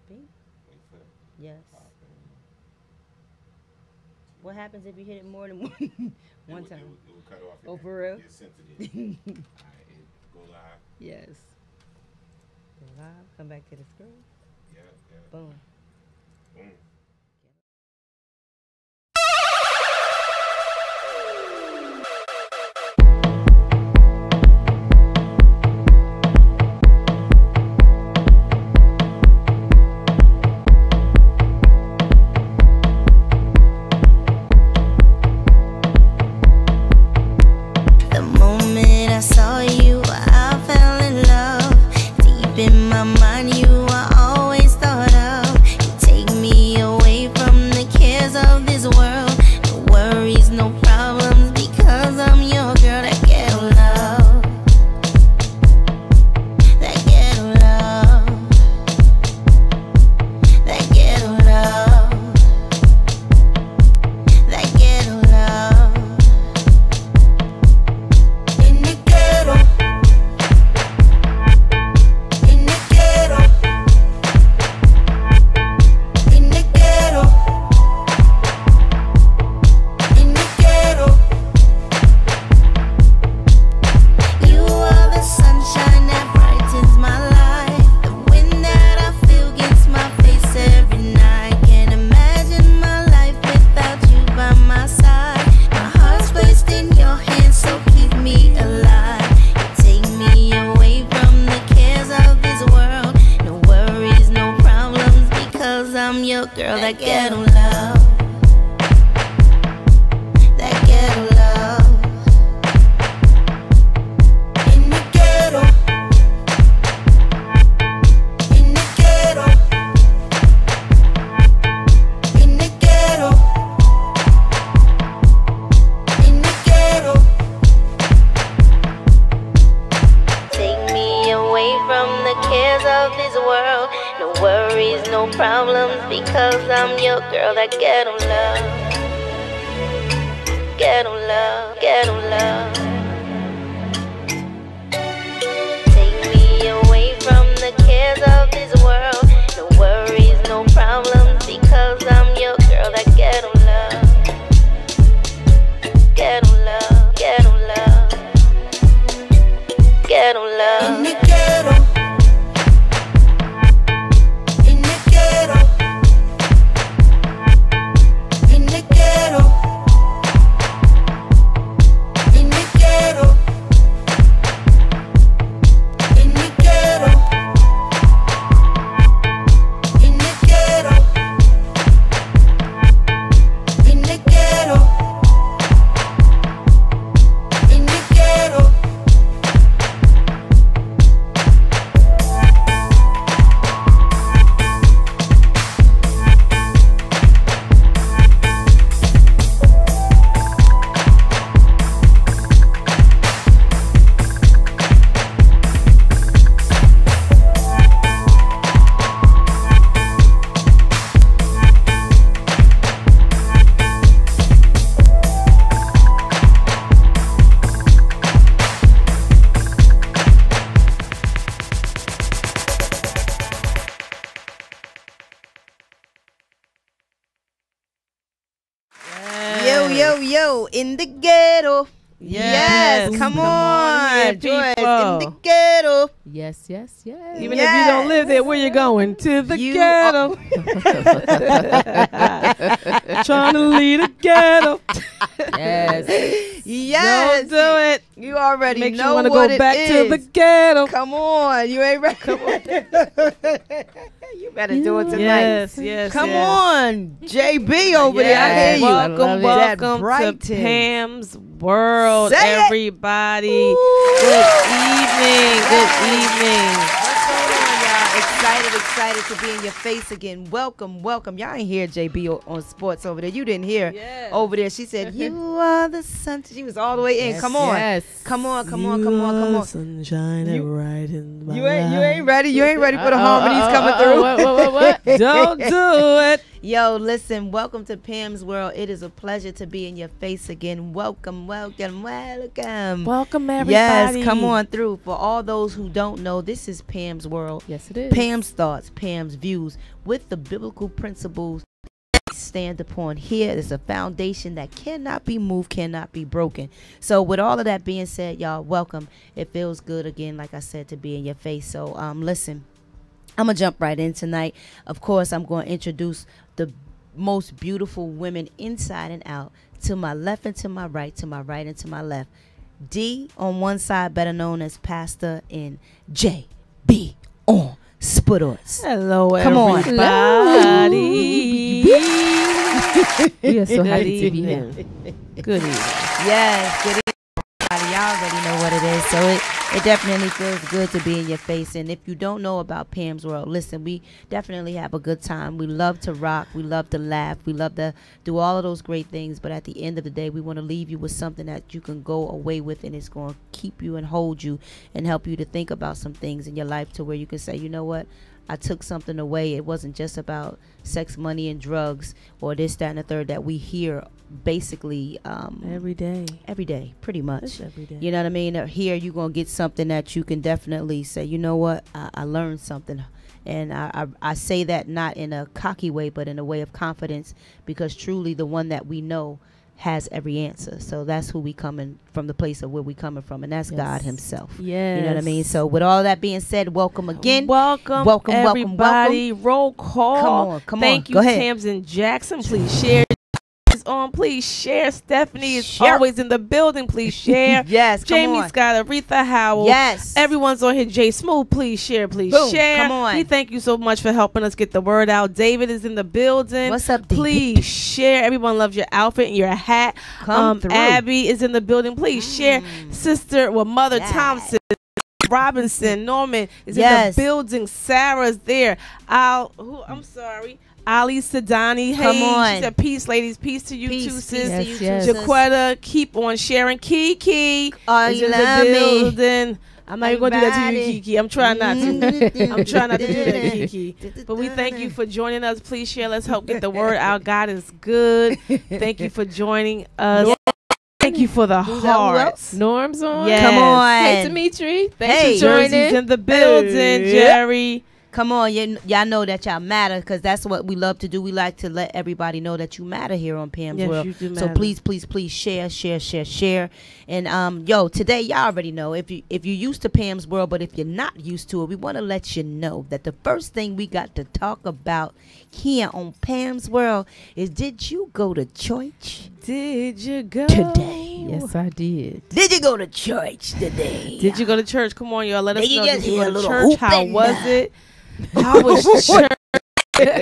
Pink? Wait for the Yes. pop What happens if you hit it more than one time? It will cut off. Oh, for real? It's sensitive. Alright, it go live. Yes. Go live. Come back to the screen. Yeah, yeah. Boom. Boom. The moment I saw you, I fell in love. Deep in my mind, you are always thought of. You take me away from the cares of this world. No worries, no problems, because I'm your girl. That ghetto love. That ghetto love. That ghetto love. That ghetto love. In the ghetto, in the ghetto, in the ghetto, in the ghetto. You are the sunshine that brightens my life, the wind that I feel against my face every night. Can't imagine my life without you by my side. My heart's placed in your hands, so keep me alive. You take me away from the cares of this world. No worries, no problems, because I'm your girl. That ghetto love. That ghetto love. In the ghetto. In the ghetto. In the ghetto. In the ghetto. Take me away from the cares of this world. No worries, no problems, because I'm your girl. That ghetto love. Ghetto love, ghetto love. Take me away from the cares of this world. No worries, no problems, because I'm your girl. That ghetto love. Ghetto love, ghetto love. Ghetto love. In the ghetto. In the ghetto. In the ghetto. In the ghetto. In the ghetto. In the ghetto. In the ghetto. In the ghetto. Yo, in the ghetto. Yes, come on, Joyce, in the ghetto. Yes, yes, yes. Even if you don't live there, where you going? To the ghetto. Trying to lead a ghetto. Yes. Don't Yes. do it. You already Makes know you want to what go it back is. to the ghetto. Come on, you ain't ready. Come on. You better do it tonight. Yes, yes. Come yes. on, JB over there. I Yes. hear you. Welcome, That welcome to Brighton. Pam's World, Say it. everybody. Ooh. Good evening. Good evening. What's going on, y'all? Excited to be in your face again. Welcome. Y'all ain't hear JB on sports over there. You didn't hear over there. She said, "You are the sun." She was all the way in. Yes, Come on. yes. Come on. You are sunshine that You- brightens my You ain't life. ready. You ain't ready for the harmonies coming through. What? Don't do it. Yo, listen, welcome to Pam's World. It is a pleasure to be in your face again. Welcome. Welcome, everybody. Yes, come on through. For all those who don't know, this is Pam's World. Yes, it is. Pam's thoughts, Pam's views, with the biblical principles that stand upon. Here is a foundation that cannot be moved, cannot be broken. So with all of that being said, y'all, welcome. It feels good again, like I said, to be in your face. So listen, I'm going to jump right in tonight. Of course, I'm going to introduce the most beautiful women inside and out, to my left and to my right, to my right and to my left. D on one side, better known as Pastor, and JB on Spuddles. Hello, Come on. everybody. We are so Good happy to be here. evening. Good evening. Yes, good evening, everybody. Y'all already know what it is. So it definitely feels good to be in your face. And if you don't know about Pam's World, listen, we definitely have a good time. We love to rock. We love to laugh. We love to do all of those great things. But at the end of the day, we want to leave you with something that you can go away with, and it's going to keep you and hold you and help you to think about some things in your life, to where you can say, you know what? I took something away. It wasn't just about sex, money, and drugs, or this, that, and the third that we hear basically Every day. pretty much. It's every day. You know what I mean? Here you're going to get something that you can definitely say, you know what? I learned something. And I say that not in a cocky way, but in a way of confidence, because truly the one that we know has every answer. So that's who we coming from, the place of where we coming from, and that's Yes. God himself. Yes. You know what I mean? So with all that being said, welcome again. Welcome, everybody. Roll call. Come on. Thank you, Go ahead. Tamsin Jackson. Please share. Is on. Please share. Stephanie is Share. always in the building. Please share. Yes, come Jamie on. Scott, Aretha Howell. Yes. Everyone's on here. Jay Smooth, please share. Please Boom. share. Come on. We thank you so much for helping us get the word out. David is in the building. What's up, David? Please share. Everyone loves your outfit and your hat. Come through. Abby is in the building. Please share. Mother Yes. Thompson. Robinson, Norman is Yes. in the building. Sarah's there. I'm sorry. Ali Sadani. Hey, Come on. she said, peace, ladies. Peace to you Peace, too, peace sis. to Yes, you yes. too, Jaquetta, keep on sharing. Kiki Oh, is you in the love me. building. I'm not even going to do that to you, Everybody. Kiki. I'm trying not to. I'm trying not to do that, sis. Kiki. But we thank you for joining us. Please share. Let's help get the word out. God is good. Thank you for joining us. Thank you for the Who's that? Who hearts. Norm's on. Yes. Come on. Hey, Dimitri. Thanks Hey. for Jersey's joining. in the building, Hey. Jerry. Come on, y'all know that y'all matter, because that's what we love to do. We like to let everybody know that you matter here on Pam's Yes, World. you do So matter. please share. And yo, today y'all already know, if you used to Pam's World, but if you're not used to it, we want to let you know that the first thing we got to talk about here on Pam's World is, did you go to church Did you go today? Yes, I did. Did you go to church today? Did you go to church? Come on, y'all. Let us Did you know. just Did you hear go a to little church? How hooping? was it? How was church?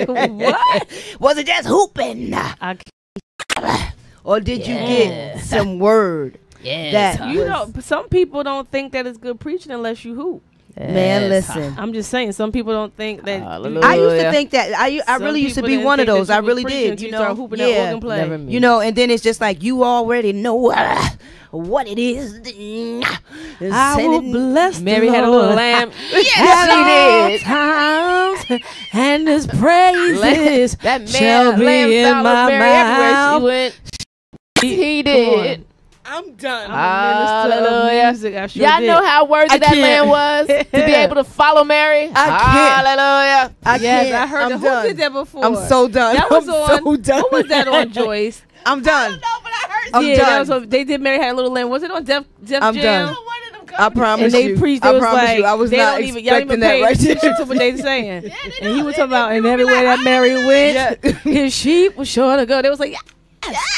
What? Was it just hooping? I Or did you get some word? Yes. That You was- know, some people don't think that it's good preaching unless you hoop. Man, listen. I'm just saying, some people don't think that. Hallelujah. I used to think that I Some really used to people be didn't one of think that those. you I was really preaching did. until You you start know, hooping that organ play. Never me. you know, and then it's just like you already know what it is. I will bless Mary the had a little Lord lamb. at all times, and His praises That man, shall be lamb in followed my Mary everywhere mouth. she went. He Come did. on. I'm done. I'm a minister of Hallelujah. music. I sure Y'all did. know how worthy I that can't. man was to be able to follow Mary? can't. Hallelujah. I Yes, can't. I heard I'm that. done. Who did that before? I'm so done. That was I'm on. so done. What was that on, Joyce? I'm done. No, but I heard. I'm yeah, done. that was on, they did Mary Had a Little Lamb. Was it on Def I'm Jam? done. I promise And they you. preached. I They was promise like, you. I was they not don't even, y'all expecting even that pay right attention there. to what they saying. And he was talking about, and everywhere that Mary went, his sheep was sure to go. They was like,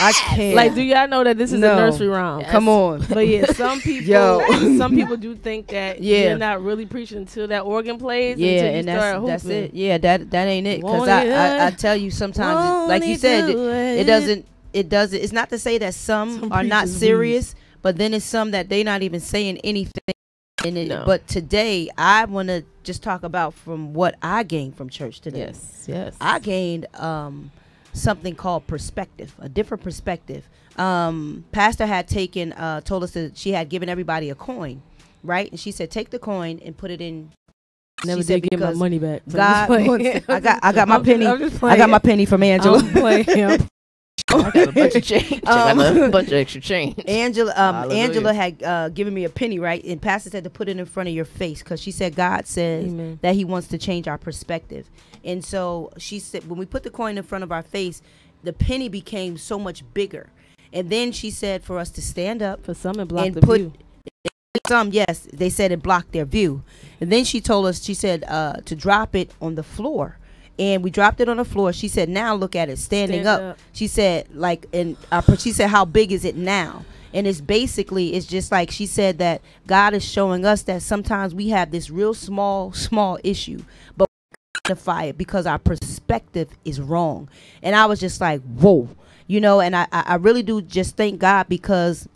I can't. like, do y'all know that this is No. a nursery rhyme? Come on. But yeah, some people, Yo. some people do think that Yeah. you're not really preaching until that organ plays. Yeah, until you and start that's hooping. it. Yeah, that ain't it. Because Won't it I tell you sometimes, like you said, it doesn't. It's not to say that some are not preachers serious, but then it's some that they not even saying anything. In it. No. But today, I want to just talk about from what I gained from church today. Yes. I gained something called perspective, a different perspective. Pastor had told us that she had given everybody a coin, right? And she said, take the coin and put it in Never She said did get my because money back. God wants, I got my I'm penny. just I got my penny from Angela. I'm playing. I got a bunch of change. I got a bunch of extra change. Angela Hallelujah. had given me a penny, right? And Pastor said to put it in front of your face because she said God says Amen. that He wants to change our perspective. And so she said when we put the coin in front of our face, the penny became so much bigger. And then she said for us to stand up. For some, it blocked And the put- view. Some, yes, they said it blocked their view. And then she told us, she said to drop it on the floor. And we dropped it on the floor. She said, now look at it standing Stand up. up. She said, like, and she said, how big is it now? And it's basically, it's just like she said that God is showing us that sometimes we have this real small issue, but we magnify it because our perspective is wrong. And I was just like, whoa, you know, and I really do just thank God because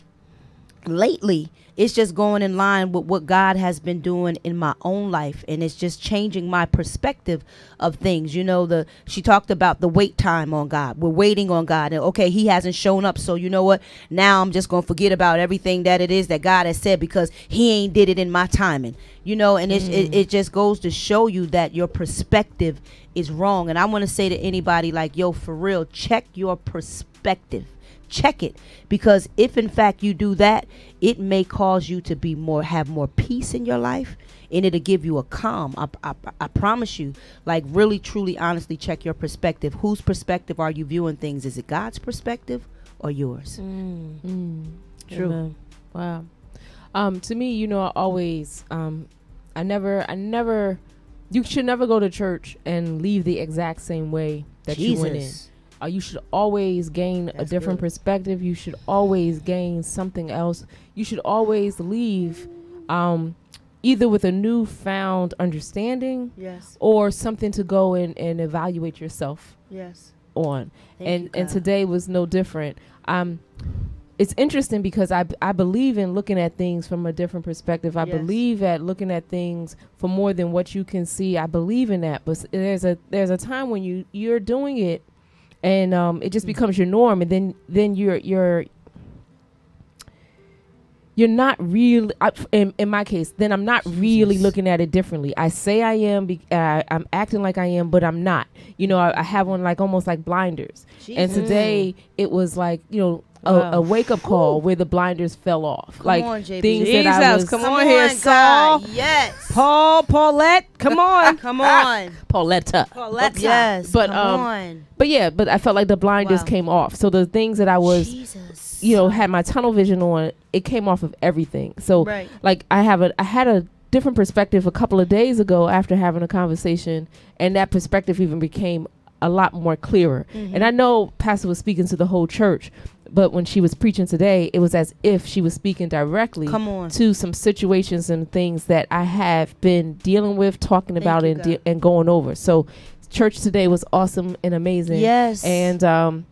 lately it's just going in line with what God has been doing in my own life, and it's just changing my perspective of things. You know, she talked about the wait time on God. We're waiting on God, and okay, He hasn't shown up, so you know what, now I'm just gonna forget about everything that it is that God has said because He ain't did it in my timing, you know. And it just goes to show you that your perspective is wrong. And I want to say to anybody, like, yo, for real, check your perspective. Check it, because if in fact you do that, it may cause you to be have more peace in your life, and it'll give you a calm. I promise you, like, really, truly, honestly, check your perspective. Whose perspective are you viewing things? Is it God's perspective or yours? True. Amen. Wow. To me, you know, I always, I never, you should never go to church and leave the exact same way that you went in. You should always gain a different perspective. You should always gain something else. You should always leave either with a newfound understanding, Yes, or something to go and evaluate yourself yes. on. Thank you, And God. today was no different. It's interesting because I believe in looking at things from a different perspective. I Yes. believe at looking at things for more than what you can see. I believe in that. But there's a time when you're doing it, and it just becomes your norm, and then you're not really, in my case, then I'm not really looking at it differently. I say I am, I'm acting like I am, but I'm not. You know, I have on like almost like blinders. And today it was like, you know, a wake up call where the blinders fell off. Come like on, JB. things that I was. Come on here, Saul. God. Yes. Paulette, come on. Come on. Pauletta. Yes. But, come on. But yeah, but I felt like the blinders Wow. came off. So the things that I was, Jesus. you know, had my tunnel vision on, it came off of everything. So Right. like I had a different perspective a couple of days ago after having a conversation, and that perspective even became a lot more clearer. And I know Pastor was speaking to the whole church, but when she was preaching today, it was as if she was speaking directly Come on. to some situations and things that I have been dealing with, talking Thank about, you, and God. and going over. So church today was awesome and amazing. Yes. And Say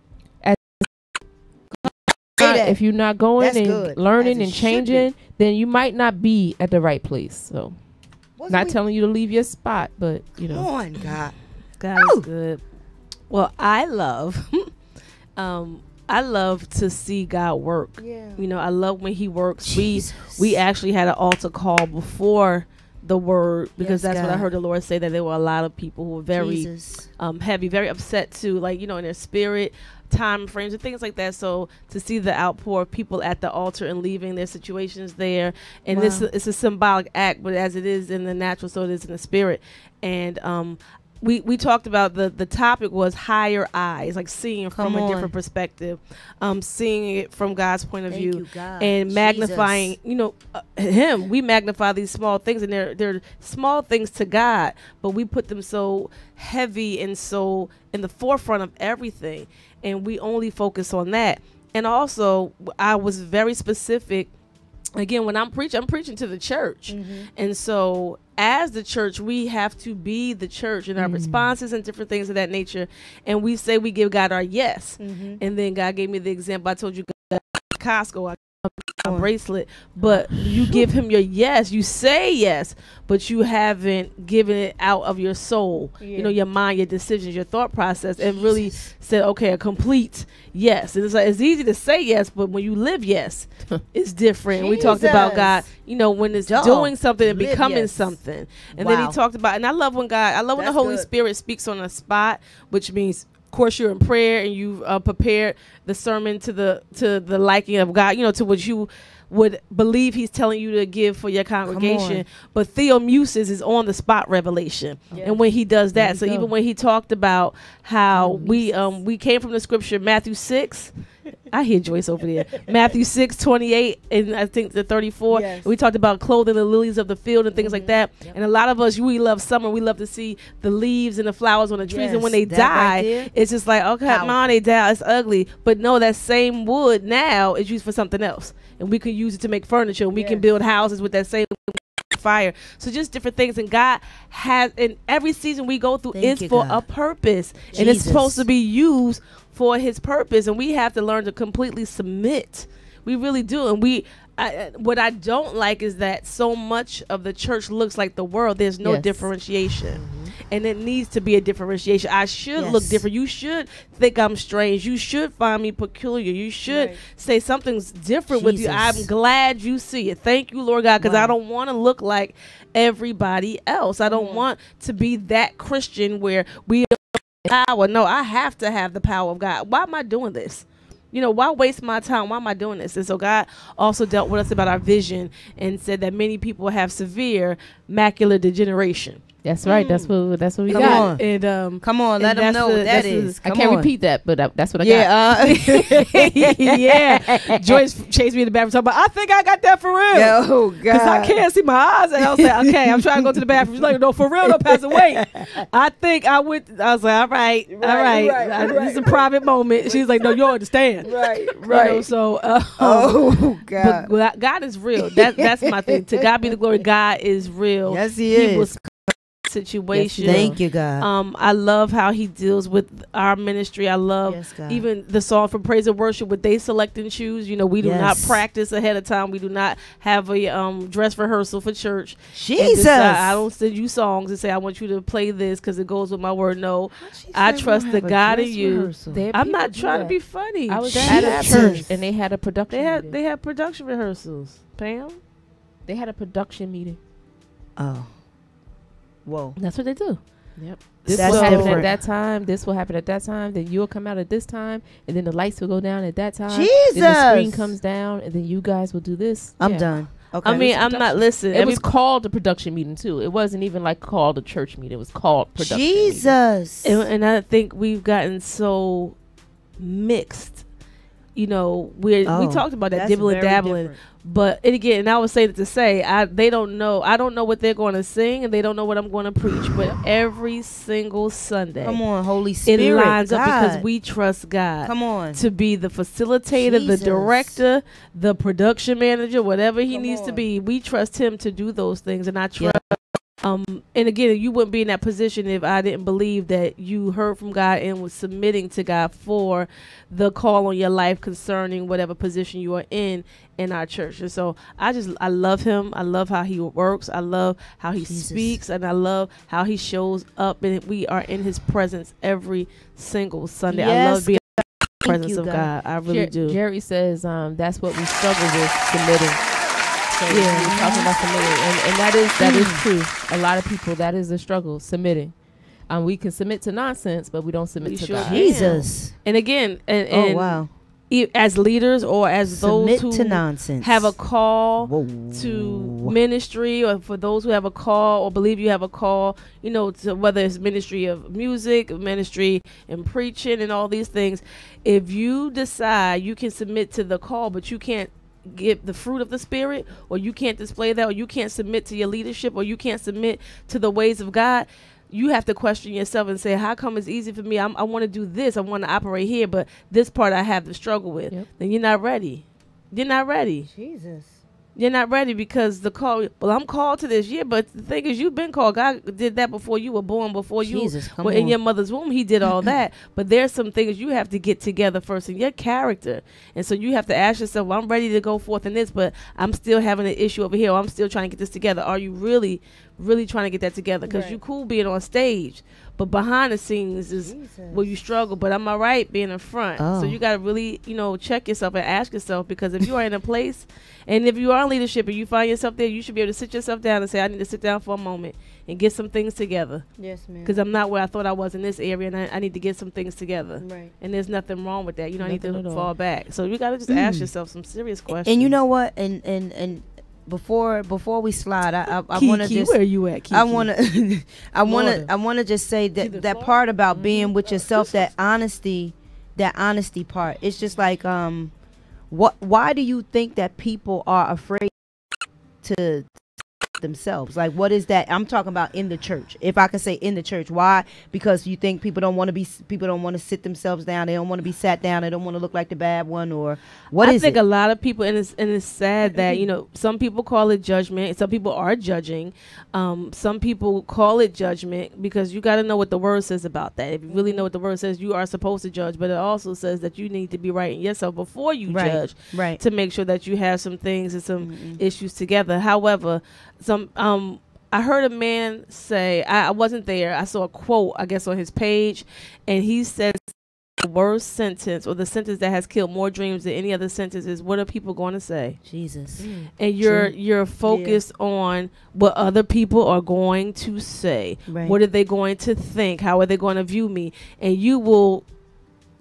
that. if you're not going That's and good. learning As it and should be. changing, then you might not be at the right place. So Wasn't not we- telling you to leave your spot, but you Come know. on, God. God Ooh. is good. Well, I love to see God work. Yeah. You know, I love when He works. Jesus. We actually had an altar call before the word, because Yes, that's what I God. heard the Lord say, that there were a lot of people who were very Jesus. heavy, very upset too, like, you know, in their spirit, time frames and things like that. So to see the outpour of people at the altar and leaving their situations there, and Wow. this it's a symbolic act, but as it is in the natural, so it is in the spirit. And we talked about the topic was higher eyes, like seeing Come from a on. different perspective, seeing it from God's point of Thank view, you, God. and magnifying, Jesus. you know, Him. We magnify these small things, and they're small things to God, but we put them so heavy and so in the forefront of everything, and we only focus on that. And also, I was very specific. Again, when I'm preaching to the church. And so as the church, we have to be the church in our responses and different things of that nature. And we say we give God our yes. And then God gave me the example. I told you, Costco, bracelet, but you give him your yes, you say yes, but you haven't given it out of your soul, you know, your mind, your decisions, your thought process, and really said, okay, a complete yes. And it's like, it's easy to say yes, but when you live yes, it's different. We talked about God, you know, when it's doing something and becoming something. And then he talked about, and I love when when the Holy Spirit speaks on a spot, which means, of course, you're in prayer and you've prepared the sermon to the liking of God, you know, to what you would believe he's telling you to give for your congregation. But theomusis is on the spot revelation. And when he does that, so even when he talked about how we came from the scripture, Matthew 6, I hear Joyce over there. Matthew 6:28 and I think the 34. Yes. We talked about clothing the lilies of the field and things like that. Yep. And a lot of us, we love summer. We love to see the leaves and the flowers on the trees. And when they die, it's just like, okay, mom, they die. It's ugly. But no, that same wood now is used for something else. And we can use it to make furniture. And we can build houses with that same fire. So just different things. And God has, in every season we go through is for a purpose. Jesus. And it's supposed to be used for his purpose, and we have to learn to completely submit. We really do. And what I don't like is that so much of the church looks like the world. There's no differentiation. And it needs to be a differentiation. I should look different. You should think I'm strange. You should find me peculiar. You should say something's different with you. I'm glad you see it. Thank you, Lord God, because I don't want to look like everybody else. I don't want to be that Christian where we power. No, I have to have the power of God. Why am I doing this? You know, why waste my time? Why am I doing this? And so God also dealt with us about our vision and said that many people have severe macular degeneration. That's right. That's what we Come got. On. And come on, let them know what that is. I can't repeat that, but that's what I got. Yeah. Joyce chased me in the bathroom talking about, I think I got that for real. Oh, God. Because I can't see my eyes. And I was like, okay, I'm trying to go to the bathroom. She's like, no, for real, don't pass away. I think I went. I was like, all right. This is a private moment. She's like, no, you understand. Right. You know, so, oh, God. But God is real. That's my thing. To God be the glory. God is real. Yes, he is. Situation. Thank you, God. I love how he deals with our ministry. I love even the song for praise and worship, what they select and choose. You know, we do not practice ahead of time. We do not have a dress rehearsal for church. Jesus, I don't send you songs and say I want you to play this because it goes with my word. No, I trust the God in you. I'm not trying to be funny. I was at a church and they had a production. They had production rehearsals. Pam, they had a production meeting. Oh. Whoa. That's what they do. Yep. This will happen at that time. This will happen at that time. Then you'll come out at this time. And then the lights will go down at that time. Jesus. Then the screen comes down. And then you guys will do this. I'm done. Okay. I mean, I'm not listening. It was called a production meeting, too. It wasn't even like called a church meeting. It was called production Jesus. And I think we've gotten so mixed. You know, we talked about that dibbling dabbling. Different. But and I would say that to say they don't know. I don't know what they're going to sing, and they don't know what I'm going to preach. But every single Sunday, come on, Holy Spirit, it lines up because we trust God. Come on, to be the facilitator, the director, the production manager, whatever he needs to be. We trust him to do those things, and I trust. And again, you wouldn't be in that position if I didn't believe that you heard from God and was submitting to God for the call on your life concerning whatever position you are in our church. And so I love him. I love how he works. I love how he speaks, and I love how he shows up, and we are in his presence every single Sunday. I love being in the presence of God. I really do. Jerry says that's what we struggle with, submitting. So we're talking about submitting, and that is true. A lot of people, that is a struggle, submitting. We can submit to nonsense, but we don't submit to God. Jesus. And again, as leaders or as those who to nonsense, have a call to ministry, or for those who have a call or believe you have a call, you know, to whether it's ministry of music, ministry in preaching, and all these things. If you decide you can submit to the call, but you can't give the fruit of the Spirit, or you can't display that, or you can't submit to your leadership, or you can't submit to the ways of God, you have to question yourself and say, how come it's easy for me? I want to do this. I want to operate here, but this part I have to struggle with. Then you're not ready. You're not ready. Jesus. You're not ready because the call. Well, I'm called to this. Yeah, but the thing is, you've been called. God did that before you were born. Before Jesus, you come were in on. your mother's womb, He did all that. But there's some things you have to get together first in your character, and so you have to ask yourself, well, I'm ready to go forth in this, but I'm still having an issue over here. Or I'm still trying to get this together. Are you really trying to get that together? Because Right. you cool being on stage, but behind the scenes is where you struggle. But I'm all right being in front. So Oh. you got to really, check yourself and ask yourself, because if you are in a place, and if you are in leadership and you find yourself there, you should be able to sit yourself down and say, I need to sit down for a moment and get some things together. Yes, ma'am. Because I'm not where I thought I was in this area, and I need to get some things together. Right. And there's nothing wrong with that. I need Nothing at to all. fall back. So you got to just ask yourself some serious questions. And you know what? And before we slide, I want to Kiki, just where you at, Kiki? I want to Florida. I want to just say Either that Florida? part about being with yourself, that honesty part. It's just like why do you think that people are afraid to themselves? Like, what is that? I'm talking about in the church. If I can say in the church, why? Because you think people don't want to sit themselves down. They don't want to be sat down. They don't want to look like the bad one, or what I is think it? a lot of people, and it's sad that some people call it judgment. Some people are judging. Some people call it judgment because you got to know what the word says about that. If you really know what the word says, you are supposed to judge. But it also says that you need to be right in yourself before you Right, judge, right. to make sure that you have some things and some issues together. However, I heard a man say, I wasn't there. I saw a quote, I guess, on his page, and he said the worst sentence, or the sentence that has killed more dreams than any other sentence, is, what are people going to say? Jesus. And you're focused on what other people are going to say. Right. What are they going to think? How are they going to view me? And you will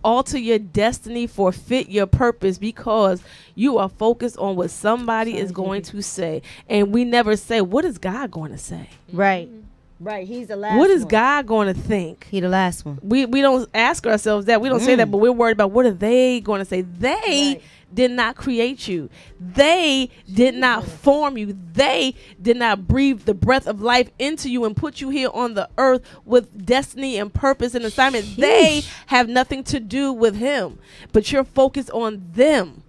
alter your destiny, forfeit your purpose, because you are focused on what somebody is going to say. And we never say, what is God going to say? Right. Right. He's the last What is one. God going to think? He the last one. We don't ask ourselves that. We don't say that, but we're worried about what are they going to say. They Right. did not create you. They did not form you. They did not breathe the breath of life into you and put you here on the earth with destiny and purpose and assignment. Sheesh. They have nothing to do with him, but you're focused on them.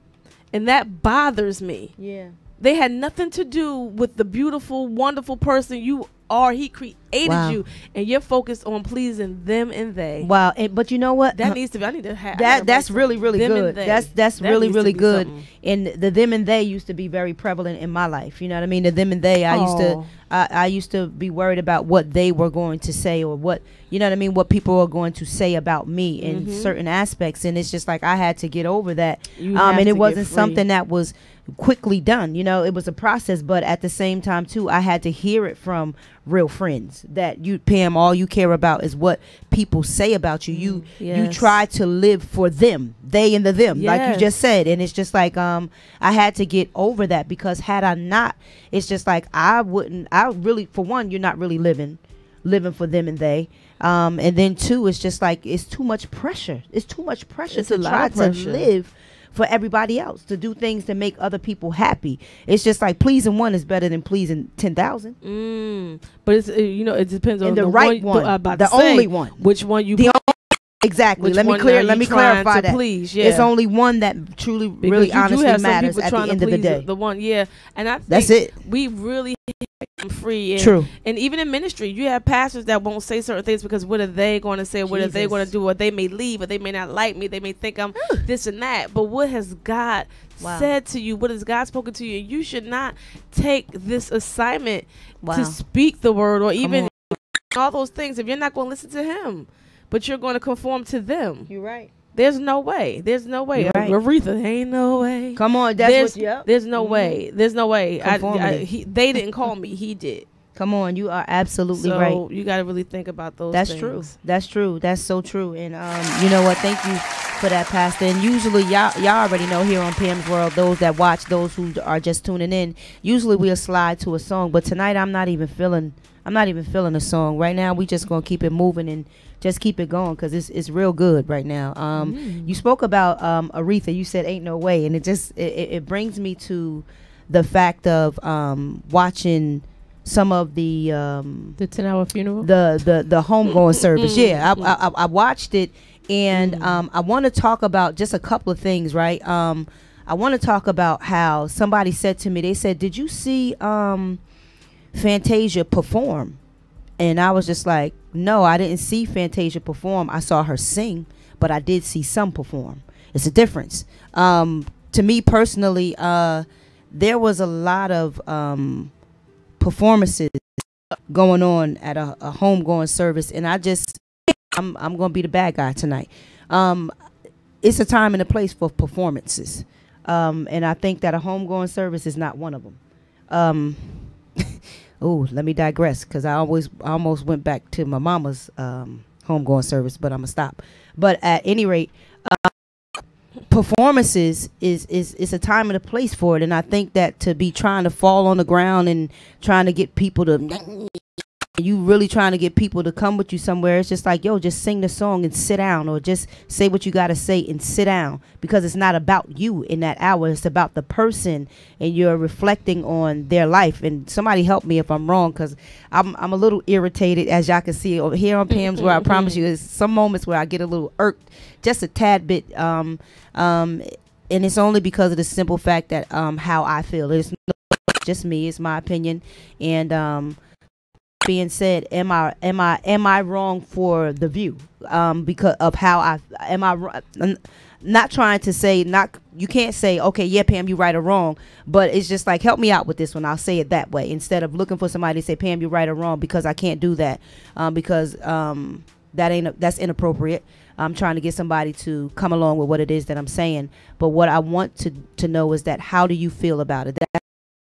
And that bothers me. Yeah. They had nothing to do with the beautiful, wonderful person you are. He created Wow. you, and you're focused on pleasing them and they. Wow. But you know what? That needs to be. I need to have That's really them and good. they. That's That really needs to really be good. something. And the them and they used to be very prevalent in my life. You know what I mean? The them and they. I used to be worried about what they were going to say, or what, you know what I mean, what people were going to say about me in certain aspects. And it's just like I had to get over that. You have And to it get wasn't free. something that was quickly done. You know, it was a process, but at the same time too, I had to hear it from real friends that you, Pam, all you care about is what people say about you. You Yes. try to live for them, they and the them, like you Yes. just said. And it's just like I had to get over that, because had I not, it's just like I really, for one, you're not really living for them and they. And then two, it's just like it's too much pressure. It's too much pressure It's to a lot try of to pressure. live for everybody else, to do things to make other people happy. It's just like pleasing one is better than pleasing 10,000. But it's it depends on And the right one, the only one. which one you. The Exactly. Which Let me one are you trying clarify to that. please? Yeah. It's only one that truly, Because really, you do honestly have some matters people at the trying to end of the please day. The one, yeah, and I think That's it. We really am free. And, True. And even in ministry, you have pastors that won't say certain things because what are they going to say? What are they Jesus. going to do? Or they may leave, or they may not like me. They may think I'm this and that. But what has God Wow. said to you? What has God spoken to you? You should not take this assignment Wow. to speak the word, or Come even on. all those things if you're not going to listen to him, but you're going to conform to them. You're right. There's no way. There's no way. You're right. Aretha, ain't no way. Come on, that's there's, what. Yep. there's no way. There's no way. Conformity. They didn't call me. He did. Come on, you are absolutely So right. you got to really think about those That's things. true. That's true. That's so true. And you know what? Thank you for that, Pastor. And usually, y'all already know here on Pam's World, those that watch, those who are just tuning in, usually we'll slide to a song. But tonight, I'm not even feeling a song. Right now, we just gonna keep it moving and just keep it going, because it's real good right now. You spoke about Aretha. You said "Ain't No Way," and it brings me to the fact of watching some of the 10-hour funeral. the homegoing service. Yeah, I watched it, and I want to talk about just a couple of things, right? I want to talk about how somebody said to me, they said, "Did you see Fantasia perform?" And I was just like, "No, I didn't see Fantasia perform. I saw her sing, but I did see some perform. It's a difference." To me personally, there was a lot of performances going on at a homegoing service, and I'm gonna be the bad guy tonight. It's a time and a place for performances, and I think that a homegoing service is not one of them. Oh, let me digress, because I almost went back to my mama's homegoing service, but I'm gonna stop. But at any rate, performances is a time and a place for it, and I think that to be trying to fall on the ground and trying to get people to, you really trying to get people to come with you somewhere, it's just like, yo, just sing the song and sit down, or just say what you got to say and sit down, because it's not about you in that hour. It's about the person, and you're reflecting on their life. And somebody help me if I'm wrong, because I'm a little irritated, as y'all can see over here on Pam's, where I promise you, there's some moments where I get a little irked, just a tad bit, and it's only because of the simple fact that how I feel. It's just me, it's my opinion. And being said, am I wrong for the view? Because of how I'm not trying to say, you can't say, okay, yeah, Pam, you right or wrong, but it's just like, help me out with this one. I'll say it that way, instead of looking for somebody to say, Pam, you right or wrong, because I can't do that, because that's inappropriate. I'm trying to get somebody to come along with what it is that I'm saying. But what I want to know is that, how do you feel about it? That's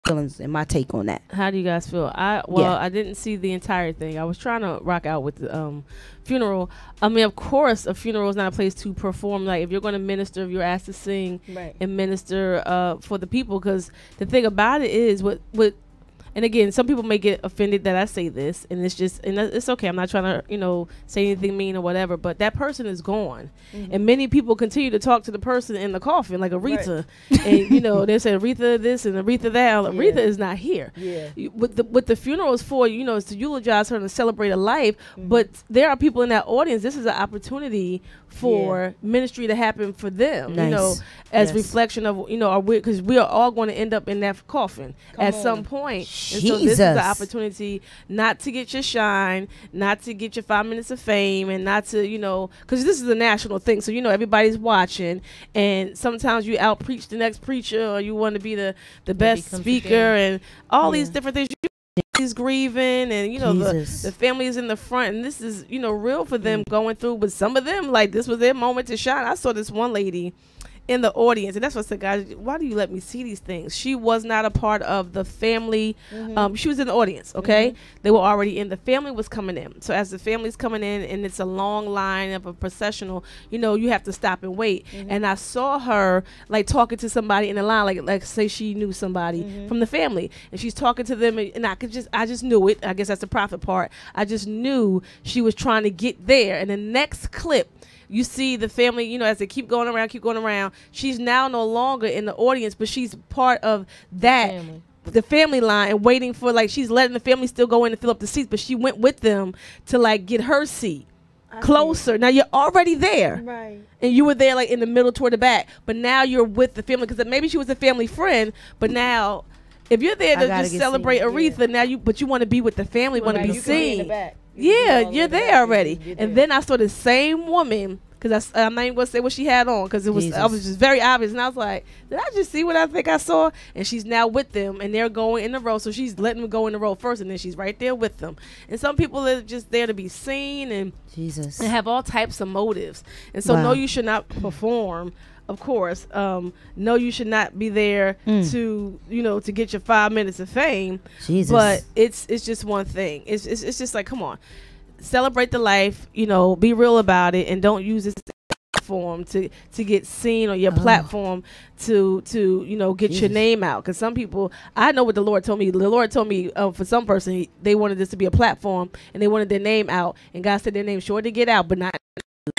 feelings and my take on that. How do you guys feel? I didn't see the entire thing. I was trying to rock out with the funeral. I mean, of course, a funeral is not a place to perform. Like, if you're going to minister, if you're asked to sing and minister for the people, because the thing about it is, what and again, some people may get offended that I say this, and it's okay. I'm not trying to, say anything mean or whatever, but that person is gone. Mm-hmm. And many people continue to talk to the person in the coffin, like Aretha. Right. And, they say Aretha this and Aretha that. Aretha is not here. Yeah. What the funeral is for, is to eulogize her and to celebrate a life. Mm-hmm. But there are people in that audience. This is an opportunity for ministry to happen for them, as reflection of, because we are all going to end up in that coffin at some point. And so this is an opportunity not to get your shine, not to get your 5 minutes of fame, and not to, because this is a national thing. So, everybody's watching, and sometimes you out preach the next preacher, or you want to be the best speaker, and all these different things. He's grieving, and the family is in the front, and this is real for them going through. But some of them, like, this was their moment to shine. I saw this one lady in the audience, and that's what I said, guys, why do you let me see these things? She was not a part of the family. She was in the audience. Okay. They were already in. The family was coming in. So as the family's coming in, and it's a long line of a processional, you have to stop and wait. And I saw her like talking to somebody in the line, like say she knew somebody from the family, and she's talking to them, and I just knew it. I guess that's the prophet part. I just knew she was trying to get there. And the next clip, you see the family, as they keep going around. She's now no longer in the audience, but she's part of that, the family line, and waiting for, like, she's letting the family still go in and fill up the seats, but she went with them to, like, get her seat closer. Now you're already there. Right. And you were there, like, in the middle toward the back, but now you're with the family, because maybe she was a family friend, but now if you're there to just celebrate Aretha, now you want to be with the family, want to be seen. You're there already. And then I saw the same woman, because I'm not even going to say what she had on, because I was just very obvious. And I was like, did I just see what I think I saw? And she's now with them, and they're going in the row. So she's letting them go in the row first, and then she's right there with them. And some people are just there to be seen and have all types of motives. And so, no, you should not perform. Of course, no, you should not be there to get your 5 minutes of fame. Jesus. But it's just one thing. It's just like, come on, celebrate the life. Be real about it, and don't use this platform to get seen, or your platform to get your name out. Because some people, I know what the Lord told me. The Lord told me for some person, they wanted this to be a platform, and they wanted their name out, and God said their name sure to get out, but not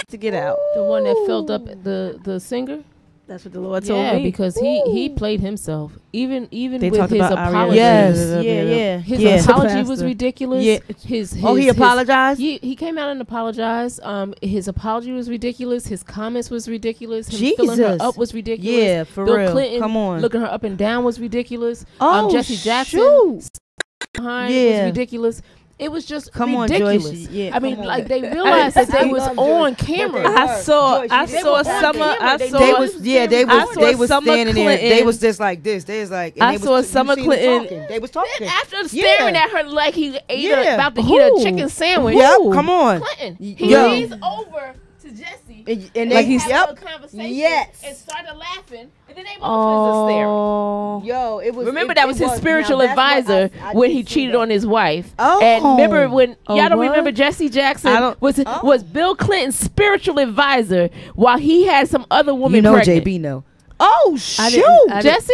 to get out. The one that filled up the singer? That's what the Lord told Yeah, me. because he played himself. Even They with talked his about Ariana. apology. Yes. Yeah. His apology was Pastor. ridiculous. Yeah. His He apologized. He came out and apologized. His apology was ridiculous. His comments was ridiculous. Him filling her Jesus. up was ridiculous. Yeah, for Bill real. Clinton Come on. looking her up and down was ridiculous. Oh, Jesse Jackson shoot. behind Yeah. was ridiculous. It was just Come on, ridiculous. Joyce. Yeah, I mean, come on. like they realized that they was love on Joyce, camera. but I saw Summer. I They saw. was Summer standing there. They Clinton. was just like this. They was like. and I they was- saw you Summer seen them Clinton. talking. They was talking. After staring at her like he ate about to eat Who? a chicken sandwich. Yep, come on. Clinton. Y- He yo. leans over to Jesse. And Like they, he's- have yep. a conversation Yes. and started laughing, and then they both was staring. Oh. Yo, it was. Remember it- that it was his now spiritual that's what advisor I when did he see cheated that. on his wife. Oh. And remember when Oh, y'all don't what? remember Jesse Jackson I don't- was Bill Clinton's spiritual advisor while he had some other woman You know, pregnant. JB know. Oh I shoot! didn't- Jesse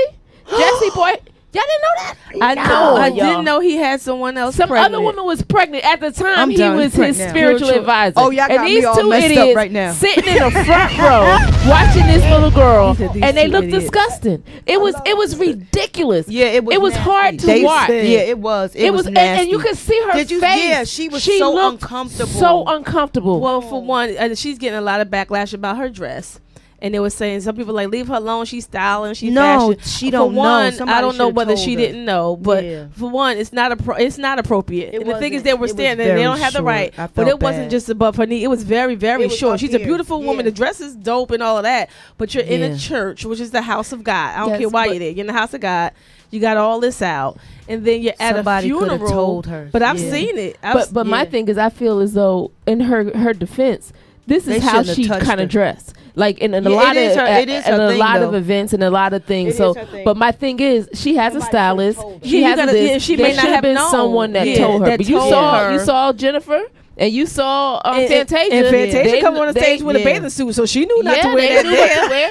boy, y'all didn't know that? I know. I y'all. didn't know he had someone else. Some pregnant. other woman was pregnant at the time. I'm He done. was Pregnant his now. spiritual advisor. Oh, y'all got and me these all two messed up idiots right now. sitting in the front row watching this little girl, He said these and they two looked idiots. disgusting. It was ridiculous. Yeah, it was. It was nasty. hard to They watch. said- Yeah, it was. It was and nasty. you could see her Did you- face. yeah, she was so looked uncomfortable. So uncomfortable. Well, for one, she's getting a lot of backlash about her dress. And they were saying some people like leave her alone. She's styling. She's No, fashion. she don't for know. one, Somebody I don't know should've whether told she her. didn't know, but Yeah. for one, it's not appropriate. It And the thing is, wasn't. they were It was standing there. They very don't have the short. right. I But felt it wasn't bad. just above her knee. It was very, very It was short. up She's a here. beautiful woman. Yeah. The dress is dope and all of that. But you're in Yeah. a church, which is the house of God. I don't Yes, care why but- you're there. You're in the house of God. You got all this out, and then you're at Somebody a coulda funeral. told her. But I've Yeah. seen it. But my thing is, I feel as though in her defense, this They is how shouldn't have she touched kind her. of dressed. Like in a Yeah, lot it is of her- it is her in a thing, lot of though. events and a lot of things. It is So, her thing. but my thing is, she has a Somebody stylist. should've told her. She Yeah, you has gotta- this. yeah, she there may not should have been known. someone that Yeah, told her. that But you told saw her. you saw Jennifer. And you saw And Fantasia. And Fantasia They- come on the they- stage with a yeah. bathing suit, so she knew not to Yeah, wear they that knew what there. to wear.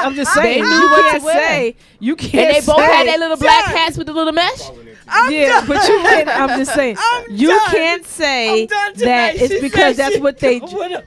I'm just saying. They knew You what can't to wear. say. You can't And they both say. had their little black hats with the little mesh. Yeah, but you can't. I'm just saying. You can't say that it's because that's what they.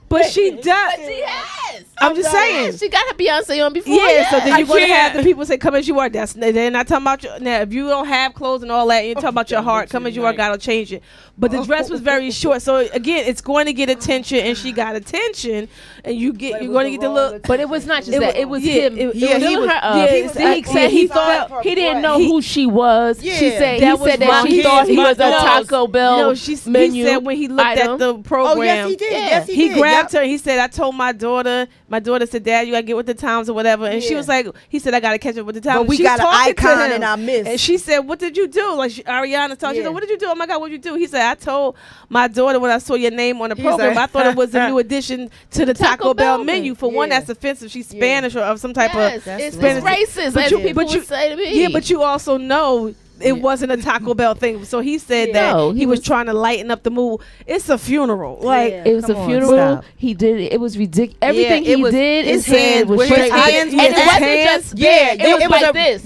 But she does. She has. I'm just saying. She got her Beyonce on before. Yeah, so then you're going to can't. have the people say, come as you are. They're not talking about your. Now, if you don't have clothes and all that, you're talking about your heart. Come as you are, God will change it. But the dress was very short. So, again, it's going to get attention, and she got attention, and you're going to get the look. But it was not just It that. was- It was yeah, him. it- yeah, was he filling was- her up. yeah, He said he thought he didn't know who she was. Yeah. She said That he said was that my she kids, thought he my was a dogs. Taco Bell No, he menu. said when he looked item. at the program. Oh yes, he did. Yeah. Yes, He did. grabbed Yep. her. He said, "I told my daughter." My daughter said, "Dad, you gotta get with the times or whatever." And she Yeah. was like, "He said I gotta catch up with the times." But we She's got an talking to icon him. in our midst. And she said, "What did you do?" Like Ariana talked. She Yeah. said, "What did you do? Oh my God, what did you do?" He said, "I told my daughter when I saw your name on the He's program, like, I thought it was a new addition to the Taco Bell Bell menu. For one, Yeah. that's offensive. She's Yeah. Spanish or of some type Yes, of it's Spanish. racist, But as you- people but you- would say to me. Yeah, but you also know it wasn't a Taco Bell thing. So he said Yeah. that No, he he was was- trying to lighten up the mood. It's a funeral. Like, Yeah. It was Come a on, funeral. stop. He did it. It was ridiculous. Everything it he was- did, his his hand hands was were- straight. his And hands it were- wasn't hands- just Yeah, it was like a- this.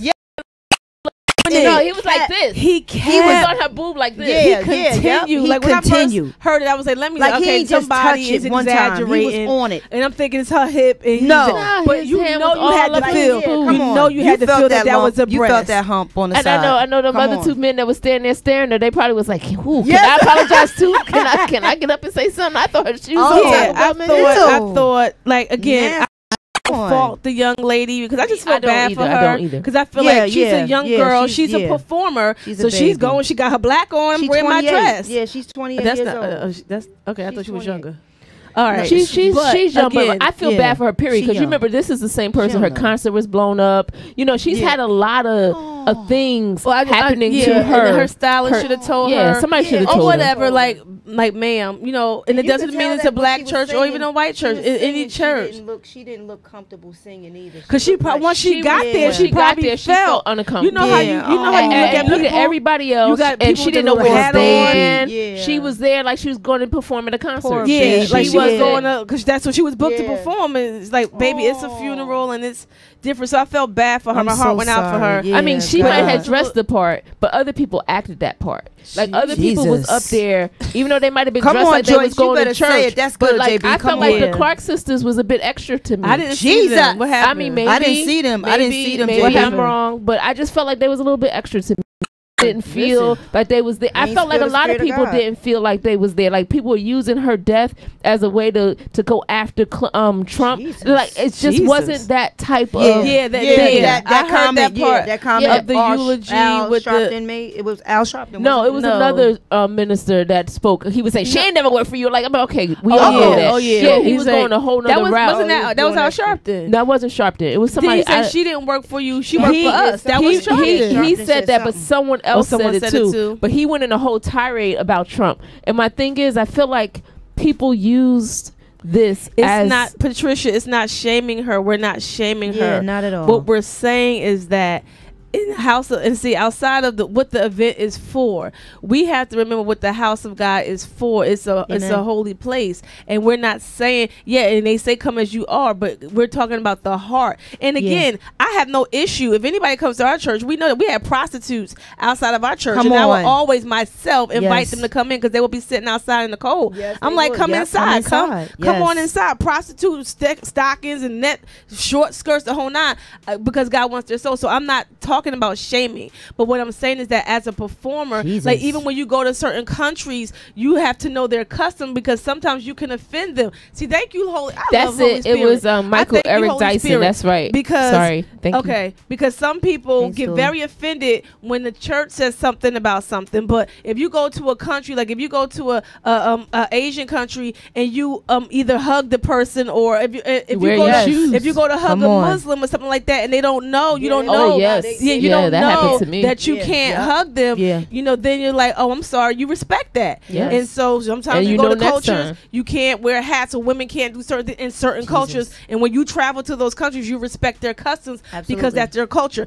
Yeah, No, he was like this. he He was kept- on her boob like this. Yeah, he yeah, continued. He like when I continued. first heard it, I was like, "Let me." like he okay, ain't just touch somebody is it one time. He was exaggerating. on it. And I'm thinking it's her hip. And No. No, but his you hand know was you had all to up feel. his boob. Come You on. know you had to felt feel that lump. was a You breast. felt that hump on the And side. I know them Come other on. two men that was standing there staring at. They probably was like, "Ooh, Yes. can I apologize too? Can I get up and say something?" I thought she was Oh, on Yeah, Taco Bell too. I thought, like again, Yeah. I fault the young lady because I just feel I don't bad either. for I her. don't either. Because I feel Yeah, like she's yeah, a young yeah, girl. she's- She's a yeah. performer, She's a so she's baby. going. She got her black on. She's Wearing my 28. dress. Yeah, she's 28 That's years not. old. That's okay. I She's thought she was 28. younger. All right, She's But young, again, but I feel yeah, bad for her. Period. she Because you young. remember, this is the same person. don't Her know. concert was blown up. You know, she's Yeah. had a lot of things Well, happening yeah, to and her. her stylist should have told yeah, her. somebody should have or told her. whatever, like, ma'am, you know, and it You doesn't could mean tell it's that a when black she was church or singing, even a white she church, was in any singing, church. She didn't look comfortable singing either. Because she looked probably like once she got was- there, yeah. she probably she felt felt uncomfortable. You know how you Yeah. know how you and, look at and look at people? everybody else, got and people she with didn't the know little where to hat on. stand. Yeah. She was there like she was going to perform at a concert. Yeah, She like she was was. going up because that's what she was booked to Yeah. perform. And it's like, baby, it's a funeral and it's different. So I felt bad for her. I'm My heart so went out for sorry. her. Yeah, I mean, God she might have God. dressed the part, but other people acted that part. Like other people was Jesus. up there, even though they might have been Come dressed on, like they Joyce, was you going better to church. say it. That's but good, like JB. I Come felt like on. the Clark sisters was a bit extra to me. I didn't see Jesus. them. What happened? I mean, maybe I didn't see them. I didn't see them, Maybe JB. I'm wrong, but I just felt like they was a little bit extra to me. Didn't feel like they was there. I Ain't felt like feel a the lot of spirit of people God. didn't feel like they was there. Like people were using her death as a way to go after Trump. Jesus. Like it just Jesus. wasn't that type Yeah, of Yeah, that- that I heard comment. that part. Yeah, that comment Yeah. Of the Al- eulogy Al with the- Sharpton made. It was Al Sharpton. No, wasn't it was No. another minister that spoke. He was saying she ain't never worked for you. Like I'm okay. We Oh, all know yeah. that. Oh, yeah. Yeah, he He's was like- going a whole nother That was route. wasn't that was doing Al that Sharpton. That wasn't Sharpton. It was Then somebody. he said I- she didn't work for you. She worked for us. That he, was Sharpton. he Sharpton said that, but something. someone else someone said, said it it too. too. But he went in a whole tirade about Trump. And my thing is, I feel like people used this It's as not Patricia. It's not shaming her. We're not shaming Yeah, her. not at all. What we're saying is that in the house of, and see outside of what the event is for, we have to remember what the house of God is for. It's a Amen. holy place, and we're not saying and they say come as you are, but we're talking about the heart. And again, I have no issue if anybody comes to our church. We know that we have prostitutes outside of our church, Come and I on. will always myself invite Yes. them to come in because they will be sitting outside in the cold. Yes, I'm they like, would. come Yep, inside, come Yes. on inside. Prostitutes, stockings, and net short skirts, the whole nine, because God wants their soul. So I'm not talking about shaming, but what I'm saying is that as a performer, Jesus. like even when you go to certain countries, you have to know their custom because sometimes you can offend them. See, thank you, Holy. I That's love Holy it. Spirit. It was I Michael thank you, Eric Holy Dyson. Spirit, That's right. because sorry, thank you. okay, because some people Thanks, get Lord. very offended when the church says something about something. But if you go to a country, like if you go to a Asian country and you either hug the person, or if you Wear go your to, shoes. if you go to hug Come a on. Muslim or something like that, and they don't know, you don't Yeah. know, Oh, yes. yeah, you Yeah, don't that know happened to me. that you Yeah. can't Yeah. hug them. Yeah. You know, then you're like, oh, I'm sorry. You respect that. Yes. And so sometimes And you you go know to next cultures, time. you can't wear hats, or women can't do certain in certain Jesus. cultures. And when you travel to those countries, you respect their customs because Absolutely. that's their culture.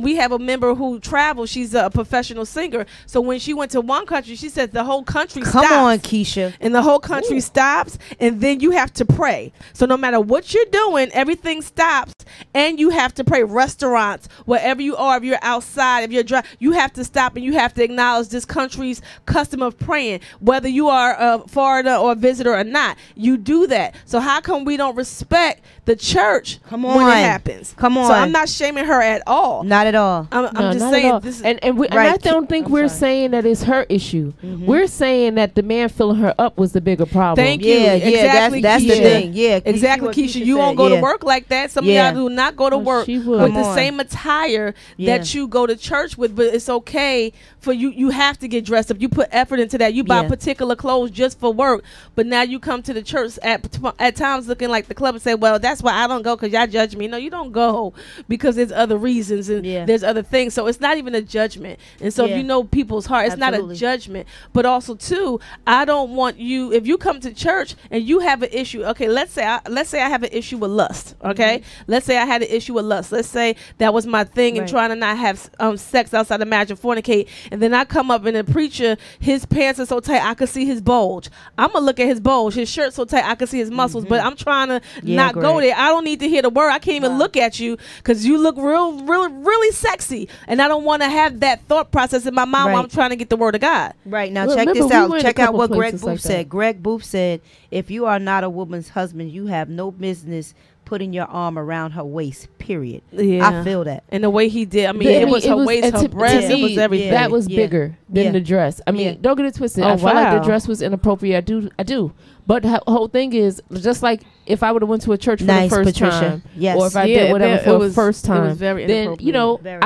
We have a member who travels. She's a professional singer. So when she went to one country, she said the whole country Come stops. on, Keisha. And the whole country stops, and then you have to pray. So no matter what you're doing, everything stops, and you have to pray. Restaurants, wherever you are, if you're outside, if you're driving, you have to stop and you have to acknowledge this country's custom of praying, whether you are a foreigner or a visitor or not. You do that. So how come we don't respect the church Come when it on. happens? Come So on. I'm not shaming her at all. Not at all. I'm No, just not at saying all. this. And I Right. don't think I'm we're sorry. saying that it's her issue. Mhm. We're saying that the man filling her up was the bigger problem. Thank you. Yeah, Exactly, That's the Keisha. thing. Yeah, Exactly, what Keisha. You said. won't go Yeah. to work like that. Some Yeah. of y'all do not go to Oh, work she would. with Come the on. same attire Yeah. that you go to church with, but it's okay for you. You have to get dressed up. You put effort into that. You buy Yeah. particular clothes just for work, but now you come to the church at times looking like the club and say, "Well, that's why I don't go because y'all judge me." No, you don't go because there's other reasons and Yeah. there's other things. So it's not even a judgment. And so Yeah. if you know people's heart, it's not Absolutely. a judgment. But also too, I don't want you, if you come to church and you have an issue. Okay, let's say I have an issue with lust. Okay, let's say I had an issue with lust. Let's say that was my thing and Right. trying to not have sex outside of marriage and fornicate. And then I come up and the preacher, his pants are so tight I could see his bulge. I'm gonna look at his bulge. His shirt so tight I could see his muscles. But I'm trying to Yeah, not go Greg. there. I don't need to hear the word. I can't even look at you because you look really sexy. And I don't want to have that thought process in my mind while Right. I'm trying to get the word of God. Right now, Well, check remember, this we out. went a Check out couple what Greg places Booth like that. said. Greg Booth said, "If you are not a woman's husband, you have no business putting your arm around her waist." Period. Yeah. I feel that. And the way he did, I mean, I it mean, was her waist, and her to breast, me, it was everything. That was Yeah. bigger than Yeah. the dress. I mean, Yeah. don't get it twisted. Oh, I felt like wow. the dress was inappropriate. I do. But the whole thing is just like if I would have went to a church for Nice, the first Patricia. time, Yes. or if I Yeah, did whatever it for was- the first it was time, very then inappropriate. Very.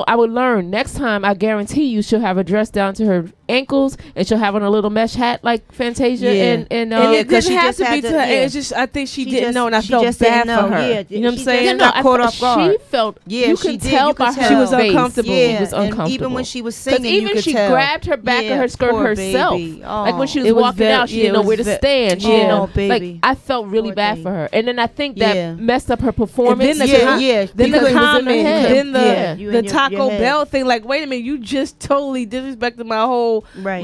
I would learn next time. I guarantee you, she'll have a dress down to her ankles, and she'll have on a little mesh hat like Fantasia Yeah. and And Yeah, it 'cause didn't she have just to be had to to- her. yeah. It's just I think she, She didn't just- know, and I she felt just bad didn't for know. her. Yeah, you know what I'm she saying? just got caught off guard. She felt. Yeah, you she could did. tell You by could her tell. She was face. uncomfortable. She Yeah, was and uncomfortable. even when she was Because singing, you even could she tell. grabbed her back of Yeah, her skirt poor herself. baby. Oh. Like when she was It was walking very- out, she yeah, didn't it know was where to ve- stand. understand. She Oh, didn't know. baby. Like I felt really Poor bad thing. for her, and then I think that Yeah. messed up her performance. then the Yeah, com- yeah. Then Because the it was in her comment, head. then Yeah, you the in your Taco head. Bell thing. Like, wait a minute, you just totally disrespected my whole Right.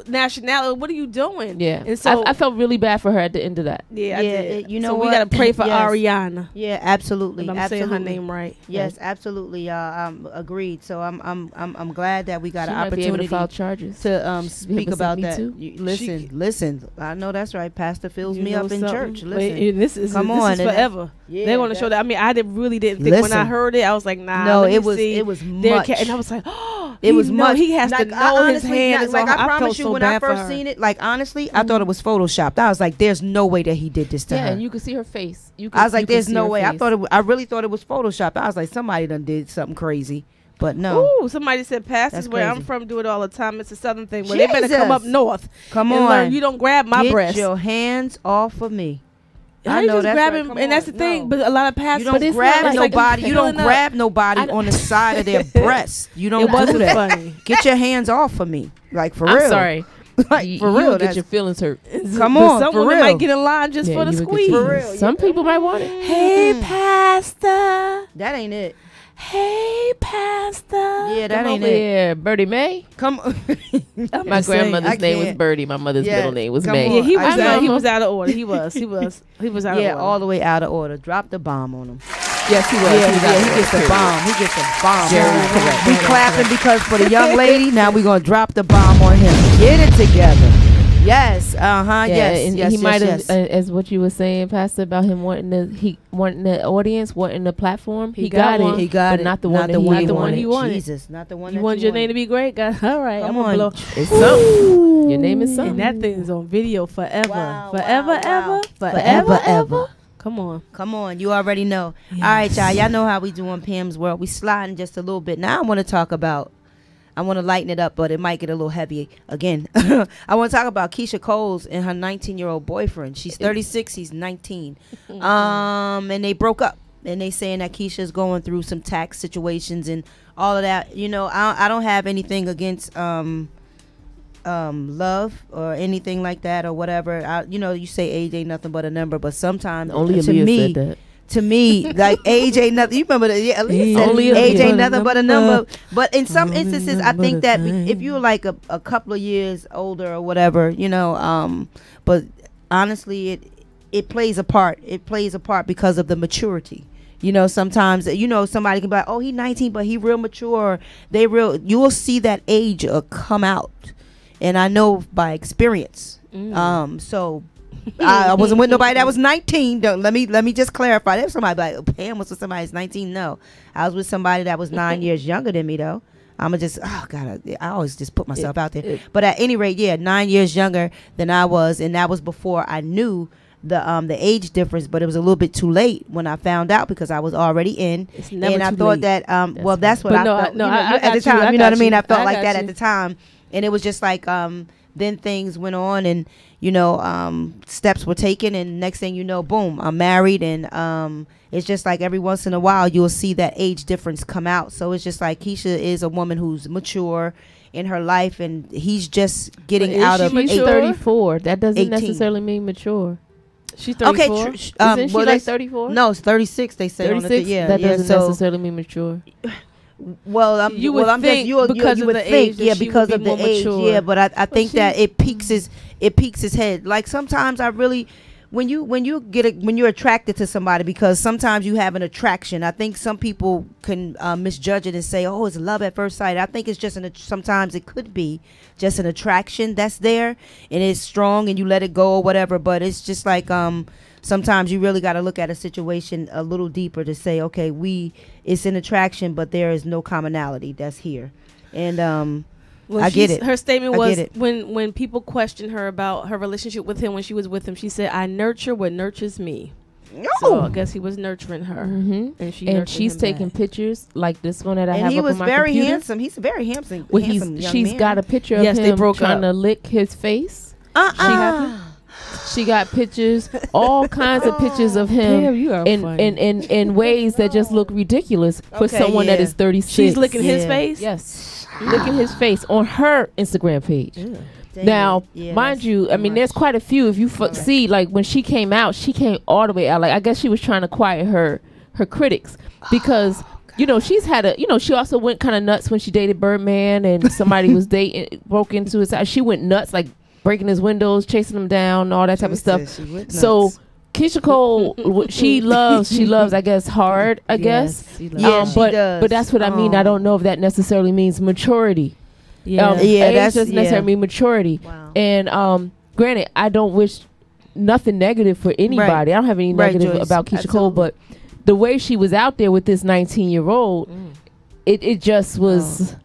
nationality. What are you doing? Yeah, And so I felt really bad for her at the end of that. yeah, I Yeah, did. you know so we what? gotta pray for Yes. Ariana. Yeah, absolutely. If I'm absolutely. saying her name right. Yes, absolutely. Agreed. So I'm glad that we got She an might be able to opportunity file charges. to speak to about Me that. Too? Listen. I know that's right. Pastor fills You me know up in something? church. Listen, Wait, and this is Come this on, is and forever. yeah, They're gonna show that. I mean, really didn't think when I Listen. heard it, I was like, nah. No, let me it was see. it was Their much. and I was like, oh, It was much. He has Like, to I know his honestly, hand not- is like on. I felt promise you, so when I bad for first her. seen it, like honestly, I thought it was photoshopped. I was like, "There's no way that he did this to Yeah, her." and you could see her face. I was like, you could "There's see no her way." face. I really thought it was photoshopped. I was like, somebody done did something crazy, but no. Ooh, somebody said pastors That's where I'm crazy. from do it all the time. It's a southern thing. Well, they better come up Jesus. north. Come and on, learn. You don't grab my Get breast. your hands off of me. How I you know just that's grab right. him, Come and that's the on, thing. no. But a lot of pastors, You But don't it's grab not like nobody. You don't filling up. grab nobody on the side of their breast. You don't It do wasn't that. funny. Get your hands off of me, like for I'm real. sorry. Like You- for you real. will get that's- your feelings hurt. Come But on, some for women real. might get in line just for the you would get squeeze. your For feelings. real, Some people might want it. Hey, pastor. That ain't it. Hey, pastor. Yeah, that Come ain't over it. here, Birdie May. Come on. I'm My just saying. grandmother's I name was can't. Birdie. My mother's Yeah, middle name was come May. on. Yeah, he I was know. he was out of order. He was out Yeah, of order. all the way out of order. Drop the bomb on him. Yes, he was. Yeah, He was out of he order, gets a period. bomb. He gets a bomb. Very correct. We Very clapping because for the young lady, now we're going to drop the bomb on him. Get it together. Yes. Yeah, Yes. and Yes. he might have, yes. as what you were saying, Pastor, about him wanting the audience, wanting the platform. He got got one. it. He got but it. not the one that not he the one he wanted. wanted. Jesus, not the one You that want you your name to be great, God? All right, Come I'm gonna on. blow. It's something. Your name is And something. that thing is on video forever, Wow, forever, wow, ever, wow. forever, Ever. ever. Come on. Come on, you already know. All right, y'all. Y'all know how we do on Pam's World. We sliding just a little bit. Now I want to talk about. I want to lighten it up, but it might get a little heavy again. I want to talk about Keisha Coles and her 19-year-old boyfriend. She's 36. He's 19. And they broke up. And they saying that Keisha's going through some tax situations and all of that. You know, I don't have anything against love or anything like that or whatever. You say age ain't nothing but a number, but sometimes Only to Aaliyah me, said that. to me, like age ain't nothing. You remember that? Yeah, Aaliyah said Only age Aaliyah. ain't nothing but a number. But in some instances, I think that if you're like a couple of years older or whatever, but honestly, it plays a part. It plays a part because of the maturity. Sometimes somebody can be like, oh, he 19, but he real mature. You will see that age come out, and I know by experience. So. I wasn't with nobody that was 19. Let me just clarify. There's somebody like Pam was with somebody that's 19. No, I was with somebody that was 9 years younger than me though. I always just put myself out there. But at any rate, 9 years younger than I was, and that was before I knew the age difference. But it was a little bit too late when I found out because I was already in, It's never and I too thought late. that that's what But I no, felt. no, at I the got you, time, I you know what I got mean. you. I felt I like got that you. at the time, and it was just like then things went on and steps were taken, and next thing you know, boom, I'm married, and it's just like every once in a while you'll see that age difference come out. So it's just like Keisha is a woman who's mature in her life, and he's just getting But is out she of She's mature? 34. That doesn't 18. necessarily mean mature. She's 34. Okay, Isn't she well, like 34? no, it's 36. They say on the 36. yeah, That yeah. doesn't So necessarily mean mature. You would I'm think because you of would the think, age that yeah, she because would of be the more age, mature. yeah. But I think she- that it peaks his head. Like sometimes I really, when you're attracted to somebody, because sometimes you have an attraction. I think some people can misjudge it and say, oh, it's love at first sight. I think it's just sometimes it could be just an attraction that's there, and it's strong, and you let it go or whatever. But it's just like sometimes you really got to look at a situation a little deeper to say, okay, it's an attraction, but there is no commonality that's here. And Well, I get it. Her statement I was get it. when people questioned her about her relationship with him when she was with him, she said, "I nurture what nurtures me." So I guess he was nurturing her, Mm-hmm. and she And nurtured she's him taking back. pictures like this one that I and have he up was on my very computer. handsome. He's a very handsome, Well, handsome young she's man. got a picture of Yes, they him broke trying up. to lick his face. Uh-uh. She got pictures, all kinds of pictures of him Damn, you are funny. in ways that just look ridiculous for Okay, someone that yeah. is 36. She's licking his Yeah. face. Yes, licking his face on her Instagram page. understand. Now, it. Yeah, mind that's you, I too mean, there's much. quite a few. If you see, like when she came out, she came all the way out. Like I guess she was trying to quiet her critics because you know she's had a, you know, she also went kind of nuts when she dated Birdman and somebody was dating, broke into his house. She went nuts, like breaking his windows, chasing him down, all that type of stuff. So Keisha Cole, she loves, I guess, hard, I guess. Yeah, she does. But that's what I mean. I don't know if that necessarily means maturity. Yeah. Yeah, age that's- doesn't necessarily mean maturity. Wow. And granted, I don't wish nothing negative for anybody. I don't have any Right, negative Joyce. about Keisha Cole, Absolutely. but the way she was out there with this 19-year-old, it just was.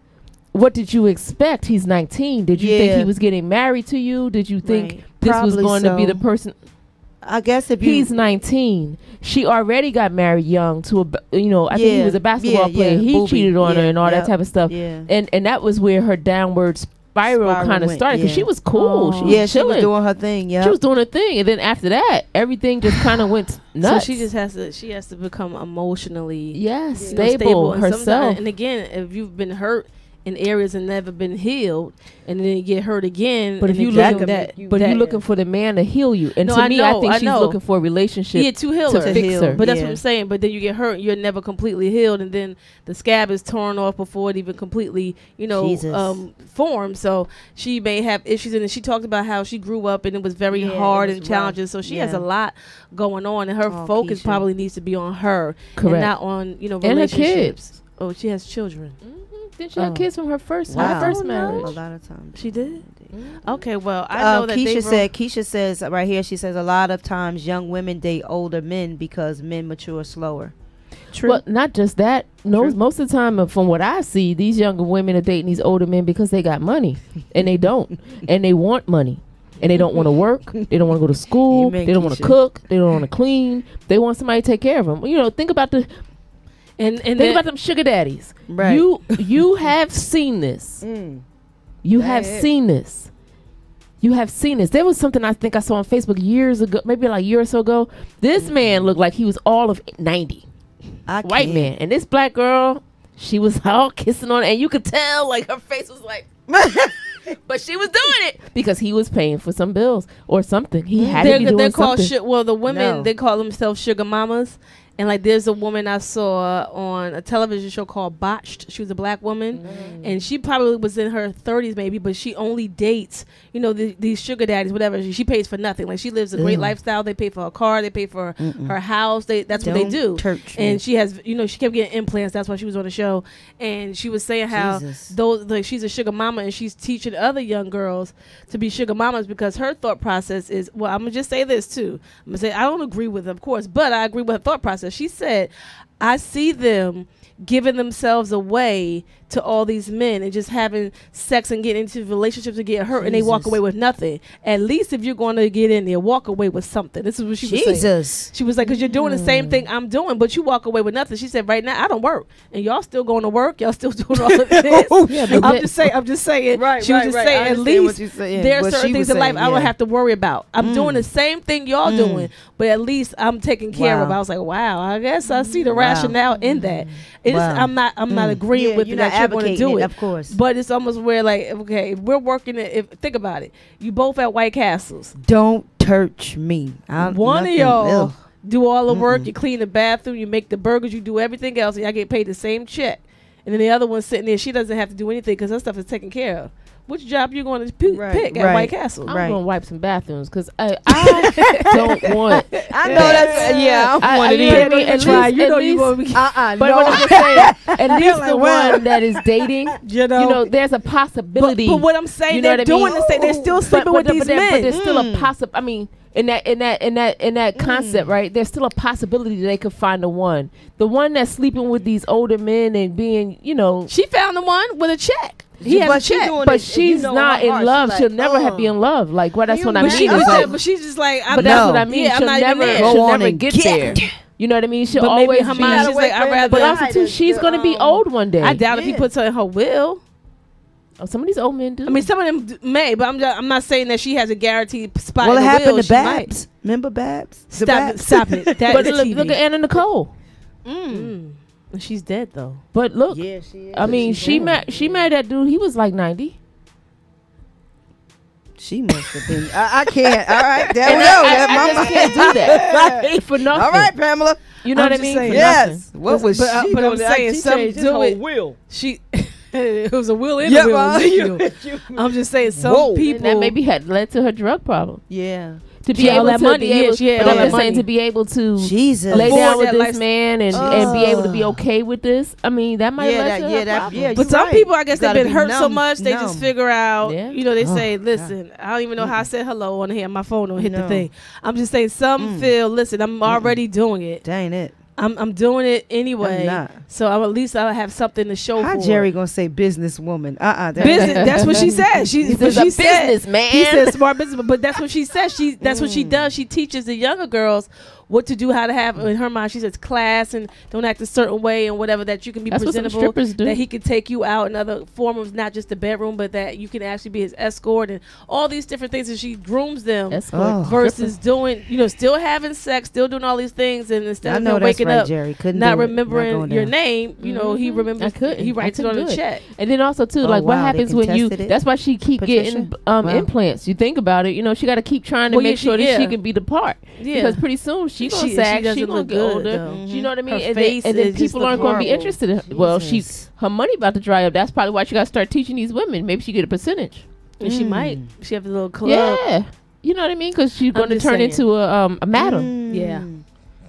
What did you expect? He's 19. Did you think Yeah. he was getting married to you? Did you think Right. this was Probably going to be so. the person? I guess if you He's 19. She already got married young to I think he Yeah. was a basketball Yeah, player. yeah. He Booby. cheated on her Yeah, and all yep. that type of stuff. yeah. And that was where her downward spiral kind of went, started because yeah. she was cool. She was Yeah, she was chilling. doing her thing. Yeah, She was doing her thing, and then after that, everything just kind of went nuts. So she just has to become emotionally yes, you know, stable and herself. sometimes- And again, if you've been hurt in areas and never been healed, and then you get hurt again, But if and you then look that, But that, you're looking for the man to heal you, and No, to I me, I know, think I she's know. looking for a relationship yeah, to heal to her. fix heal. her. But that's Yeah. what I'm saying. But then you get hurt, and you're never completely healed, and then the scab is torn off before it even completely, Jesus. formed. So she may have issues, and she talked about how she grew up, and it was very Yeah, it hard was and rough. challenging. So she has Yeah. a lot going on, and her Oh, focus Keisha. probably needs to be on her, Correct. and not on And her relationships. kids. Oh, she has children. Then she had Oh. kids from her first Wow. first a marriage. lot of times She did. Okay, well I know that Keisha says right here. She says a lot of times young women date older men because men mature slower. True. Well, not just that. No, True. most of the time, from what I see, these younger women are dating these older men because they got money, and they don't, and they want money, and they don't want to work. They don't want to go to school. Amen, They don't want to Keisha. cook. They don't want to clean. They want somebody to take care of them. You know, think about and think about them sugar daddies. Right. You have seen this. You have Right. seen this. You have seen this. There was something I think I saw on Facebook years ago, maybe like a year or so ago. This man looked like he was all of 90. White can't. man. And this black girl, she was all kissing on it. And you could tell like her face was like, but she was doing it because he was paying for some bills or something. He had to be doing they're called something. well, the women No. they call themselves sugar mamas. And like there's a woman I saw on a television show called Botched. She was a black woman, and she probably was in her 30s maybe, but she only dates, these sugar daddies, whatever. She pays for nothing. Like she lives a great lifestyle. They pay for her car. They pay for her house. That's what they do. And she has, she kept getting implants. That's why she was on the show. And she was saying how she's a sugar mama, and she's teaching other young girls to be sugar mamas because her thought process is, well, I'm gonna just say this too. I'm gonna say I don't agree with it, of course, but I agree with her thought process. She said, I see them giving themselves away to all these men and just having sex and getting into relationships and getting hurt, and they walk away with nothing. At least if you're going to get in there, walk away with something. This is what she was saying. She was like, because you're doing the same thing I'm doing, but you walk away with nothing. She said, right now I don't work, and y'all still going to work. Y'all still doing all of this. I'm just saying. Right, she was just saying, at least there are what certain she things was in life saying, I don't yeah. have to worry about. I'm doing the same thing y'all doing, but at least I'm taken care Wow. of. I was like, wow, I guess I see the rationale in that. It's, Wow. I'm not agreeing Yeah, with you're that not you're going to advocating do it, it, of course. but it's almost where like, okay, if we're working it. Think about it. You both at White Castles. Don't touch me. One of y'all do all the work. You clean the bathroom. You make the burgers. You do everything else, and y'all get paid the same check. And then the other one's sitting there. She doesn't have to do anything because her stuff is taken care of. Which job you going to pick at White Castle? I'm Right. going to wipe some bathrooms because I don't want. I know that's I'm one of you know what I these. mean? At try. least- You at know you least- gonna be. But what I'm just saying, at least the one that is dating, You know, there's a possibility. But what I'm saying, You know they're what I mean? doing the same. They're still sleeping with these men. But there's still a possible. I mean, in that concept, right? There's still a possibility that they could find the one that's sleeping with these older men and being, She found the one with a check. He has a check. but she's not in love. She'll never have be in love. Like, what? That's what I But mean. she It's knows like- that. But she's just like, But that's what I mean. Yeah, I'm she'll not even never, there. she'll Go on never and get get there. You know what I mean? She'll But maybe always her be. mind, she's like, I'd rather. But also too, she's gonna be old one day. I doubt if he puts her in her will. Oh, some of these old men do. I mean, some of them may, but I'm not saying that she has a guaranteed spot. Well, it in the happened will. to She might. Babs. Remember Babs? The Stop Babs? it! Stop it! That but is look at Anna Nicole. And she's dead though. But look, Yeah, she is. I mean, she married that dude. He was like 90. She must have been. I can't. All right, there we go. I just can't do that for nothing. All right, Pamela. You know I'm what I just mean? saying. For Yes. What was But, she but doing? I'm saying She some changed his do whole it. will. She it was a will and Yeah, a will. well, Ezekiel. I'm just saying some Whoa. people And that maybe had led to her drug problem. Yeah. To She be had all able that to money. be Yeah, able, she had but all I'm that just saying money. to be able to Jesus. lay down Afford with that this lifestyle. man and be able to be okay with this. I mean, that might have led to her problem. yeah. But you're some right. people, I guess, You they've gotta been be hurt so numb- much, they just numb. figure out, Yeah. you know, they Oh, say, God. listen, I don't even know how I said hello on here. My phone don't hit the No. thing. I'm just saying some feel, listen, I'm already doing it. That ain't it. I'm doing it anyway. I'm not. So at least I'll have something to show How for Jerry it. gonna say businesswoman? Business, that's what she said. He's What a she said. businessman. He said smart business, but that's what she says. That's what she does. She teaches the younger girls what to do, how to have in her mind. She says class and don't act a certain way and whatever, that you can be That's what some presentable. strippers do. That he can take you out in other forms, not just the bedroom, but that you can actually be his escort and all these different things. And she grooms them Escort. Oh. versus doing, still having sex, still doing all these things, and instead I of know him that's waking right, up, Jerry. Couldn't not do it. remembering going your down. name, he remembers. I couldn't. He writes I it on couldn't a do it. check. And then also too, Oh, like what wow, they happens when you? contested it? That's why she keep Patricia? getting Wow. implants. You think about it. She got to keep trying to Well, yeah, make sure that yeah. she can be the part. Yeah. Because pretty soon she gonna She sag. She doesn't gonna look get good, older. though. You know what I mean? Her And face then is just people aren't going to be horrible. interested in her. Well, Jesus. her money about to dry up. That's probably why she got to start teaching these women. Maybe she get a percentage. And she might. She have a little club. Yeah. You know what I mean? Because she's going to just turn saying. into a madam. Yeah.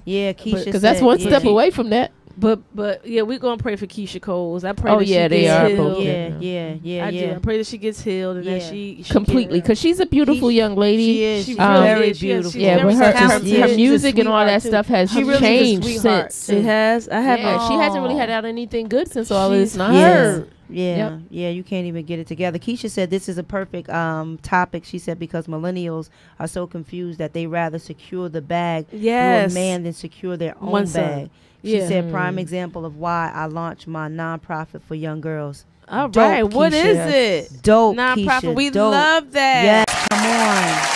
Yeah, Keisha. Because that's one step away from that. But yeah, we're gonna pray for Keisha Coles. I pray Oh, that yeah, she they gets are healed. both. Yeah. I do. I pray that she gets healed and that Yeah. she Completely. can- Because she's a beautiful young lady. She is. She She's really very is. She is. beautiful. She's Yeah, very but her talented. music and all Sweetheart, that too. stuff has She really is a changed sweetheart. since. It has. I haven't. Yeah, she hasn't really had out anything good since all this. She's Not Yeah. her. Yeah, yeah, you can't even get it together. Keisha said this is a perfect topic. She said because millennials are so confused that they rather secure the bag Yes. through a man than secure their own One son. bag. She Yeah. said prime example of why I launched my nonprofit for young girls. All Dope, right. What is Keisha. it? Dope, Nonprofit. Keisha, We dope. love that. Yes, come on.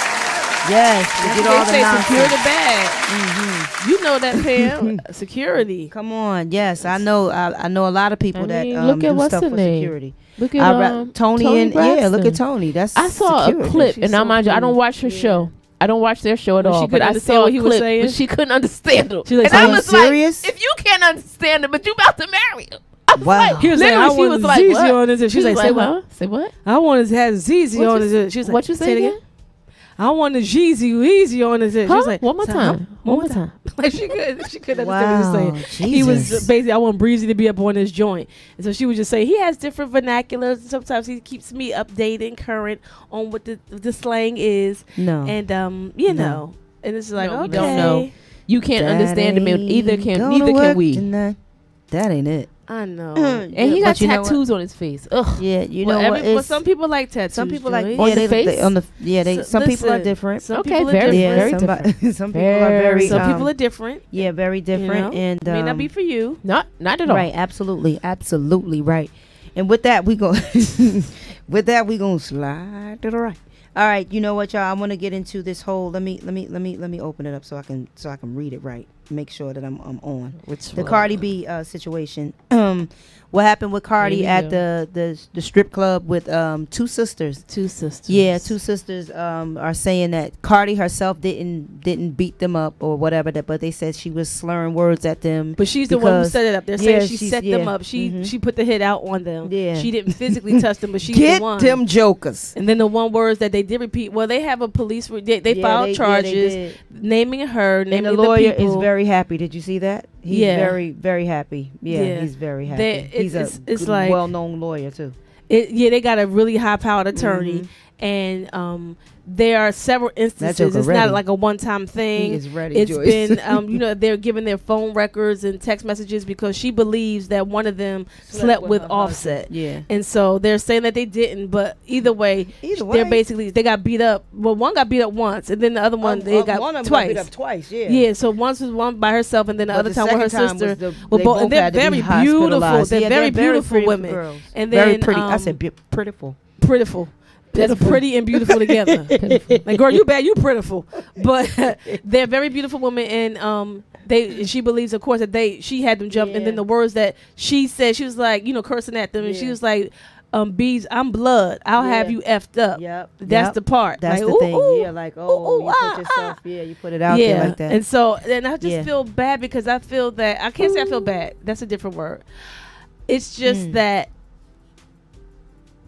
Yes, we They get all the say secure nonsense. the bag. Mhm. You know that, Pam. Security. Come on, yes, I know. I know a lot of people I mean, that look at do what's stuff her for name? security. Look at Tony and yeah, look Braxton. at Tony. That's I saw security. a clip, She's and so I mind you, I don't cool. watch her show. I don't watch their show at But she all. couldn't But I understand saw what a he was clip, saying? but she couldn't understand him. She was like, and I "Are you was serious?" like, if you can't understand it, but you about to marry him. I was Wow. like, He was like, literally, I she want was like, ZZ what? on his. She was like, say what? huh? Say what? I want to have ZZ What on you- his. She was like, What you say it again? I want a Jeezy Weezy on his. She Huh? was like, One more "Huh? time. One more time. Like she couldn't understand Wow, what he was saying. He was Jesus. basically, I want Breezy to be up on his joint, and so she was just saying he has different vernaculars. Sometimes he keeps me updated and current on what the slang is, No. and know, and it's like, No, okay, we don't know. You can't understand him, and That ain't gonna neither can work we. tonight. That ain't it. I know. And he Yeah, got but you know what? tattoos on his face. Ugh. Yeah, you Well, know what? but some people like tattoos. Some people like Joey. On yeah, the they, face? they on the they So, some people are listen, different. Some Okay, people are very, different. very somebody- different. some people are very Some people are different. yeah, very different You know? and May not be for you. Not at all. right, absolutely right. And with that we go we gonna slide to the right. All right, you know what, y'all? I want to get into this whole. Let me open it up so I can read it right. Make sure that I'm on. Which The Cardi B situation. What happened with Cardi Here we at go. the strip club with two sisters? Two sisters. Yeah, two sisters are saying that Cardi herself didn't beat them up or whatever, but they said she was slurring words at them. But she's the one who because- set it up. They're yeah, saying she she's- set them yeah. up. She Mhm. she put the hit out on them. Yeah. She didn't physically touch them, but she's Get the one. them jokers. And then the one words that they did repeat. Well, they have a police. They filed charges naming her, and naming the lawyer people. is very happy. Did you see that? He's Yeah. very, very happy. Yeah, Yeah. he's very happy. He's it's a good, like- well-known lawyer too. They got a really high-powered attorney, and there are several instances. joker It's ready. not like a one-time thing. He is ready. It's Joyce. been, they're giving their phone records and text messages because she believes that one of them slept with her Offset. husband. Yeah. And so they're saying that they didn't, but either way, Either they got beat up. Well, one got beat up once, and then the other one they got one of them twice. beat up twice. Yeah. Yeah, so once was one by herself, and then the But other time with her second time sister. was Well, they both- and both they're had to be very beautiful. hospitalized. They're Yeah, very beautiful pretty women. girls. And very then, pretty. I said prettiful. Prettiful. That's pretty and beautiful together. Like, girl, you bad, you prettiful. But they're very beautiful women, and she believes, of course, that she had them jump, and then the words that she said, she was like, cursing at them, and she Yeah. was like, bees, I'm blood. I'll have Yeah. you effed up. Yep. That's the part. That's like, the ooh, thing. ooh, Yeah, like, oh, ooh, you put yourself, you put it out yeah. there like that. And so, and I just Yeah. feel bad because I feel that I can't say I feel bad. That's a different word. It's just that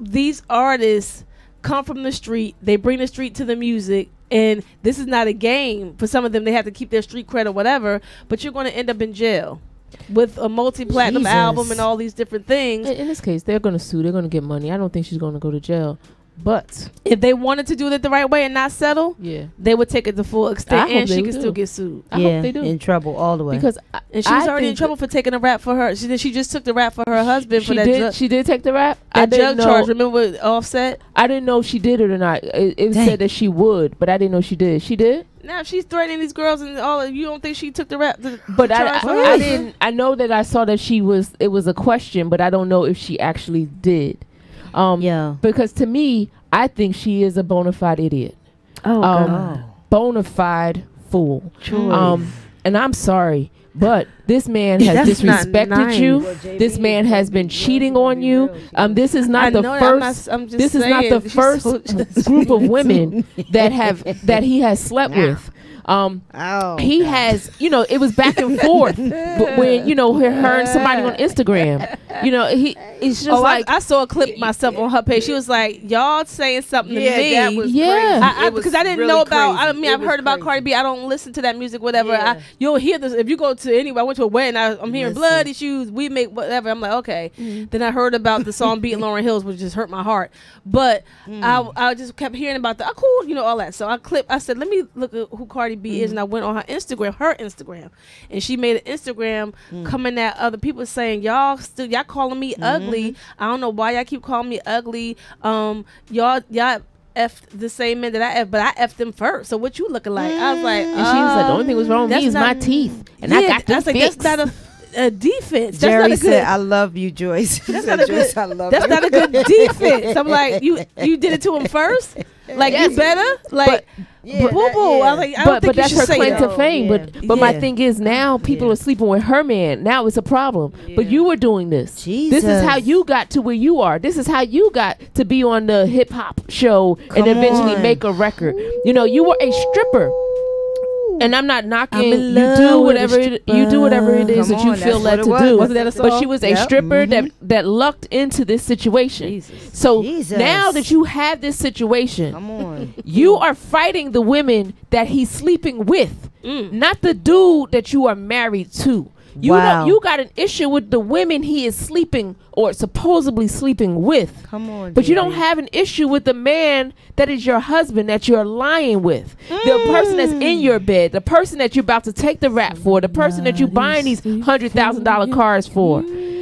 these artists come from the street. They bring the street to the music. And this is not a game. For some of them, they have to keep their street cred or whatever. But you're going to end up in jail with a multi-platinum Jesus. album and all these different things. In this case, they're going to sue. They're going to get money. I don't think she's going to go to jail. But If they wanted to do it the right way and not settle, yeah, they would take it to full I extent, hope and they she can do. still get sued. I yeah, hope they do. in trouble all the way. because And she's already in trouble for taking a rap for her. She just took the rap for her husband for she that did. drug, She did take the rap. I that didn't drug charge. know. Remember with Offset? I didn't know if she did it or not. It Dang. said that she would, but I didn't know she did. She did. Now if she's threatening these girls and all. You don't think she took the rap? But charge for her I husband? didn't. I know that I saw that she was. It was a question, but I don't know if she actually did. Yeah. Because to me, I think she is a bona fide idiot. Oh, Bona fide fool. True. And I'm sorry, but this man has That's not disrespected nice. you. Well, JB This man has been cheating on you. This is not the first. I'm just This is not the saying, she's first so- group of women that he has slept with. Oh, He has, it was back and forth. But when, her and somebody on Instagram, it's just like, I saw a clip myself on her page. She was like, "Y'all saying something to me." that was Yeah. crazy. Because I didn't really know about. I crazy. mean, It I've was heard about crazy. Cardi B. I don't listen to that music, whatever. Yeah. You'll hear this if you go to anywhere. I went to a wedding. I'm hearing Listen. blood issues. We make whatever. I'm like, okay. Then I heard about the song "Beating Lauryn Hills," which just hurt my heart. But I just kept hearing about the cool, all that. So I said, let me look at who Cardi B is, and I went on her Instagram, and she made an Instagram coming at other people saying, y'all calling me ugly. I don't know why y'all keep calling me ugly. Y'all effed the same men that I effed, but I effed them first. So what you looking like? I was like, and she was like, the only thing was wrong with me that's is my not- teeth. And I got them was like, fixed. that's not a defense. That's Jerry not a good. said, "I love you, Joyce." That's Said, not a "Joyce, good- I love That's you." not a good defense. I'm like, you did it to him first. Like Yes. you better like Yeah, boo boo. I was like, I don't but think you that's should her say claim that. to fame. Yeah. But my Yeah. thing is now people Yeah. are sleeping with her man. Now it's a problem. But you were doing this. This is how Jesus. you got to where you are. This is how you got to be on the hip hop show and Come eventually on. make a record. You were a stripper. And I'm not knocking. I'm in You love do with whatever a you do whatever it is Come that you on, feel that's led what to it was. do. Wasn't that a But song? she was a Yep. stripper that lucked into this situation. Jesus. So Jesus. now that you have this situation, Come on. you are fighting the women that he's sleeping with, not the dude that you are married to. Wow. You got an issue with the women he is sleeping or supposedly sleeping with. Come on. But you don't JB. have an issue with the man that is your husband that you're lying with. The person that's in your bed, the person that you're about to take the rap for, the person that you're buying these $100,000 cars for.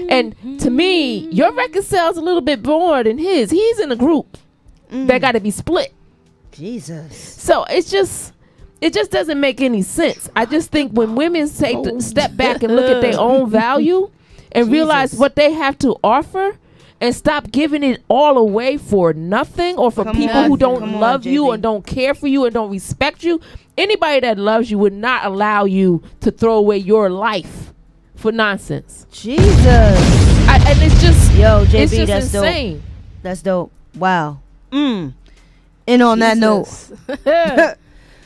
And to me, your record sells a little bit more than his. He's in a group that got to be split. Jesus. So it just doesn't make any sense. I just think when women take the step back and look at their own value and realize Jesus. what they have to offer and stop giving it all away for nothing or for Come people on. who don't Come on, love you JB. and don't care for you and don't respect you. Anybody that loves you would not allow you to throw away your life for nonsense. Jesus. And it's just Yo, JB, it's just that's insane. dope. That's dope. Wow. And on that note,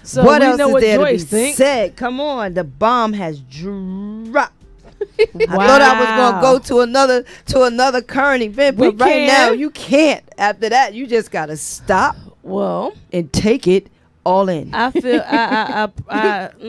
So what we else know is what there Joyce to be think. said? Come on, the bomb has dropped. I thought I was gonna go to another current event, We but right can. now you can't. After that, you just gotta stop Well, and take it all in. I feel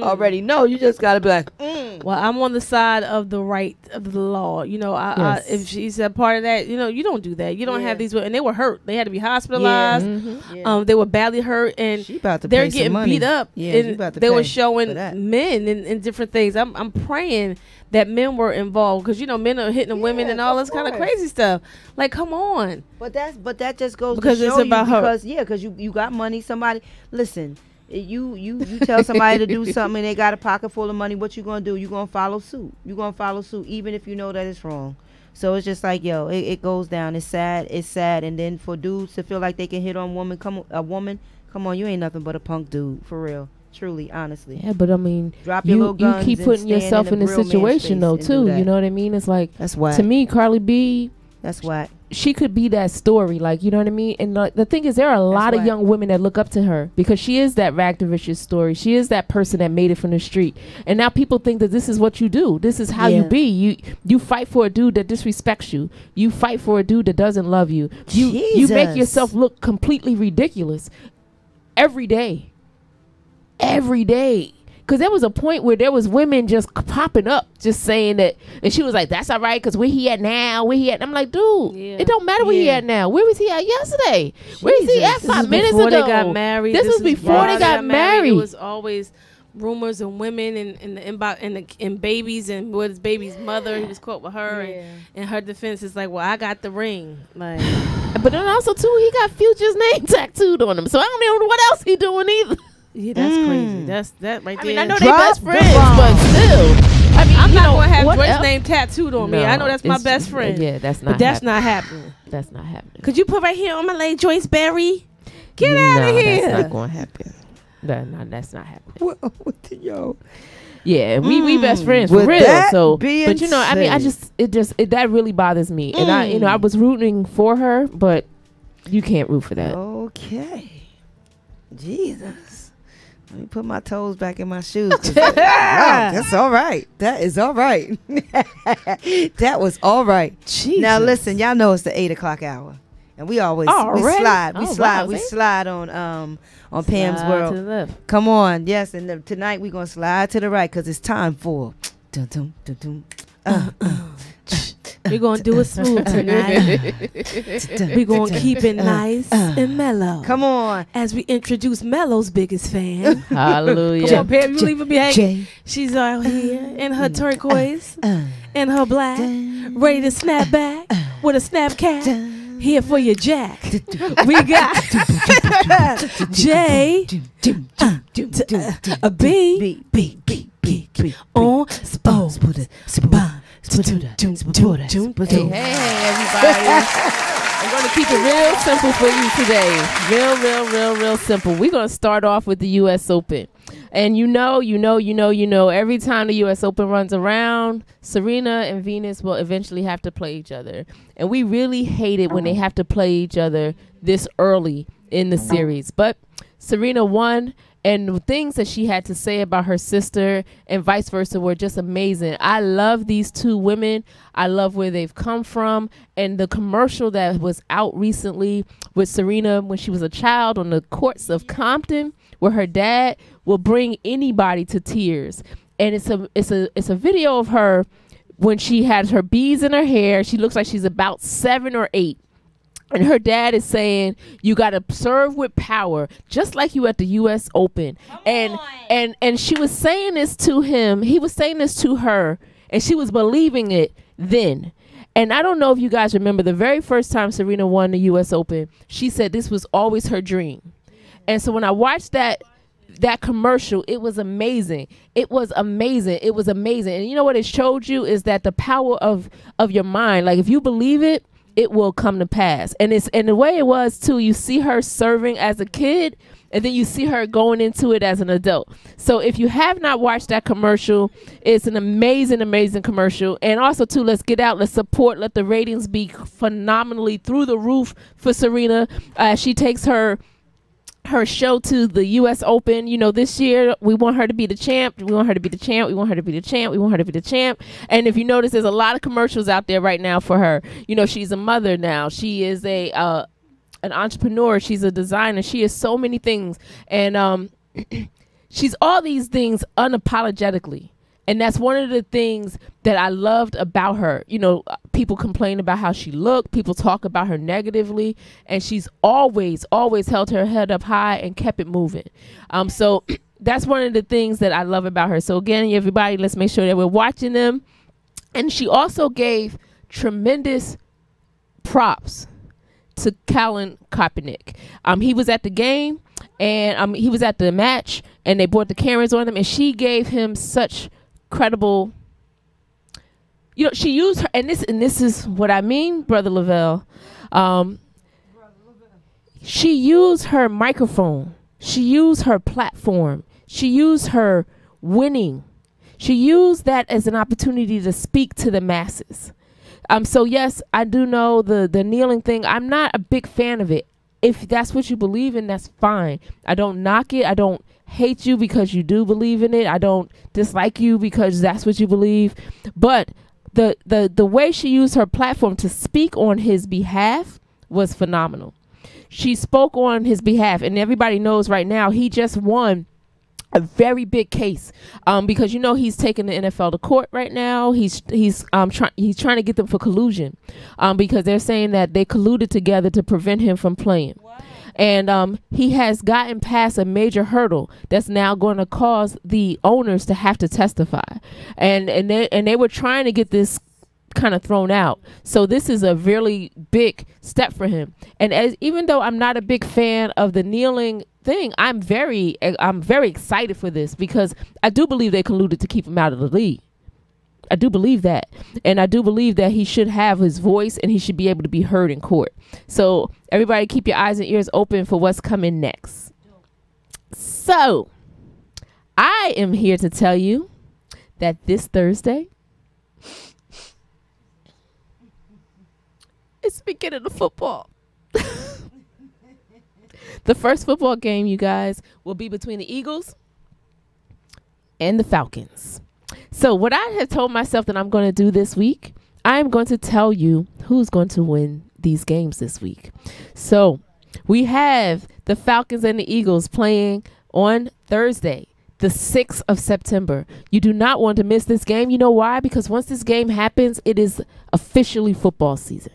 Already know you just gotta be like, Well, I'm on the side of the right of the law. Yes. If she's a part of that, you don't do that. You don't Yeah. have these women, and they were hurt. They had to be hospitalized. Mhm. They were badly hurt, and she about to they're pay some getting money. beat up. Yeah, she and about to they were pay showing for that. men and different things. I'm praying that men were involved because men are hitting women and all of this kind of course. crazy stuff. Like, come on. But that just goes Because to it's show about you her. because you got money. Somebody listen. You tell somebody to do something and they got a pocket full of money. What you gonna do? You gonna follow suit. You gonna follow suit even if you know that it's wrong. So it's just like it goes down. It's sad. It's sad. And then for dudes to feel like they can hit on a woman, come on, you ain't nothing but a punk dude for real. Truly, honestly. Yeah, but I mean, Drop your little you guns keep and putting stand yourself in a this real man's situation face though and do too. that. You know what I mean? It's like That's why. to me, Carly B That's why. she could be that story, like, you know what I mean? And the thing is, there are a lot of why. young women that look up to her because she is that rag to riches story. She is that person that made it from the street, and now people think that this is what you do. This is how you Yeah. be. You fight for a dude that disrespects you. You fight for a dude that doesn't love you. You make Jesus. yourself look completely ridiculous every day. Every day. Because there was a point where there was women just popping up, just saying that, and she was like, "That's all right, because where he at now? Where he at?" And I'm like, dude, Yeah. it don't matter where he Yeah. at now. Where was he at yesterday? Where is he at Jesus. 5 minutes before ago? they got married. This was is before they got married. It was always rumors and women and the inbox and babies and what his baby's mother. He was caught with her, and her defense is like, "Well, I got the ring." Like, But then also too, he got Future's name tattooed on him, so I don't know what else he doing either. yeah, that's crazy. That's that right I there. mean, I know they Drop best the friends, bomb. but still, I mean, I'm you not know, gonna have what Drake's else? name tattooed on me. I know that's my it's- best friend. Yeah, that's not. But that's happening. not happening. That's not happening. Could you put right here on my lady Joyce Berry? Get out No, of here. That's not going to happen. That's not happening. Yo. Yeah, we best friends for With real. that So, being but you know, I mean, that really bothers me, and I was rooting for her, but you can't root for that. Okay. Jesus. Let me put my toes back in my shoes. 'Cause that's all right. That is all right. That was all right. Jesus. Now listen, y'all know it's the 8 o'clock hour, and we always Already? we Oh, slide, wow, we see? slide on Pam's Slide World. to the left. Come on, yes, and tonight we're gonna slide to the right because it's time for. Dun, dun, dun, dun, We're gonna do it smooth tonight. We're gonna keep it nice and mellow. Come on, As we introduce Mello's biggest fan. Hallelujah. Come on, Pam, you leaving me hanging. Jay. She's out here in her turquoise, in her black, ready to snap back with a snap cat. Here for your Jack. We got Jay, a B, on Spo. Hey, everybody. I'm going to keep it real simple for you today. Real simple. We're going to start off with the U.S. Open. And you know, every time the U.S. Open runs around, Serena and Venus will eventually have to play each other. And we really hate it when they have to play each other this early in the series. But Serena won, and the things that she had to say about her sister and vice versa were just amazing. I love these two women. I love where they've come from. And the commercial that was out recently with Serena when she was a child on the courts of Compton, where her dad will bring anybody to tears. And it's a video of her when she has her beads in her hair. She looks like she's about 7 or 8. And her dad is saying, you got to serve with power, just like you at the U.S. Open. And she was saying this to him. He was saying this to her, and she was believing it then. And I don't know if you guys remember the very first time Serena won the U.S. Open, she said this was always her dream. And so when I watched that commercial, it was amazing. It was amazing. And you know what it showed you is that the power of your mind, like if you believe it, it will come to pass. And the way it was too, you see her serving as a kid, and then you see her going into it as an adult. So if you have not watched that commercial, it's an amazing commercial. And also too, let's get out, let's support, let the ratings be phenomenally through the roof for Serena. She takes her show to the U.S. Open. You know, this year we want her to be the champ. We want her to be the champ. We want her to be the champ. We want her to be the champ. And if you notice, there's a lot of commercials out there right now for her. You know, she's a mother now. She is an entrepreneur. She's a designer. She is so many things. And she's all these things unapologetically. And that's one of the things that I loved about her. You know, people complain about how she looked. People talk about her negatively. And she's always held her head up high and kept it moving. So that's one of the things that I love about her. So again, everybody, let's make sure that we're watching them. And she also gave tremendous props to Colin Kaepernick. He was at the game, and he was at the match, and they brought the cameras on him, and she gave him such credible, you know, she used her, and this is what I mean, Brother Lavelle. She used her microphone. She used her platform. She used her winning. She used that as an opportunity to speak to the masses. So yes, I do know the kneeling thing. I'm not a big fan of it. If that's what you believe in, that's fine. I don't knock it. I don't hate you because you do believe in it. I don't dislike you because that's what you believe. But the way she used her platform to speak on his behalf was phenomenal. She spoke on his behalf, and everybody knows right now he just won a very big case, because he's taking the NFL to court right now. He's trying to get them for collusion, because they're saying that they colluded together to prevent him from playing. Wow. And he has gotten past a major hurdle that's now going to cause the owners to have to testify, and they were trying to get this kind of thrown out. So this is a really big step for him. And even though I'm not a big fan of the kneeling thing, I'm very excited for this, because I do believe they colluded to keep him out of the league. I do believe that. And I do believe that he should have his voice and he should be able to be heard in court. So everybody keep your eyes and ears open for what's coming next. So I am here to tell you that this Thursday, it's the beginning of football. The first football game, you guys, will be between the Eagles and the Falcons. So what I have told myself that I'm going to do this week, I'm going to tell you who's going to win these games this week. So we have the Falcons and the Eagles playing on Thursday, the 6th of September. You do not want to miss this game. You know why? Because once this game happens, it is officially football season.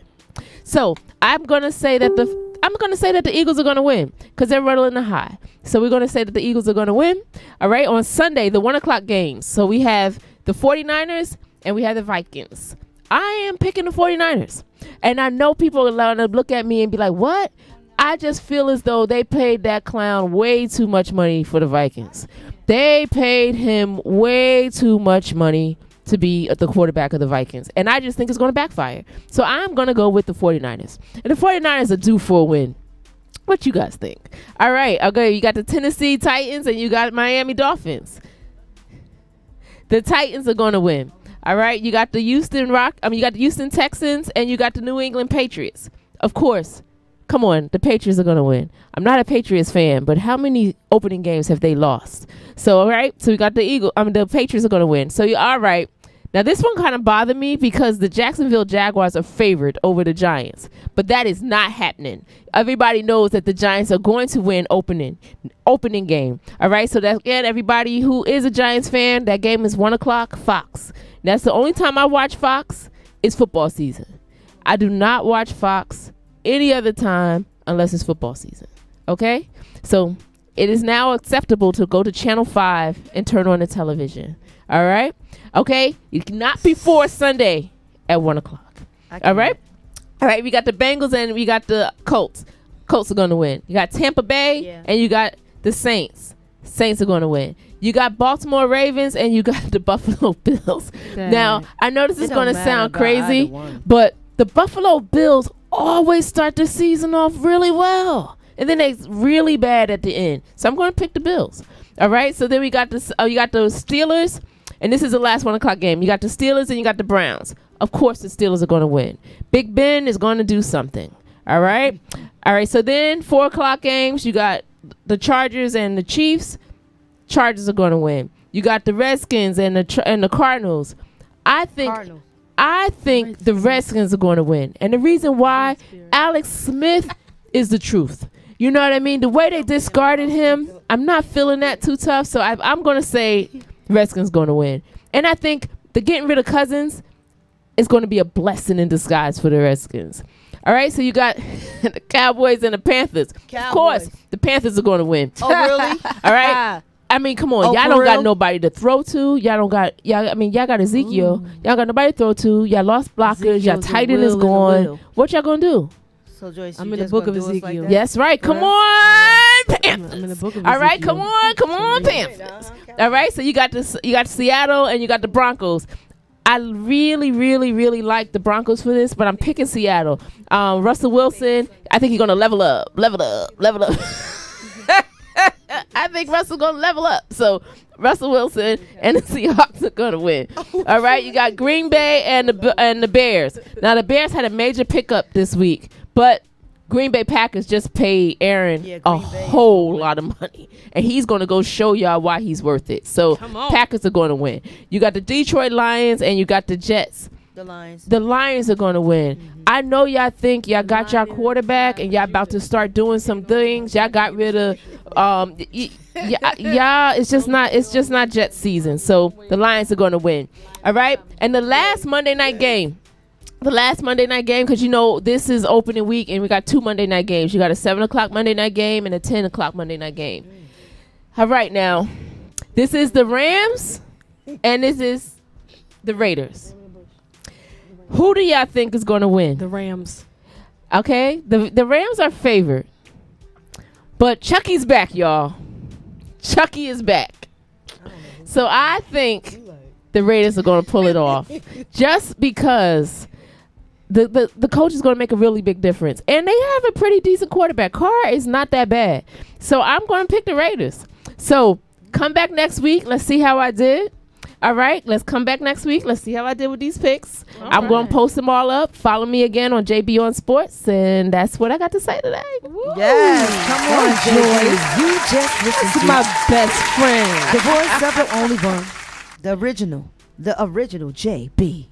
So I'm going to say that the Eagles are going to win because they're running the high. So we're going to say that the Eagles are going to win. All right. On Sunday, the 1:00 games. So we have the 49ers and we have the Vikings. I am picking the 49ers. And I know people are going to look at me and be like, what? I just feel as though they paid that clown way too much money for the Vikings. They paid him way too much money to be the quarterback of the Vikings. And I just think it's going to backfire. So I'm going to go with the 49ers. And the 49ers are due for a win. What you guys think? All right. Okay. You got the Tennessee Titans and you got Miami Dolphins. The Titans are going to win. All right. You got the you got the Houston Texans and you got the New England Patriots. Of course. Come on. The Patriots are going to win. I'm not a Patriots fan, but how many opening games have they lost? So, all right. So we got the Patriots are going to win. So all right. Now, this one kind of bothered me because the Jacksonville Jaguars are favored over the Giants, but that is not happening. Everybody knows that the Giants are going to win opening game. All right. So that, again, everybody who is a Giants fan, that game is 1:00 Fox. That's the only time I watch Fox is football season. I do not watch Fox any other time unless it's football season. OK, so it is now acceptable to go to Channel 5 and turn on the television. All right. OK, not before Sunday at 1:00. All right. All right. We got the Bengals and we got the Colts. Colts are going to win. You got Tampa Bay and you got the Saints. Saints are going to win. You got Baltimore Ravens and you got the Buffalo Bills. Dang. Now, I know this is going to sound crazy, but the Buffalo Bills always start the season off really well. And then they're really bad at the end. So I'm going to pick the Bills. All right. So then we got you got those Steelers. And this is the last 1:00 game. You got the Steelers and you got the Browns. Of course, the Steelers are going to win. Big Ben is going to do something. All right. All right. So then 4:00 games. You got the Chargers and the Chiefs. Chargers are going to win. You got the Redskins and the Cardinals. I think the Redskins are going to win. And the reason why, Alex Smith is the truth. You know what I mean? The way they discarded him, I'm not feeling that too tough. So I'm going to say Redskins going to win. And I think the getting rid of Cousins is going to be a blessing in disguise for the Redskins. All right, so you got the Cowboys and the Panthers. Of course, the Panthers are going to win. Oh, really? All right. I mean, come on. Y'all don't got nobody to throw to. Y'all got Ezekiel. Ooh. Y'all got nobody to throw to. Y'all lost blockers. Y'all tight end is gone. What y'all going to do? So, Joyce, I'm in the book of Ezekiel. Like yes, right. Come on, Panthers. I'm in the book of Ezekiel. All right, come on, Panthers. All right, so you got Seattle and you got the Broncos. I really, really, really like the Broncos for this, but I'm picking Seattle. Russell Wilson, I think he's going to level up. I think Russell's going to level up. So Russell Wilson and the Seahawks are going to win. All right, you got Green Bay and the Bears. Now the Bears had a major pickup this week, but Green Bay Packers just paid Aaron a whole lot of money, and he's going to go show y'all why he's worth it. So Packers are going to win. You got the Detroit Lions and you got the Jets. The Lions are going to win. Mm-hmm. I know y'all think y'all got y'all quarterback and y'all about to start doing some things. Y'all got rid of y'all. It's just not Jets season. So the Lions are going to win. All right. And the last Monday night game, because you know this is opening week and we got 2 Monday night games. You got a 7 o'clock Monday night game and a 10 o'clock Monday night game. All right, now this is the Rams and this is the Raiders. Who do y'all think is going to win? The Rams. Okay, the Rams are favored, but Chucky's back, y'all. Chucky is back, so I think the Raiders are going to pull it off, just because the coach is going to make a really big difference, and they have a pretty decent quarterback. Carr is not that bad, so I'm going to pick the Raiders. So come back next week. Let's see how I did. All right, let's come back next week. Let's see how I did with these picks. I'm going to post them all up. Follow me again on JB on Sports, and that's what I got to say today. Woo. Yes, come on, Joyce. You just listened This is to my best friend. the voice of the only one, the original JB.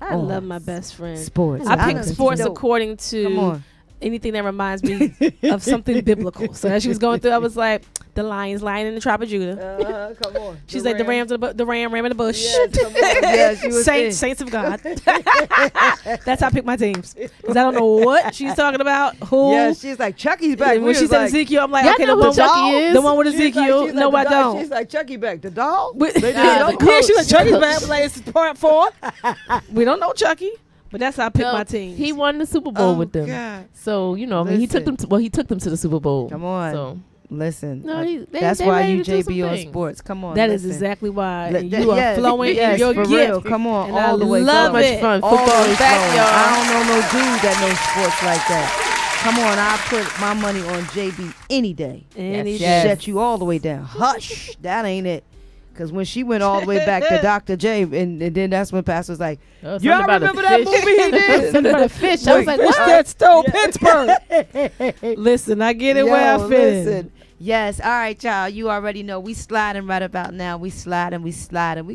I love my best friend. Sports. I know pick sports she's dope. according Come to on. anything that reminds me of something biblical. So as she was going through, I was like, the lions lying in the tribe of Judah. Come on. She's like the ram in the bush. Yes, come on. Yeah, she was in. Saints of God. That's how I pick my teams, because I don't know what she's talking about. Who? Yeah, she's like, Chucky's back. When she said Ezekiel, I'm like, Y'all okay, know the who one, Chucky is? the one with She's Ezekiel. like, No, I don't. She's like, Chucky back. The dog? We- Nah, the yeah, she was coach. Chucky's back. I'm like, it's part 4. We don't know Chucky, but that's how I pick No, my teams. He won the Super Bowl with them. God. So, you know, I mean, he took them to the Super Bowl. Come on. So, Listen. No, that's they why ready you to do some JB on things. sports. Come on. That is listen. exactly why. Let- And that- you are yes, flowing yes, in your for gift. real. Come on, And all I the way. love flowing. it. Fun. All Football the way is back, flowing. y'all. I don't know no dude that knows sports like that. Come on, I put my money on JB any day. Any Yes. Shut you all the way down. Hush, that ain't it. Because when she went all the way back to Dr. J, and then that's when Pastor was like, Oh, y'all something about a remember that fish. movie he did? Something about a fish. I was like, What's what? that stole Pittsburgh? Listen, I get it where I Yo, fit listen. Yes, all right, y'all. You already know we sliding right about now. We sliding. We're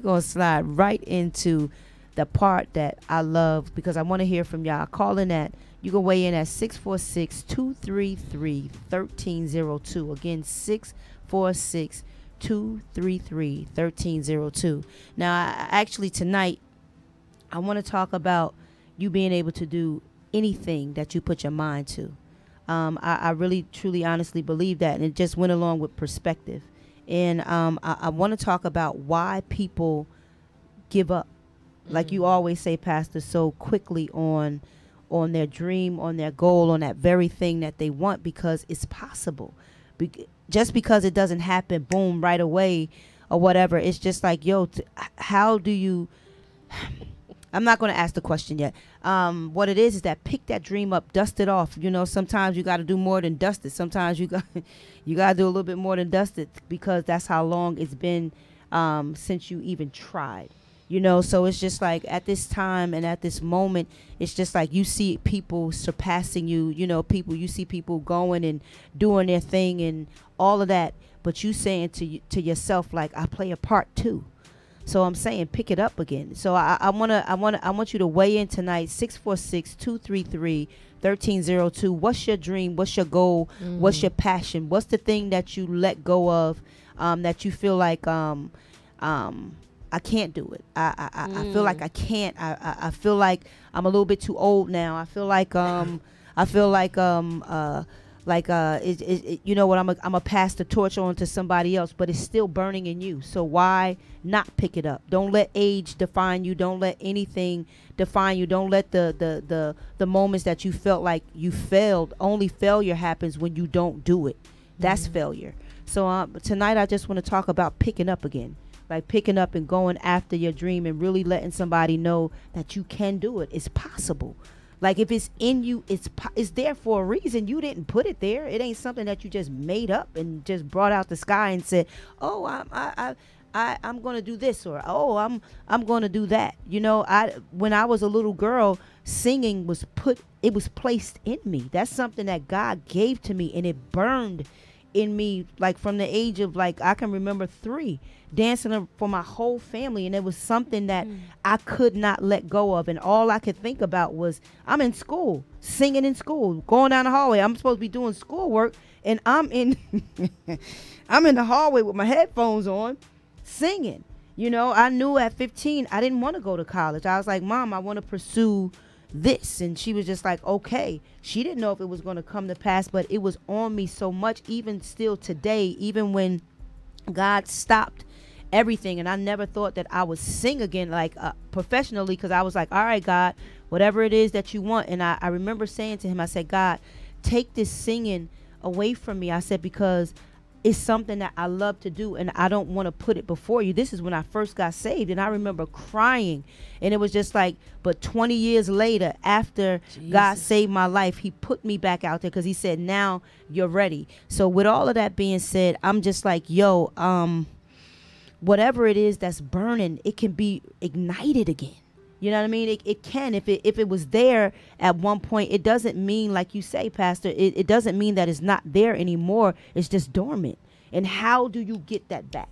going to slide right into the part that I love, because I want to hear from y'all. Call in at, you can weigh in at 646-233-1302. Again, 646-233-1302. Now, actually tonight, I want to talk about you being able to do anything that you put your mind to. I really, truly, honestly believe that. And it just went along with perspective. And I want to talk about why people give up. Like you always say, Pastor, so quickly on their dream, on their goal, on that very thing that they want, because it's possible. Just because it doesn't happen, boom, right away or whatever, it's just like, yo, how do you... I'm not going to ask the question yet. What it is that pick that dream up, dust it off. You know, sometimes you got to do more than dust it. Sometimes you got to do a little bit more than dust it, because that's how long it's been since you even tried. You know, so it's just like at this time and at this moment, it's just like you see people surpassing you. You know, you see people going and doing their thing and all of that. But you saying to yourself, like, I play a part too. So I'm saying pick it up again. So I want you to weigh in tonight. 646-233-1302. What's your dream? What's your goal? Mm-hmm. What's your passion? What's the thing that you let go of, that you feel like I can't do it. I feel like I can't. I feel like I'm a little bit too old now. I feel like you know what, I'm a pass the torch on to somebody else, but it's still burning in you. So why not pick it up? Don't let age define you. Don't let anything define you. Don't let the moments that you felt like you failed. Only failure happens when you don't do it. That's failure. So tonight I just want to talk about picking up again. Like picking up and going after your dream and really letting somebody know that you can do it. It's possible. Like if it's in you, it's there for a reason. You didn't put it there. It ain't something that you just made up and just brought out the sky and said, "Oh, I'm gonna do this, or oh, I'm gonna do that. You know, when I was a little girl, singing was placed in me. That's something that God gave to me, and it burned in me, like from the age of, like, I can remember 3, dancing for my whole family, and it was something that I could not let go of, and all I could think about was, I'm in school, singing in school, going down the hallway. I'm supposed to be doing schoolwork, and I'm in I'm in the hallway with my headphones on singing. You know, I knew at 15 I didn't want to go to college. I was like, Mom, I want to pursue this, and she was just like, okay. She didn't know if it was going to come to pass, but it was on me so much, even still today, even when God stopped everything, and I never thought that I would sing again, like professionally, because I was like, all right, God, whatever it is that you want. And I remember saying to him, I said, God, take this singing away from me. I said, because it's something that I love to do, and I don't want to put it before you. This is when I first got saved, and I remember crying, and it was just like, but 20 years later, after God saved my life, he put me back out there, because he said, now you're ready. So with all of that being said, I'm just like, yo, whatever it is that's burning, it can be ignited again. You know what I mean? It can. If it was there at one point, it doesn't mean, like you say, Pastor, it doesn't mean that it's not there anymore. It's just dormant. And how do you get that back?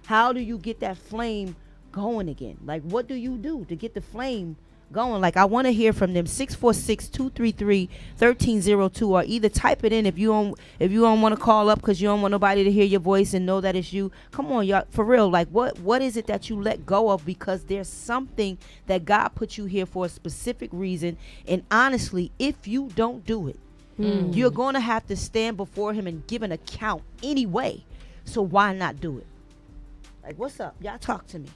How do you get that flame going again? Like, what do you do to get the flame going? Like, I want to hear from them. 646-233-1302, or either type it in if you don't want to call up because you don't want nobody to hear your voice and know that it's you. Come on, y'all, for real. Like, what is it that you let go of, because there's something that God put you here for a specific reason, and honestly, if you don't do it, you're going to have to stand before him and give an account anyway. So why not do it? Like, what's up? Y'all talk to me.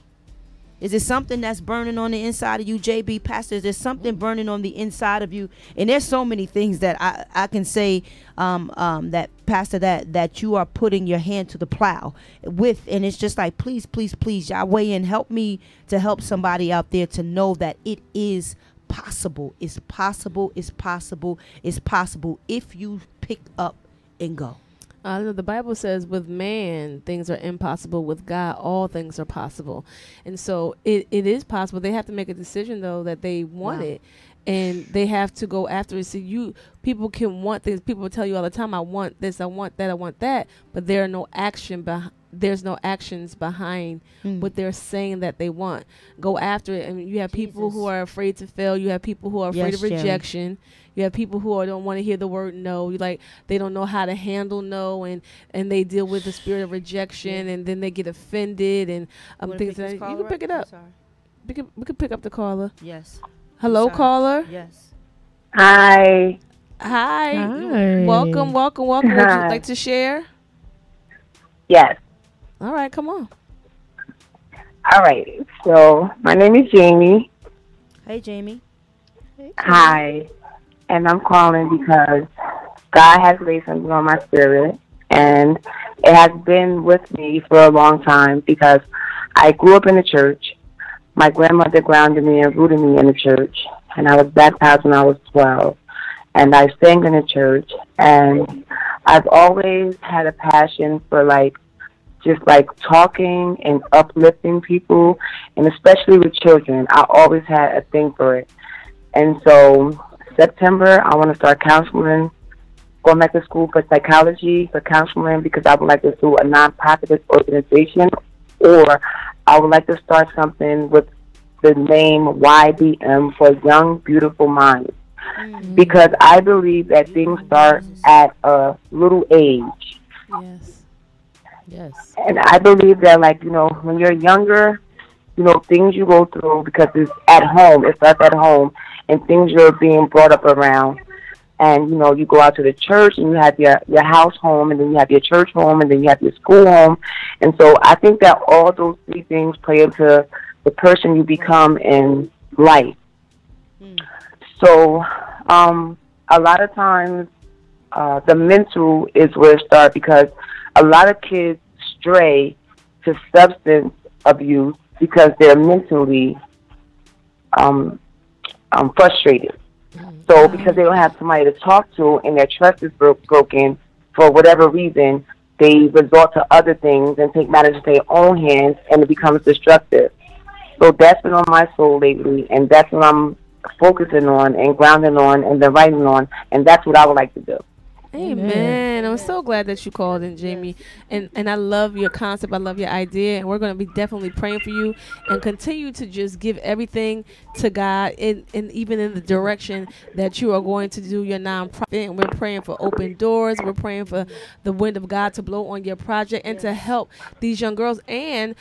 Is it something that's burning on the inside of you, JB, Pastor? Is there something burning on the inside of you? And there's so many things that I can say, that, Pastor, that you are putting your hand to the plow with. And it's just like, please, please, please, y'all weigh in. Help me to help somebody out there to know that it is possible. It's possible. It's possible. It's possible if you pick up and go. The Bible says with man, things are impossible. With God, all things are possible. And so it is possible. They have to make a decision, though, that they want it. And they have to go after it. So people can want things. People will tell you all the time, I want this, I want that, I want that. But there's no actions behind what they're saying that they want. Go after it. I mean, you have people who are afraid to fail. You have people who are afraid of rejection. You have people who don't want to hear the word no. They don't know how to handle no, and they deal with the spirit of rejection, and then they get offended and things like that. You can pick it up. We can pick up the caller. Yes. Hello, caller. Yes. Hi. Hi. Welcome. Hi. Would you like to share? Yes. All right, come on. All right. So my name is Jamie. Hey, Jamie. Hi. And I'm calling because God has laid something on my spirit, and it has been with me for a long time because I grew up in the church. My grandmother grounded me and rooted me in the church, and I was baptized when I was 12, and I sang in the church, and I've always had a passion for just talking and uplifting people, and especially with children. I always had a thing for it. And so September, I want to start counseling, going back to school for psychology, for counseling, because I would like to do a nonprofit organization, or I would like to start something with the name YBM, for Young Beautiful Minds, because I believe that things start at a little age. Yes. And I believe that, when you're younger, things you go through, because it's at home, it starts at home, and things you're being brought up around. And, you go out to the church, and you have your house home, and then you have your church home, and then you have your school home. And so I think that all those three things play into the person you become in life. So a lot of times the mental is where it starts, because a lot of kids stray to substance abuse because they're mentally frustrated. So because they don't have somebody to talk to, and their trust is broken for whatever reason, they resort to other things and take matters into their own hands, and it becomes destructive. So that's been on my soul lately, and that's what I'm focusing on and grounding on and then writing on, and that's what I would like to do. Amen. I'm so glad that you called in, Jamie. And I love your concept. I love your idea. And we're going to be definitely praying for you and continue to just give everything to God and even in the direction that you are going to do your nonprofit. And we're praying for open doors. We're praying for the wind of God to blow on your project and to help these young girls. And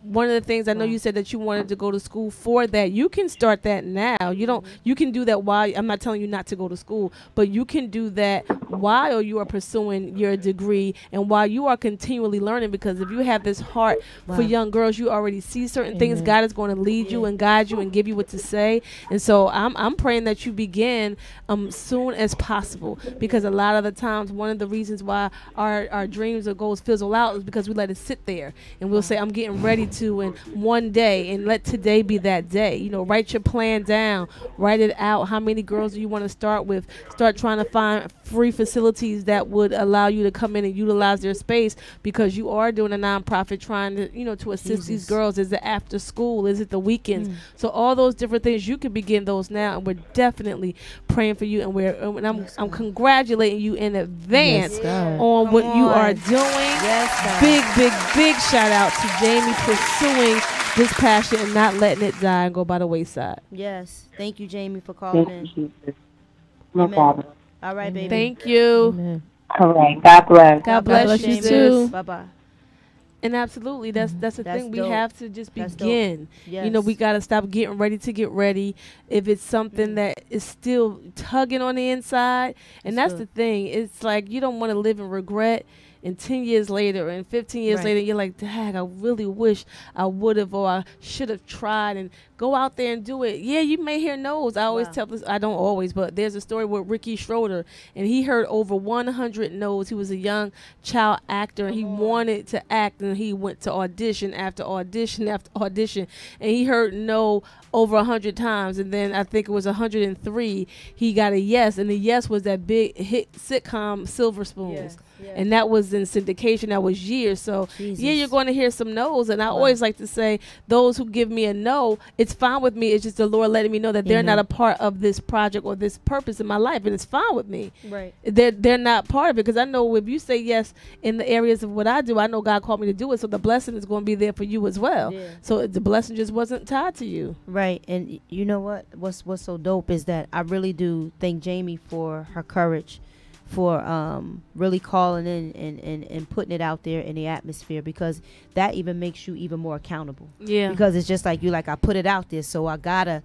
one of the things I know you said that you wanted to go to school for that. You can start that now. You can do that while, I'm not telling you not to go to school, but you can do that while you are pursuing your degree and while you are continually learning, because if you have this heart for young girls, you already see certain things. God is going to lead you and guide you and give you what to say. And so I'm praying that you begin soon as possible, because a lot of the times one of the reasons why our dreams or goals fizzle out is because we let it sit there and we'll say, I'm getting ready to, and one day, and let today be that day. Write your plan down, write it out. How many girls do you want to start with? Start trying to find free facilities that would allow you to come in and utilize their space, because you are doing a nonprofit trying to to assist these girls. Is it after school? Is it the weekends? So all those different things, you can begin those now, and we're definitely praying for you, and I'm congratulating you in advance on what you are doing. Big shout out to Jamie pursuing this passion and not letting it die and go by the wayside. Yes. Thank you, Jamie, for calling in. Thank you, Jesus. No problem. All right, baby. Thank you. Amen. All right. God bless. God bless you Jamie. too. Bye-bye. And absolutely, that's the thing. We dope. have to just That's begin. Yes. We got to stop getting ready to get ready. If it's something that is still tugging on the inside, and that's the thing. It's like you don't want to live in regret. And 10 years later and 15 years later, you're like, dang, I really wish I would have, or I should have tried, and go out there and do it. Yeah, you may hear no's. I always tell this, I don't always, but there's a story with Ricky Schroeder, and he heard over 100 no's. He was a young child actor, and he wanted to act, and he went to audition after audition after audition, and he heard no over 100 times, and then I think it was 103, he got a yes, and the yes was that big hit sitcom Silver Spoons. And that was in syndication. That was years. So yeah, you're going to hear some no's, and I always like to say, those who give me a no, it's fine with me. It's just the Lord letting me know that they're not a part of this project or this purpose in my life, and it's fine with me. Right. They're not part of it, because I know if you say yes in the areas of what I do, I know God called me to do it, so the blessing is going to be there for you as well. So the blessing just wasn't tied to you. Right. And you know what? What's so dope is that I really do thank Jamie for her courage, for really calling in and putting it out there in the atmosphere, because that even makes you even more accountable. Because it's just like I put it out there, so I gotta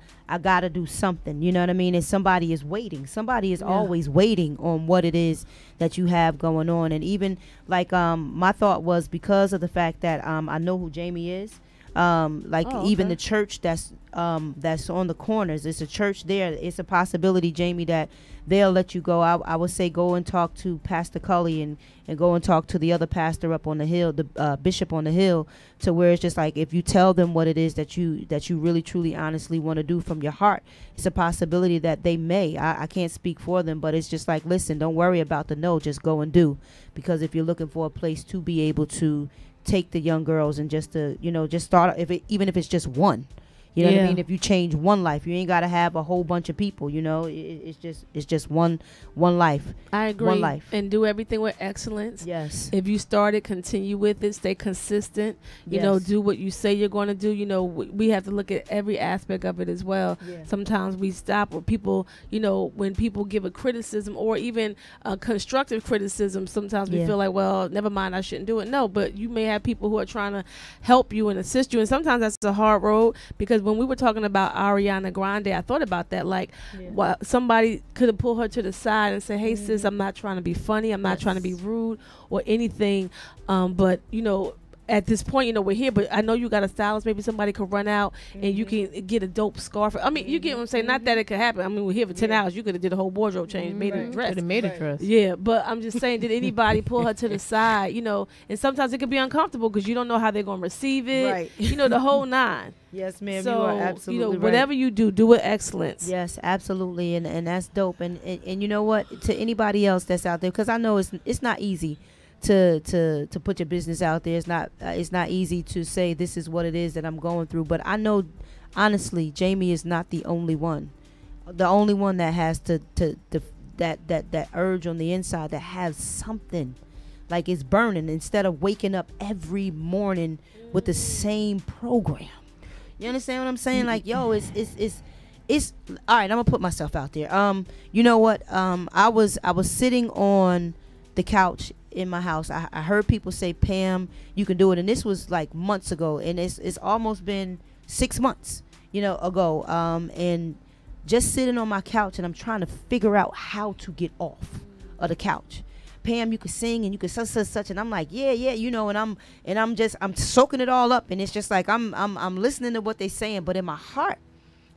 do something. You know what I mean? And somebody is waiting. Somebody is always waiting on what it is that you have going on. And even my thought was, because of the fact that I know who Jamie is. Even the church that's on the corners, it's a church there. It's a possibility, Jamie, that they'll let you go. I would say go and talk to Pastor Cully and go and talk to the other pastor up on the hill, the bishop on the hill, to where it's just like, if you tell them what it is that you really truly honestly want to do from your heart, it's a possibility that they may. I can't speak for them, but it's just like, listen, don't worry about the no, just go and do. Because if you're looking for a place to be able to take the young girls and just to just start, even if it's just one, you know what I mean, if you change one life, you ain't got to have a whole bunch of people, it's just one life. I agree. One life. And do everything with excellence. Yes. If you started, continue with it, stay consistent, do what you say you're going to do. We have to look at every aspect of it as well. Sometimes we stop, or people, when people give a criticism or even a constructive criticism, sometimes we feel like, well, never mind, I shouldn't do it. No, but you may have people who are trying to help you and assist you, and sometimes that's a hard road, because when we were talking about Ariana Grande, I thought about that. Somebody could have pulled her to the side and said, hey, sis, I'm not trying to be funny. I'm not trying to be rude or anything. But, at this point, we're here, but I know you got a stylist. Maybe somebody could run out and you can get a dope scarf. I mean, you get what I'm saying? Not that it could happen. I mean, we're here for 10 hours. You could have did a whole wardrobe change, made a dress. Could have made a dress. Yeah, but I'm just saying, did anybody pull her to the side? And sometimes it could be uncomfortable because you don't know how they're going to receive it. Right. The whole nine. Yes, ma'am. So, you are absolutely right. whatever you do with excellence. Yes, absolutely, and that's dope. And you know what? To anybody else that's out there, because I know it's not easy to put your business out there. It's not easy to say this is what it is that I'm going through. But I know, honestly, Jamie is not the only one. The only one that has that urge on the inside, that has something like it's burning, instead of waking up every morning with the same program. You understand what I'm saying? Like, yo, it's all right. I'm gonna put myself out there. You know what? I was sitting on the couch in my house. I heard people say, Pam, you can do it, and this was like months ago, and it's almost been 6 months, ago. And just sitting on my couch, and I'm trying to figure out how to get off of the couch. Pam, you could sing and you could such, and I'm like, yeah, and I'm soaking it all up, and it's just like I'm listening to what they're saying, but in my heart,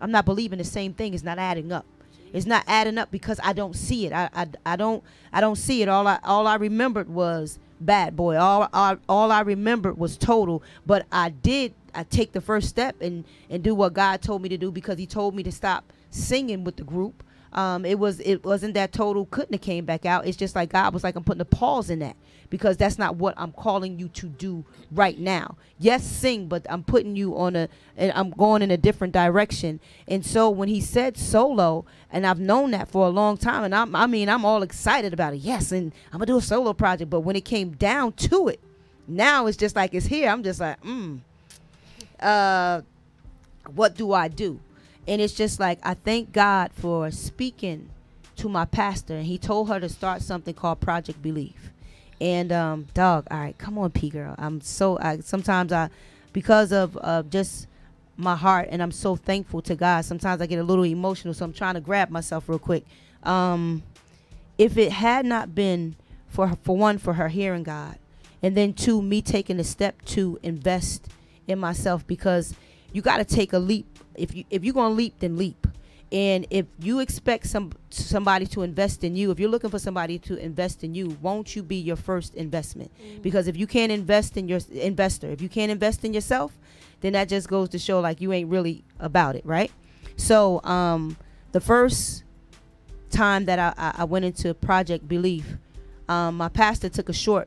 I'm not believing the same thing. It's not adding up. It's not adding up because I don't see it. I don't see it. All I remembered was Bad Boy. All I remembered was Total. But I take the first step and do what God told me to do, because he told me to stop singing with the group. It wasn't that Total couldn't have came back out. It's just like God was like, I'm putting a pause in that, because that's not what I'm calling you to do right now. Yes, sing, but I'm putting you and I'm going in a different direction. And so when he said solo, and I've known that for a long time, and I'm all excited about it. Yes, and I'm gonna do a solo project. But when it came down to it, now it's just like it's here. I'm just like, what do I do? And it's just like, I thank God for speaking to my pastor, and he told her to start something called Project Believe. And all right, come on, P girl. Sometimes because of just my heart, and I'm so thankful to God, sometimes I get a little emotional, so I'm trying to grab myself real quick. If it had not been for her hearing God, and then two, me taking the step to invest in myself, because you got to take a leap. If you're gonna leap, then leap. And if you expect somebody to invest in you, if you're looking for somebody to invest in you, won't you be your first investment? Because if you can't invest in your investor, if you can't invest in yourself, then that just goes to show like you ain't really about it, right? So the first time that I went into Project Belief, my pastor took a short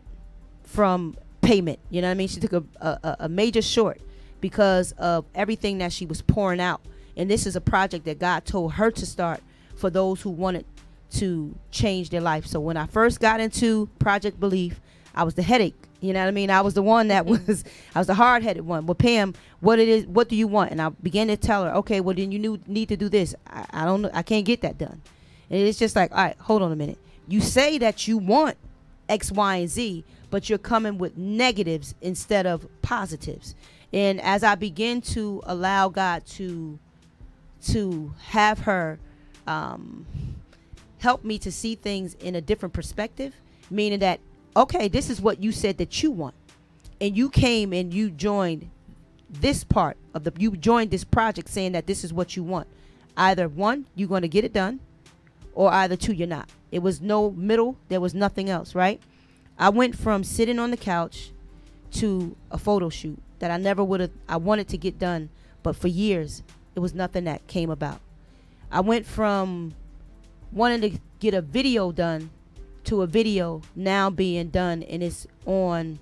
from payment. You know what I mean? She took a major short because of everything that she was pouring out. And this is a project that God told her to start for those who wanted to change their life. So when I first got into Project Belief, I was the headache. You know what I mean? I was the one that I was the hard-headed one. Well, Pam, what do you want? And I began to tell her, okay, well, then you need to do this. I don't know. I can't get that done. And it's just like, all right, hold on a minute. You say that you want X, Y, and Z, but you're coming with negatives instead of positives. And as I begin to allow God to have her help me to see things in a different perspective, meaning that, okay, this is what you said that you want, and you came and you joined this part of you joined this project saying that this is what you want. Either one, you're going to get it done, or either two, you're not. It was no middle. There was nothing else, right? I went from sitting on the couch to a photo shoot that I wanted to get done, but for years it was nothing that came about. I went from wanting to get a video done to a video now being done, and it's on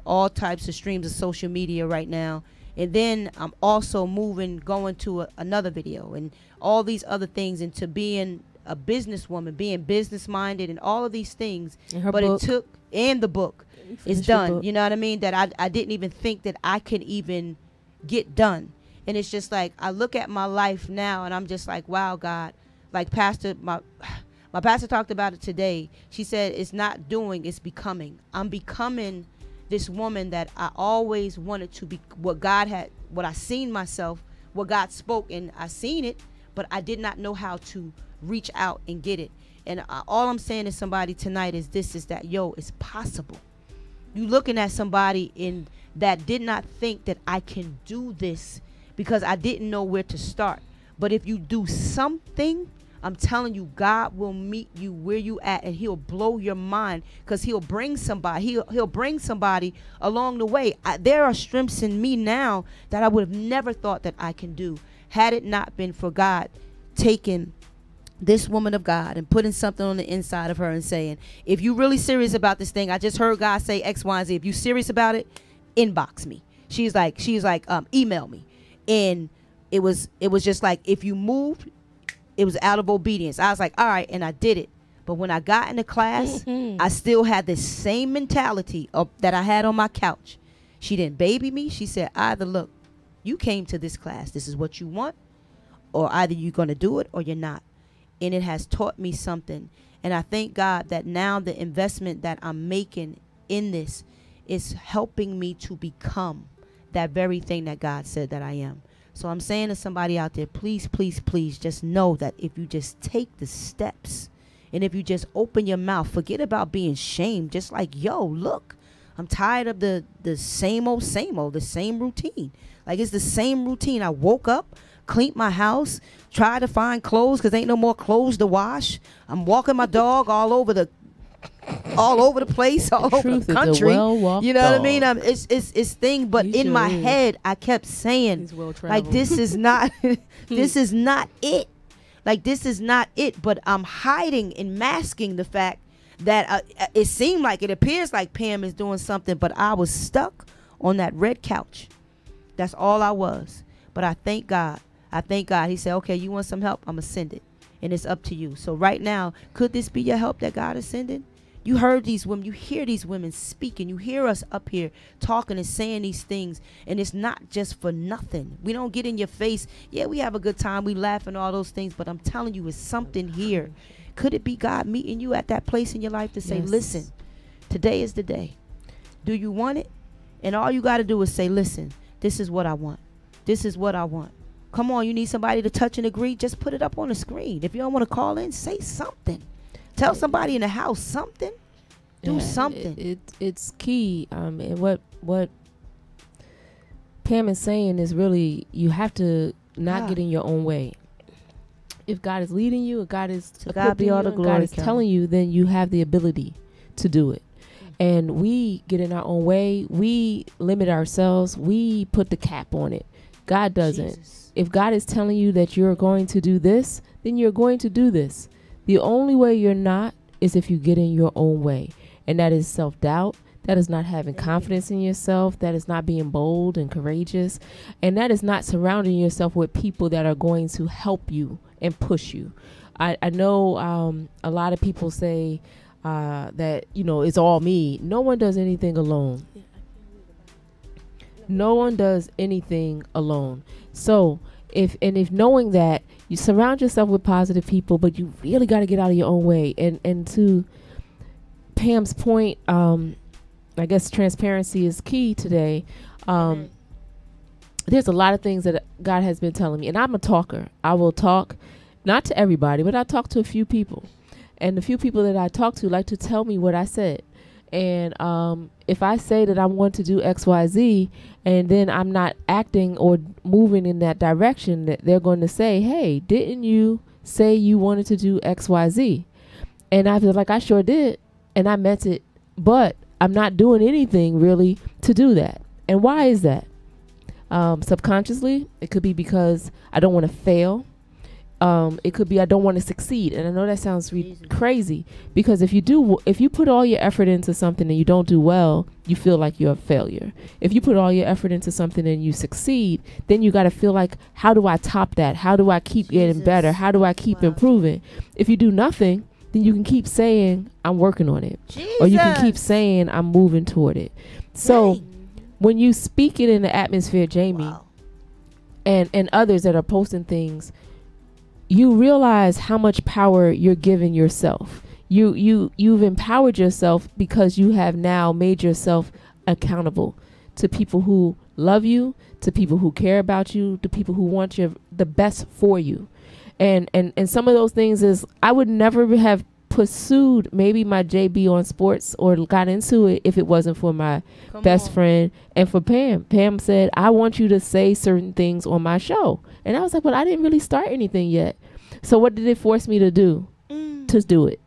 all types of streams of social media right now. And then I'm also going to another video and all these other things, into being a businesswoman, being business minded, and all of these things. But book. It took, and the book is done. You know what I mean? That I didn't even think that I could even get done. And it's just like, I look at my life now and I'm just like, wow, God. Like my pastor talked about it today. She said, it's not doing, it's becoming. I'm becoming this woman that I always wanted to be, what I seen myself, what God spoke, and I seen it, but I did not know how to reach out and get it. And all I'm saying to somebody tonight is that, yo, it's possible. You looking at somebody that did not think that I can do this, because I didn't know where to start. But if you do something, I'm telling you, God will meet you where you at, and he'll blow your mind, because he'll bring somebody. He'll bring somebody along the way. There are strengths in me now that I would have never thought that I can do, had it not been for God taking this woman of God and putting something on the inside of her and saying, if you really serious about this thing, I just heard God say X, Y, and Z. If you serious about it, inbox me. She's like, email me. And it was just like, if you moved, it was out of obedience. I was like, all right, and I did it. But when I got into class, I still had the same mentality that I had on my couch. She didn't baby me. She said, either look, you came to this class, this is what you want, or either you're going to do it or you're not. And it has taught me something. And I thank God that now the investment that I'm making in this is helping me to become that very thing that God said that I am. So I'm saying to somebody out there, please, please, please just know that if you just take the steps and if you just open your mouth, forget about being shamed. Just like, yo, look, I'm tired of the same old, the same routine. Like, it's the same routine. I woke up, cleaned my house, tried to find clothes because ain't no more clothes to wash. I'm walking my dog all over the place, all over the country. You know what I mean? It's thing, but in my head, I kept saying, like, this is not, this is not it. Like, this is not it. But I'm hiding and masking the fact that it seemed like, it appears like Pam is doing something, but I was stuck on that red couch. That's all I was. But I thank God. He said, okay, you want some help? I'm going to send it. And it's up to you. So right now, could this be your help that God is sending? You heard these women. You hear these women speaking. You hear us up here talking and saying these things. And it's not just for nothing. We don't get in your face. Yeah, we have a good time. We laugh and all those things. But I'm telling you, it's something here. Could it be God meeting you at that place in your life to say, listen, today is the day. Do you want it? And all you got to do is say, listen, this is what I want. This is what I want. Come on, you need somebody to touch and agree? Just put it up on the screen. If you don't want to call in, say something. Tell somebody in the house something. Do something. It's key. And what Pam is saying is really, you have to not get in your own way. If God is leading you, if God is equipping you, all the glory, God is telling you, then you have the ability to do it. And we get in our own way. We limit ourselves. We put the cap on it. God doesn't. Jesus. If God is telling you that you're going to do this, then you're going to do this. The only way you're not is if you get in your own way. And that is self-doubt. That is not having confidence in yourself. That is not being bold and courageous. And that is not surrounding yourself with people that are going to help you and push you. I know a lot of people say that, it's all me. No one does anything alone. No one does anything alone. So if knowing that, you surround yourself with positive people, but you really got to get out of your own way. And to Pam's point, I guess transparency is key today. There's a lot of things that God has been telling me, and I'm a talker. I will talk, not to everybody, but I talk to a few people. And the few people that I talk to like to tell me what I said. And if I say that I want to do X, Y, Z, and then I'm not acting or moving in that direction, that they're going to say, hey, didn't you say you wanted to do X, Y, Z? And I feel like I sure did. And I meant it. But I'm not doing anything really to do that. And why is that? Subconsciously, it could be because I don't want to fail. It could be I don't want to succeed. And I know that sounds crazy, because if you put all your effort into something and you don't do well, you feel like you're a failure. If you put all your effort into something and you succeed, then you got to feel like, how do I top that? How do I keep getting better? How do I keep improving? If you do nothing, then you can keep saying, I'm working on it. Or you can keep saying, I'm moving toward it. So when you speak it in the atmosphere, Jamie, and others that are posting things, you realize how much power you're giving yourself. You've empowered yourself because you have now made yourself accountable to people who love you, to people who care about you, to people who want the best for you. And some of those things is, I would never have pursued maybe my JB on sports or got into it if it wasn't for my best friend and for Pam. Pam said, I want you to say certain things on my show. And I was like, well, I didn't really start anything yet. So what did it force me to do? To do it.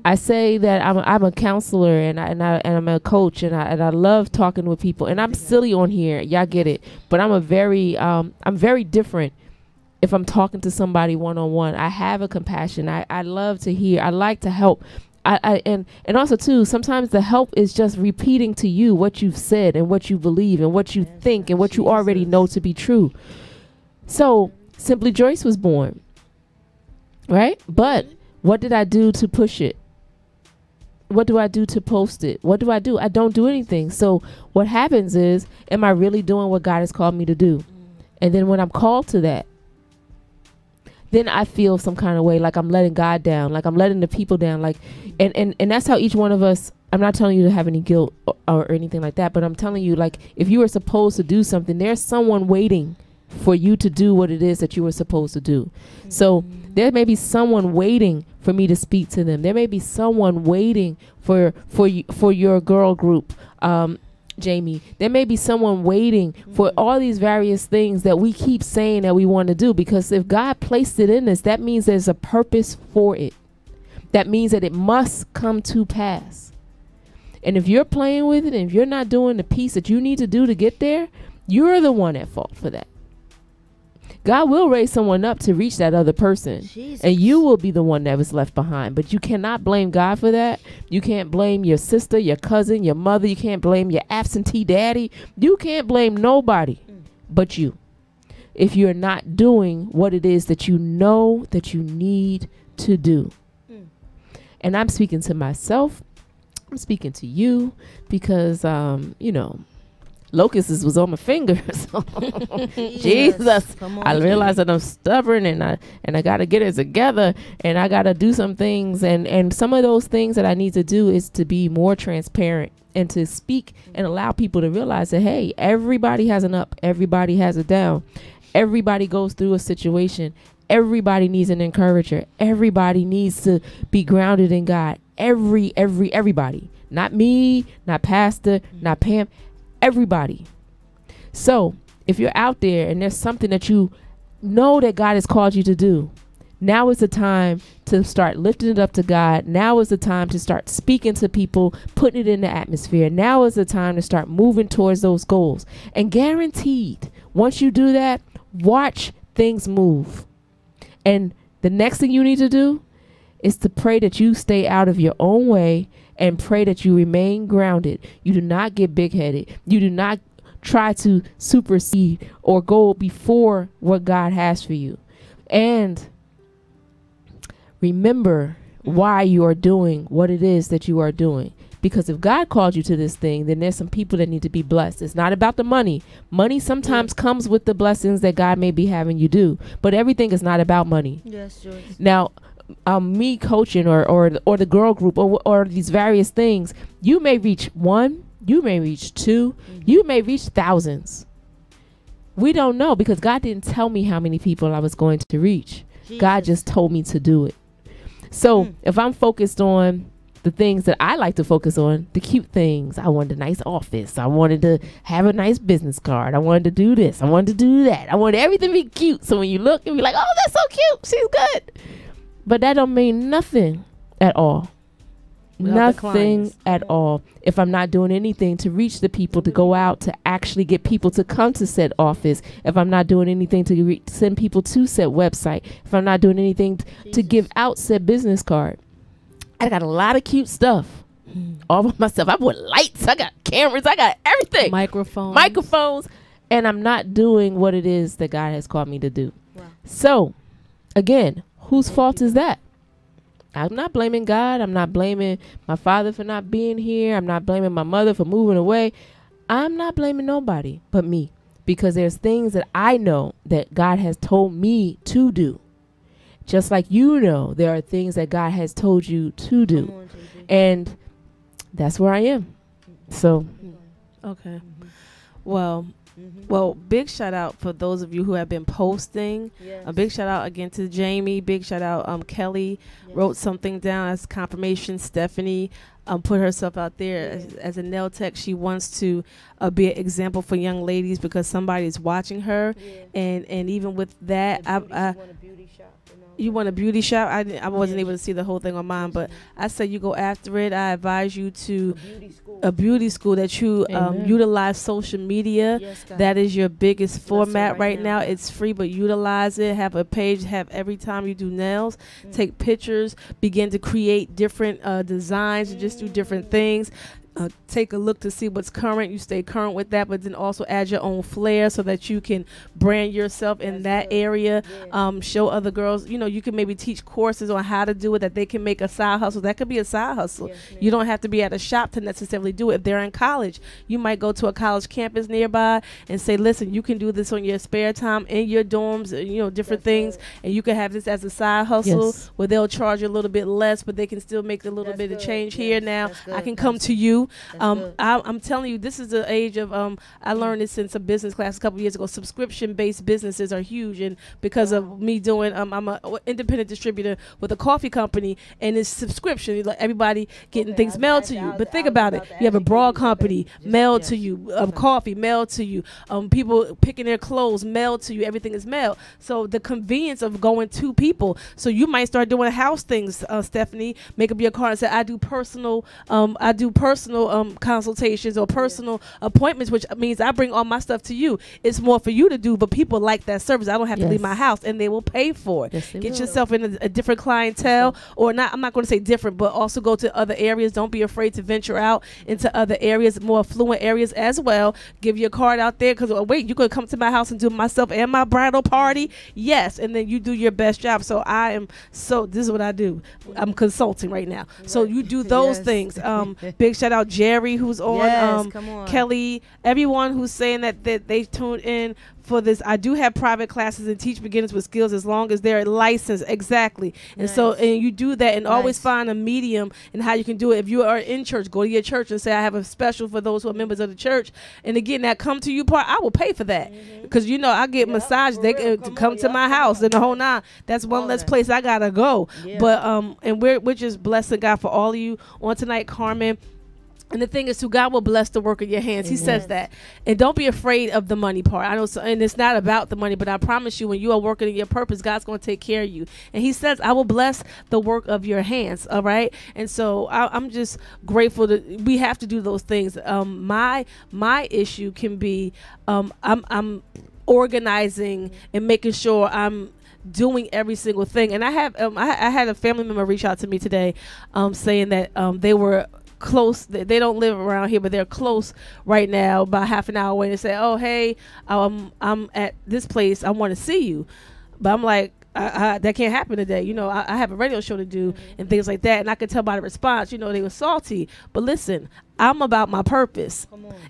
I say that I'm a counselor and I'm a coach and I love talking with people, and I'm silly on here. Y'all get it. But I'm very different if I'm talking to somebody one-on-one, I have a compassion. I love to hear. I like to help. And also too, sometimes the help is just repeating to you what you've said and what you believe and what you think and what you already know to be true. So Simply Joyce was born, right? But what did I do to push it? What do I do to post it? What do? I don't do anything. So what happens is, am I really doing what God has called me to do? And then when I'm called to that, then I feel some kind of way, like I'm letting God down, like I'm letting the people down, like, and that's how each one of us. I'm not telling you to have any guilt or anything like that, but I'm telling you, like, if you were supposed to do something, there's someone waiting for you to do what it is that you were supposed to do. So there may be someone waiting for me to speak to them. There may be someone waiting for your girl group, Jamie. There may be someone waiting for all these various things that we keep saying that we want to do, because if God placed it in us, that means there's a purpose for it. That means that it must come to pass. And if you're playing with it and if you're not doing the piece that you need to do to get there, you're the one at fault for that. God will raise someone up to reach that other person. Jesus. And you will be the one that was left behind. But you cannot blame God for that. You can't blame your sister, your cousin, your mother. You can't blame your absentee daddy. You can't blame nobody but you, if you're not doing what it is that you know that you need to do. And I'm speaking to myself. I'm speaking to you because, locusts was on my fingers. Jesus. I realize that I'm stubborn and I got to get it together and I got to do some things. And some of those things that I need to do is to be more transparent and to speak and allow people to realize that, hey, everybody has an up. Everybody has a down. Everybody goes through a situation. Everybody needs an encourager. Everybody needs to be grounded in God. Everybody. Not me, not Pastor, not Pam. Everybody. So if you're out there and there's something that you know that God has called you to do, now is the time to start lifting it up to God. Now is the time to start speaking to people, putting it in the atmosphere. Now is the time to start moving towards those goals. And guaranteed, once you do that, watch things move. And the next thing you need to do is to pray that you stay out of your own way and pray that you remain grounded. You do not get big-headed. You do not try to supersede or go before what God has for you. And remember why you are doing what it is that you are doing. Because if God called you to this thing, then there's some people that need to be blessed. It's not about the money. Money sometimes comes with the blessings that God may be having you do. But everything is not about money. Yes, Joyce. Now, me coaching or the girl group or these various things, you may reach 1, you may reach 2, you may reach thousands. We don't know, because God didn't tell me how many people I was going to reach. Jesus. God just told me to do it. So if I'm focused on the things that I like to focus on, the cute things. I wanted a nice office. I wanted to have a nice business card. I wanted to do this. I wanted to do that. I wanted everything to be cute. So when you look and be like, oh, that's so cute. She's good. But that don't mean nothing at all. Nothing at all. If I'm not doing anything to reach the people, to go out, to actually get people to come to said office, if I'm not doing anything to send people to said website, if I'm not doing anything to give out said business card, I got a lot of cute stuff all by myself. I put lights, I got cameras, I got everything. Microphones. And I'm not doing what it is that God has called me to do. Wow. So, again, whose fault is that? I'm not blaming God. I'm not blaming my father for not being here. I'm not blaming my mother for moving away. I'm not blaming nobody but me, because there's things that I know that God has told me to do. Just like there are things that God has told you to do. And that's where I am. So. Okay. Well, big shout out for those of you who have been posting. Yes. A big shout out again to Jamie. Big shout out Kelly wrote something down as confirmation. Stephanie put herself out there as a nail tech. She wants to be an example for young ladies because somebody is watching her. Yeah. And even with that, You want a beauty shop? I wasn't able to see the whole thing on mine, but I said you go after it. I advise you to a beauty school that you utilize social media. Yes, God. That is your biggest format right right now. now. It's free, but utilize it. Have a page. Have every time you do nails, take pictures. Begin to create different designs and just do different things. Take a look to see what's current. You stay current with that, but then also add your own flair so that you can brand yourself in that area. Show other girls. You know, you can maybe teach courses on how to do it, that they can make a side hustle. That could be a side hustle. You don't have to be at a shop to necessarily do it. If they're in college, you might go to a college campus nearby and say, listen, you can do this on your spare time in your dorms, you know, different things, and you can have this as a side hustle where they'll charge you a little bit less, but they can still make a little bit of change here now. I can come to you. I'm telling you, this is the age of I learned this since a business class a couple years ago. Subscription-based businesses are huge, and because of me doing, I'm an independent distributor with a coffee company, and it's subscription. Like everybody getting things mailed to you. But think about it: you have a broad company mailed to you, coffee mailed to you, people picking their clothes mailed to you. Everything is mailed. So the convenience of going to people. So you might start doing house things, Stephanie. Make up your card and say, I do personal consultations or personal appointments, which means I bring all my stuff to you. It's more for you to do, but people like that service. I don't have to leave my house, and they will pay for it. Get yourself in a different clientele, or not. I'm not going to say different, but also go to other areas. Don't be afraid to venture out into other areas, more affluent areas as well. Give your card out there, because wait, you could come to my house and do myself and my bridal party. Yes, and then you do your best job. So this is what I do. I'm consulting right now. So you do those things. Big shout out Jerry, who's on, Kelly, everyone who's saying that they tuned in for this. I do have private classes and teach beginners with skills as long as they're licensed. Exactly. And so, and you do that, and always find a medium and how you can do it. If you are in church, go to your church and say, I have a special for those who are members of the church. And again, that come to you part, I will pay for that. Because, you know, I get massage. They can come to my house and the whole nine. That's one less place I got to go. But, and we're just blessing God for all of you on tonight, Carmen. And the thing is, too, God will bless the work of your hands. He says that. And don't be afraid of the money part. I know, and it's not about the money, but I promise you, when you are working in your purpose, God's going to take care of you. And he says, I will bless the work of your hands. All right. And so I'm just grateful that we have to do those things. My issue can be, I'm organizing and making sure I'm doing every single thing. And I have, I had a family member reach out to me today, saying that they were close. They don't live around here, but they're close right now, about half an hour away. They say, oh, hey, I'm at this place. I want to see you. But I'm like, that can't happen today. You know, I have a radio show to do and things like that. And I could tell by the response, you know, they were salty. But listen, I'm about my purpose,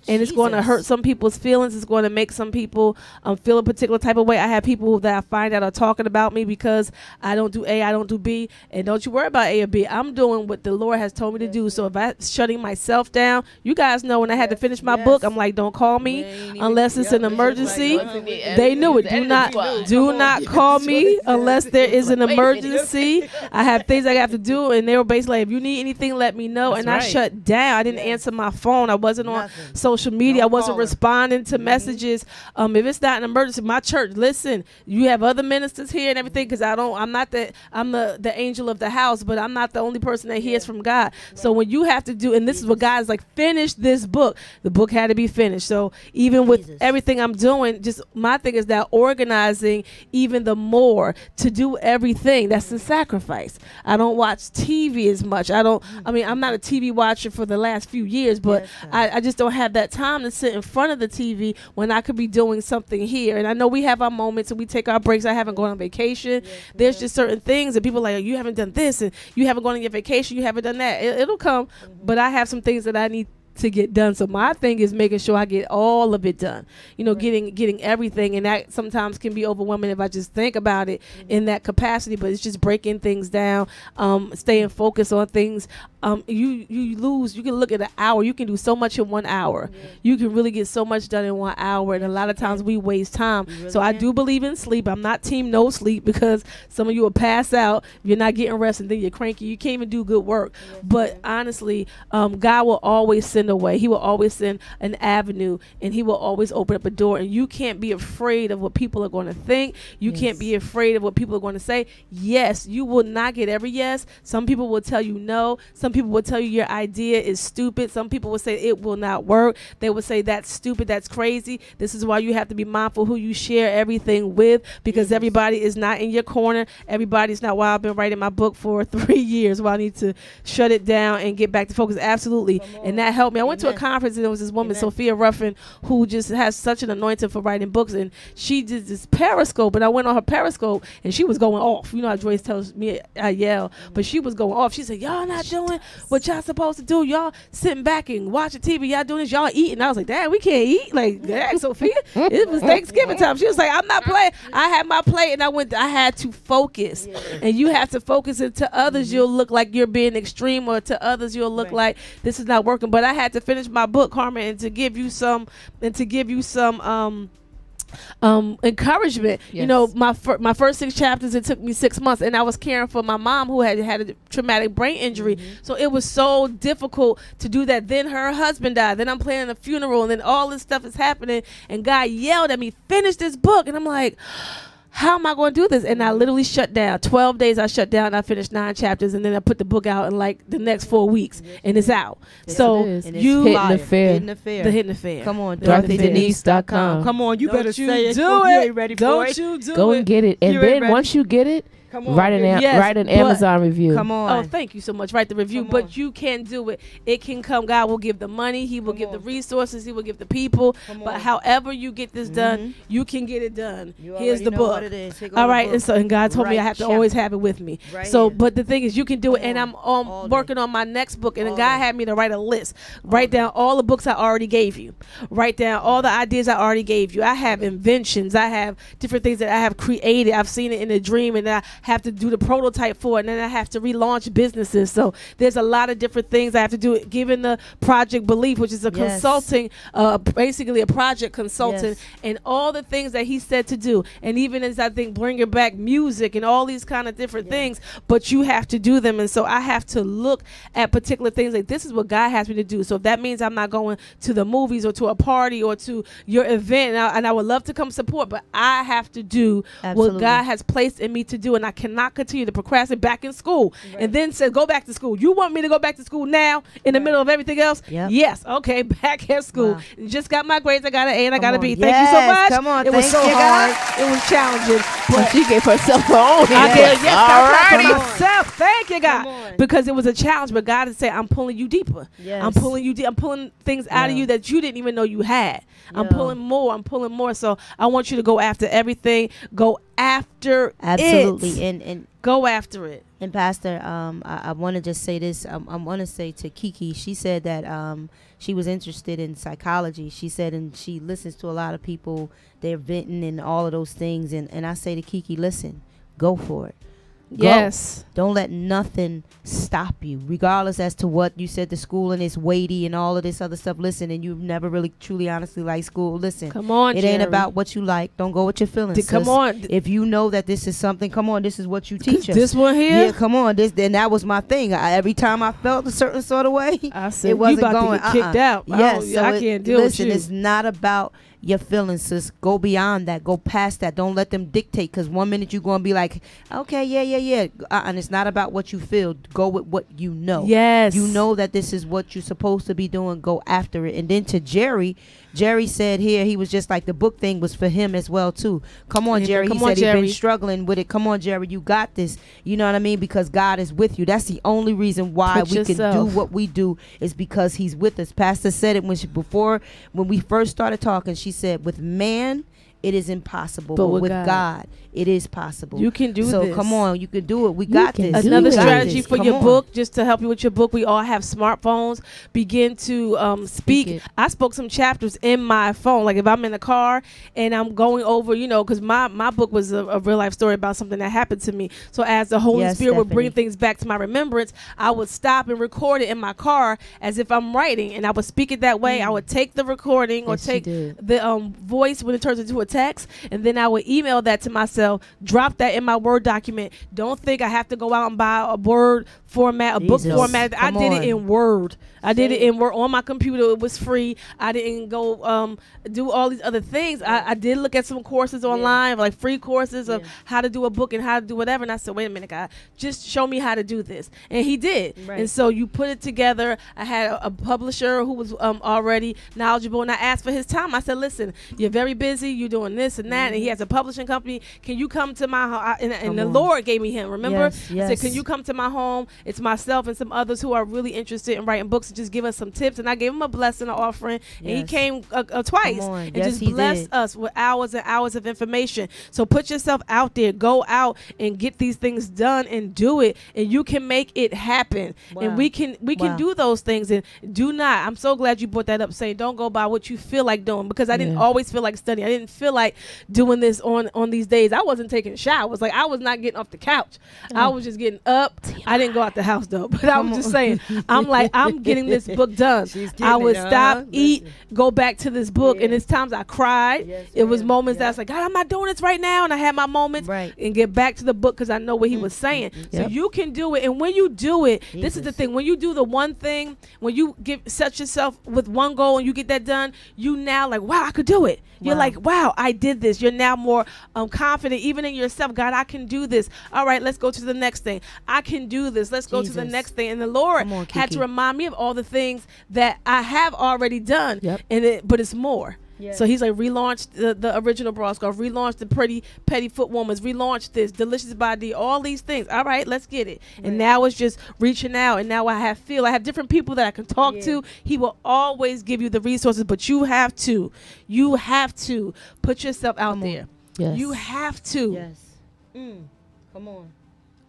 and it's going to hurt some people's feelings. It's going to make some people feel a particular type of way. I have people that I find out are talking about me because I don't do A, I don't do B, and don't you worry about A or B. I'm doing what the Lord has told me to do. So if I'm shutting myself down, you guys know when I had to finish my book, I'm like, don't call me unless it's an emergency. They knew it. Do not call me unless there is an emergency. I have things I have to do, and they were basically like, if you need anything, let me know. And I shut down. I didn't answer my phone. I wasn't on social media. I wasn't responding to messages. If it's not an emergency, my church, listen, you have other ministers here and everything, because I'm the angel of the house, but I'm not the only person that hears from God. So when you have to do, and this is what God is like, finish this book. The book had to be finished. So even with everything I'm doing, just my thing is that organizing even the more to do everything. That's the sacrifice. I don't watch TV as much. I'm not a TV watcher for the last few years, but I just don't have that time to sit in front of the TV when I could be doing something here. And I know we have our moments and we take our breaks. I haven't gone on vacation. There's just certain things that people are like, oh, you haven't done this, and you haven't gone on your vacation, you haven't done that. It'll come, but I have some things that I need to get done. So my thing is making sure I get all of it done, you know, getting everything. And that sometimes can be overwhelming if I just think about it in that capacity, but it's just breaking things down, staying focused on things. you can look at an hour. You can do so much in 1 hour. You can really get so much done in 1 hour, and a lot of times we waste time. So I do believe in sleep. I'm not team no sleep, because some of you will pass out if you're not getting rest, and then you're cranky. You can't even do good work. But honestly, God will always send a way. He will always send an avenue, and he will always open up a door. And you can't be afraid of what people are going to think. You can't be afraid of what people are going to say. Yes, you will not get every yes. Some people will tell you no. Some people will tell you your idea is stupid. Some people will say it will not work. They will say that's stupid, that's crazy. This is why you have to be mindful who you share everything with, because everybody is not in your corner. Everybody's not. Why I've been writing my book for 3 years. Why I need to shut it down and get back to focus. Absolutely. And that helped me. I went to a conference, and there was this woman, Sophia Ruffin, who just has such an anointing for writing books, and she did this Periscope, and I went on her Periscope, and she was going off. You know how Joyce tells me I yell, but she was going off. She said, y'all not doing what y'all supposed to do. Y'all sitting back and watching TV. Y'all doing this. Y'all eating. I was like, damn, we can't eat. Like, dang, Sophia, it was Thanksgiving time. She was like, I'm not playing. I had my plate, and I had to focus. And you have to focus, and to others you'll look like you're being extreme, or to others you'll look like this is not working. But I had to finish my book, Carmen, and to give you some encouragement. You know, my first 6 chapters, it took me 6 months, and I was caring for my mom, who had a traumatic brain injury. So it was so difficult to do that. Then her husband died. Then I'm planning a funeral, and then all this stuff is happening, and God yelled at me, finish this book. And I'm like, how am I going to do this? And I literally shut down. 12 days I shut down. I finished 9 chapters, and then I put the book out in like the next 4 weeks, and it's out. So you Hitting the Fair. The Hitting the Fair. Come on, DorothyDenise.com. Come on, you Don't better you say it. do You it. ain't ready for Don't it. you do Go it. and get it, and You ain't then ready. once you get it, Come on. write an Yes, Amazon review. Come on. Oh, thank you so much. Write the review. Come But on. you can do it. It can come. God will give the money. He will Come give the on. resources. He will give the people. Come But on. however you get this done, you can get it done. You Here's already the know book. what it is. Here go All the right. book. And so, and God told me I Right have to chapter. always have it with me. Right So, here. but the thing is, you can do it. And I'm All day. working on my next book. And All God day. had me to write a list. Write down all the books I already gave you. Write down all the ideas I already gave you. I have inventions. I have different things that I have created. I've seen it in a dream, and I have to do the prototype for it. And then I have to relaunch businesses. So there's a lot of different things I have to do. Given the Project Belief, which is a Yes. consulting, basically a project consultant, Yes. and all the things that he said to do. And even as I think bringing back music and all these kind of different things, but you have to do them. And so I have to look at particular things like this is what God has me to do. So if that means I'm not going to the movies or to a party or to your event, and I would love to come support, but I have to do Absolutely. what God has placed in me to do. And I cannot continue to procrastinate back in school and then say, go back to school. You want me to go back to school now in the middle of everything else? Yep. Yes. Okay. Back at school. Wow. Just got my grades. I got an A and I Come got a on. B. Thank you so Yes, much. come on. It was Thank so you, hard. God. It was challenging. But But she gave herself her own. I did. Yes, All for righty. myself. Thank you, God. Come on. Because it was a challenge, but God is saying, I'm pulling you deeper. Yes. I'm pulling you deep. I'm pulling things out of Yeah. you that you didn't even know you had. I'm Yeah. pulling more. I'm pulling more. So I want you to go after everything. Go after Absolutely. it. And Go after it. And Pastor, I want to just say this. I want to say to Kiki, she said that she was interested in psychology. She said, and she listens to a lot of people, they're venting and all of those things. And I say to Kiki, listen, go for it. Go. Yes. Don't let nothing stop you, regardless as to what you said. The schooling is weighty and all of this other stuff. Listen, and you've never really truly honestly liked school. Listen, Come on, it ain't Jerry. about what you like. Don't go with your feelings. Come sis. on. If you know that this is something, come on, this is what you teach us. This one here. Yeah, come on. Then that was my thing. Every time I felt a certain sort of way, I said, it wasn't you about going. to get kicked out. Yes, so I can't deal listen, with you. it's not about your feelings, sis. Go beyond that. Go past that. Don't let them dictate. Because one minute you're going to be like, okay, yeah. And it's not about what you feel. Go with what you know. Yes. You know that this is what you're supposed to be doing. Go after it. And then to Jerry said here, he was just like, the book thing was for him as well, too. Come on, Yeah, Jerry. come He on, said he'd Jerry. been struggling with it. Come on, Jerry. You got this. You know what I mean? Because God is with you. That's the only reason why Put we can do yourself. what we do is because he's with us. Pastor said it when we first started talking. She said, with man, it is impossible. But But with with God, God, it is possible. you can do so this. come on, you can do it. We got can this. do Another it. We got strategy this. for Come your on. book, just to help you with your book, we all have smartphones. Begin to speak. it. I spoke some chapters in my phone. Like if I'm in the car and I'm going over, because my book was a real life story about something that happened to me. So as the Holy Yes, Spirit would bring Stephanie. things back to my remembrance, I would stop and record it in my car as if I'm writing, and I would speak it that way. I would take the recording or Yes, she take did. the voice when it turns into a text, and then I would email that to myself, drop that in my Word document. Don't think I have to go out and buy a Word format, a book Jesus. format. I Come did on. it in Word. I did Say it in Word on my computer. It was free. I didn't go do all these other things. I did look at some courses online, like free courses of how to do a book and how to do whatever. And I said, wait a minute, God, just show me how to do this. And he did. Right. And so you put it together. I had a publisher who was already knowledgeable, and I asked for his time. I said, listen, you're very busy. You're doing this and that. And he has a publishing company. Can you come to my home? And Come the on. Lord gave me him. Remember? Yes, I said, yes. can you come to my home? It's myself and some others who are really interested in writing books, and just give us some tips. And I gave him a blessing, an offering, and he Yes. came twice Come on. and Yes, just he blessed did. us with hours and hours of information. So put yourself out there, go out and get these things done and do it, and you can make it happen. Wow. And we can Wow. do those things. And do not, I'm so glad you brought that up, saying don't go by what you feel like doing, because I didn't Yeah. always feel like studying. I didn't feel like doing this on these days. I wasn't taking showers. Like I was not getting off the couch. I was just getting up. I didn't go out the house though, but I was just saying, I'm like, I'm getting this book done. She's getting I would it, stop, huh? eat, Listen. go back to this book, and Yeah. it's times I cried. Yes, It was ma'am. moments that I Yeah. was like, God, I'm not doing this right now, and I had my moments, Right. and get back to the book because I know what he was saying. So Yep. you can do it, and when you do it, this is the Jesus. thing. When you do the one thing, when you set yourself with one goal and you get that done, you now like, wow, I could do it. You're Wow. like, wow, I did this. You're now more confident, even in yourself. God, I can do this. All right, let's go to the next thing. I can do this. Let's go to the Jesus. next thing. And the Lord Come on, had to Kiki. remind me of all the things that I have already done. Yep. But it's more. Yeah. So he's like, relaunch the original Bra Scarf, relaunch the Pretty Petty Foot Woman's, relaunch this, Delicious Body, all these things. All right, let's get it. Right. And now it's just reaching out. And now I have different people that I can talk Yeah. to. He will always give you the resources, but you have to put yourself out Come on. there. Yes. You have to. Yes. Come on.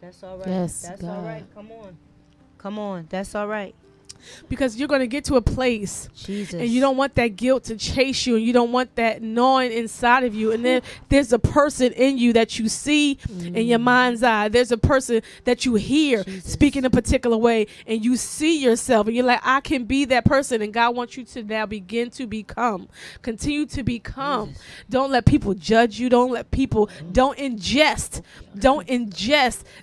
That's all right. Yes, That's all God. right. Come on. Come on. That's all right. Because you're going to get to a place Jesus. and you don't want that guilt to chase you, and you don't want that gnawing inside of you. And then there's a person in you that you see in your mind's eye. There's a person that you hear Jesus. speaking a particular way, and you see yourself and you're like, I can be that person. And God wants you to now begin to become, continue to become. Jesus. Don't let people judge you. Don't let people, don't ingest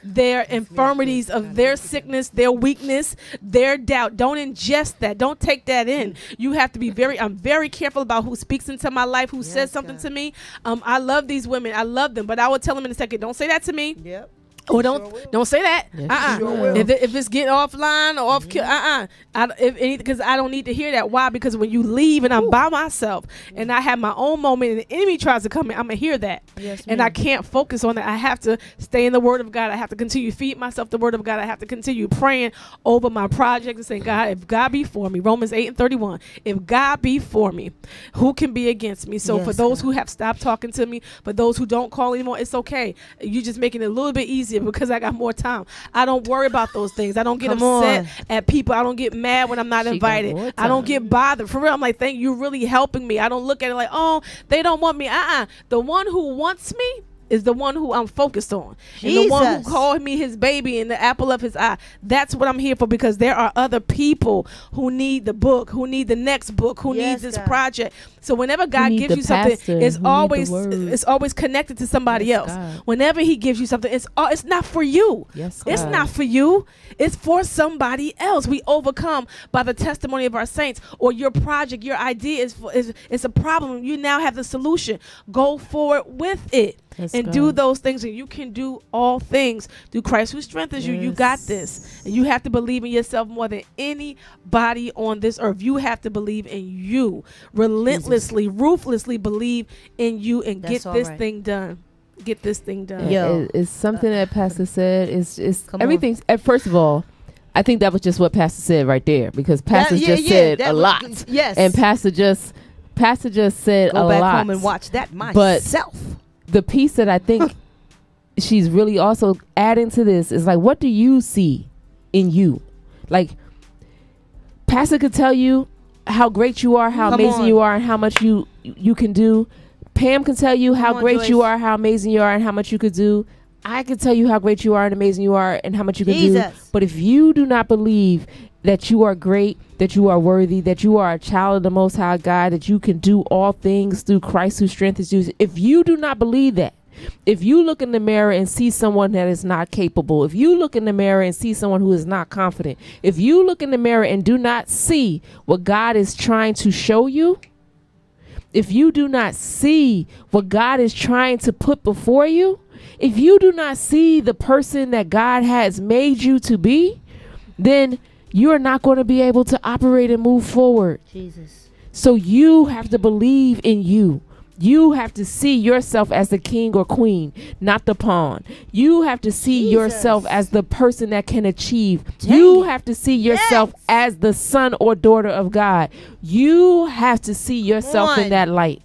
their infirmities of their sickness, their weakness, their doubt. Don't ingest that. Don't take that in. You have to be I'm very careful about who speaks into my life, who says Yes, something God. to me. I love these women. I love them, but I will tell them in a second, don't say that to me. Yep. Or don't say that. Yes, you will. If it's getting offline or off, because I don't need to hear that. Why? Because when you leave and I'm by myself and I have my own moment and the enemy tries to come in, I'm gonna hear that, Yes, and I ma'am. can't focus on that. I have to stay in the Word of God. I have to continue to feed myself the Word of God. I have to continue praying over my projects and saying, God, if God be for me, Romans 8:31, if God be for me, who can be against me? So Yes, for those God. who have stopped talking to me, for those who don't call anymore, it's okay. You're just making it a little bit easier because I got more time. I don't worry about those things. I don't get Come upset on. at people. I don't get mad when I'm not She got invited. more I don't time. get bothered. For real, I'm like, thank you, really helping me. I don't look at it like, oh, they don't want me. The one who wants me is the one who I'm focused on. And the one who Jesus. called me his baby and the apple of his eye. That's what I'm here for, because there are other people who need the book, who need the next book, who Yes, need this God. project. So whenever God need gives the you something, pastor, it's who need the word. it's always connected to somebody Yes, else. God. Whenever he gives you something, it's not for you. Yes, It's God. not for you. It's for somebody else. We overcome by the testimony of our saints. Or your project, your idea is a problem. You now have the solution. Go forward with it. Yes, And God. do those things, and you can do all things through Christ who strengthens you. You got this. And you have to believe in yourself more than anybody on this earth. You have to believe in you. Relentlessly, ruthlessly believe in you and That's get all this right. thing done. Get this thing done. Yo. It's something that Pastor said. It's Come on. everything's. First of all, I think that was just what Pastor said right there, because Pastor yeah, just yeah, said that a was- lot. yes. And Pastor Pastor just said Go a back lot. home and watch that myself. The piece that I think she's really also adding to this is like, what do you see in you? Like, Pastor could tell you how great you are, how Come amazing on. you are, and how much you can do. Pam can tell you how on, great Joyce. you are, how amazing you are, and how much you could do. I can tell you how great you are and amazing you are and how much you can do. Jesus. But if you do not believe that you are great, that you are worthy, that you are a child of the Most High God, that you can do all things through Christ who strengthens you, if you do not believe that, if you look in the mirror and see someone that is not capable, if you look in the mirror and see someone who is not confident, if you look in the mirror and do not see what God is trying to show you, if you do not see what God is trying to put before you, if you do not see the person that God has made you to be, then you are not going to be able to operate and move forward. Jesus. So you have to believe in you. You have to see yourself as the king or queen, not the pawn. You have to see Jesus. yourself as the person that can achieve. Dang You it. have to see yourself as the son or daughter of God. You have to see yourself in on. that light.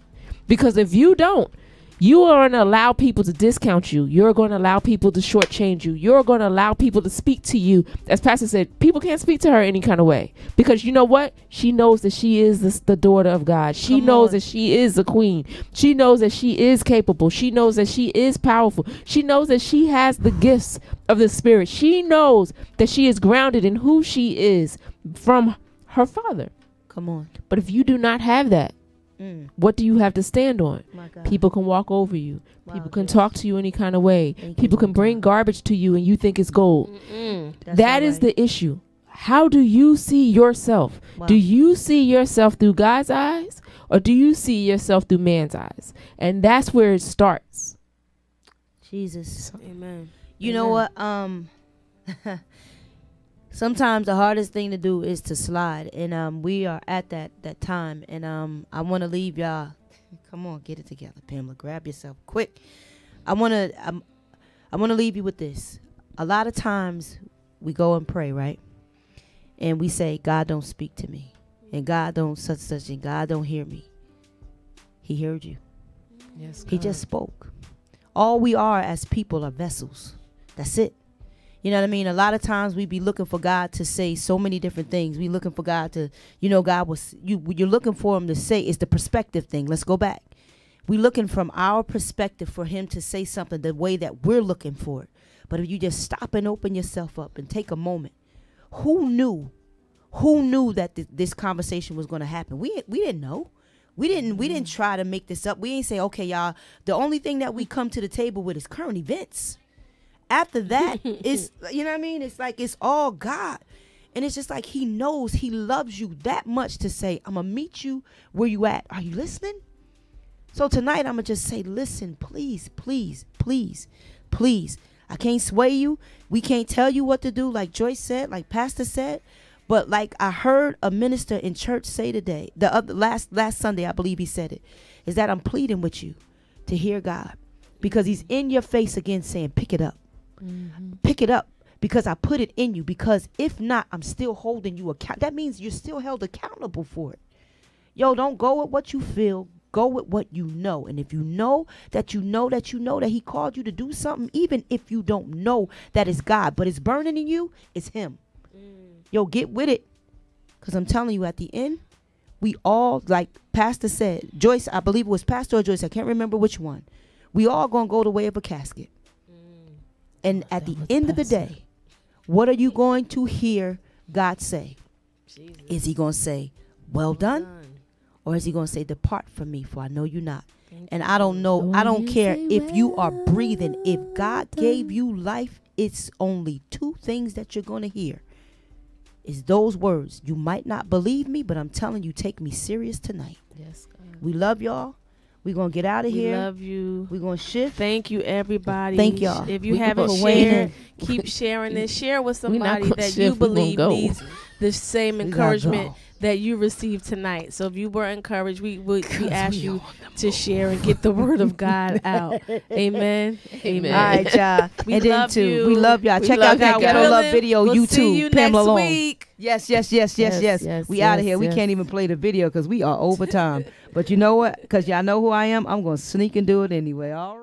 Because if you don't, you are going to allow people to discount you. You're going to allow people to shortchange you. You're going to allow people to speak to you. As Pastor said, people can't speak to her any kind of way. Because you know what? She knows that she is the daughter of God. She Come knows on. that she is the queen. She knows that she is capable. She knows that she is powerful. She knows that she has the gifts of the Spirit. She knows that she is grounded in who she is from her Father. Come on. But if you do not have that, what do you have to stand on? My God. People can walk over you. Wow, People can yes. talk to you any kind of way. Thank People you, can Lord bring God. garbage to you and you think it's gold. That's That all is right. the issue. How do you see yourself? Wow. Do you see yourself through God's eyes or do you see yourself through man's eyes? And that's where it starts. Jesus. Amen. You know what? Sometimes the hardest thing to do is to slide, and we are at that time, and I want to leave y'all. Come on, get it together, Pamela. Grab yourself quick. I want to leave you with this. A lot of times we go and pray, right? And we say, God don't speak to me, and God don't such, and God don't hear me. He heard you. Yes, He just spoke. All we are as people are vessels. That's it. You know what I mean? A lot of times we be looking for God to say so many different things. We looking for God to, God was, you're looking for him to say, it's the perspective thing. Let's go back. We looking from our perspective for him to say something the way that we're looking for it. But if you just stop and open yourself up and take a moment, who knew that this conversation was going to happen? We didn't know. We didn't try to make this up. We ain't say, okay, y'all, the only thing that we come to the table with is current events. After that, it's, you know what I mean? It's like, it's all God. And it's just like, he knows, he loves you that much to say, I'm going to meet you where you at. Are you listening? So tonight, I'm going to just say, listen, please, please, please, please. I can't sway you. We can't tell you what to do, like Joyce said, like Pastor said. But like I heard a minister in church say today, the other last Sunday, I believe he said it, is that I'm pleading with you to hear God. Because he's in your face again saying, pick it up. Pick it up, because I put it in you. Because if not, I'm still holding you account. That means you're still held accountable for it. Yo, don't go with what you feel. Go with what you know. And if you know that he called you to do something, even if you don't know that it's God, but it's burning in you, it's him. Yo, get with it. Because I'm telling you, at the end, we all, like Pastor said, Joyce, I believe it was Pastor or Joyce, I can't remember which one. We all going to go the way of a casket. And at the end of the day, what are you going to hear God say? Jesus. Is he going to say, well done? Or is he going to say, depart from me, for I know you not? And I don't know. I don't care if you are breathing. If God gave you life, it's only two things that you're going to hear. Is those words. You might not believe me, but I'm telling you, take me serious tonight. Yes, God. We love y'all. We're going to get out of here. We love you. We're going to shift. Thank you, everybody. Thank y'all. If you We haven't can wait shared, in. keep sharing this. Share with We not somebody gonna that shift, you we gonna believe go. needs the same We gotta encouragement go. that you received tonight. So if you were encouraged, we ask you to share and get the word of God out. Amen. Amen. All right, y'all. We And then love too, you. we love y'all. We Check love out that you Ghetto guys. Love video We'll YouTube. see you Pamela next Long. week. Yes. We Yes, out of here. We yes. can't even play the video because we are over time. But you know what? Because y'all know who I am. I'm going to sneak and do it anyway. All right.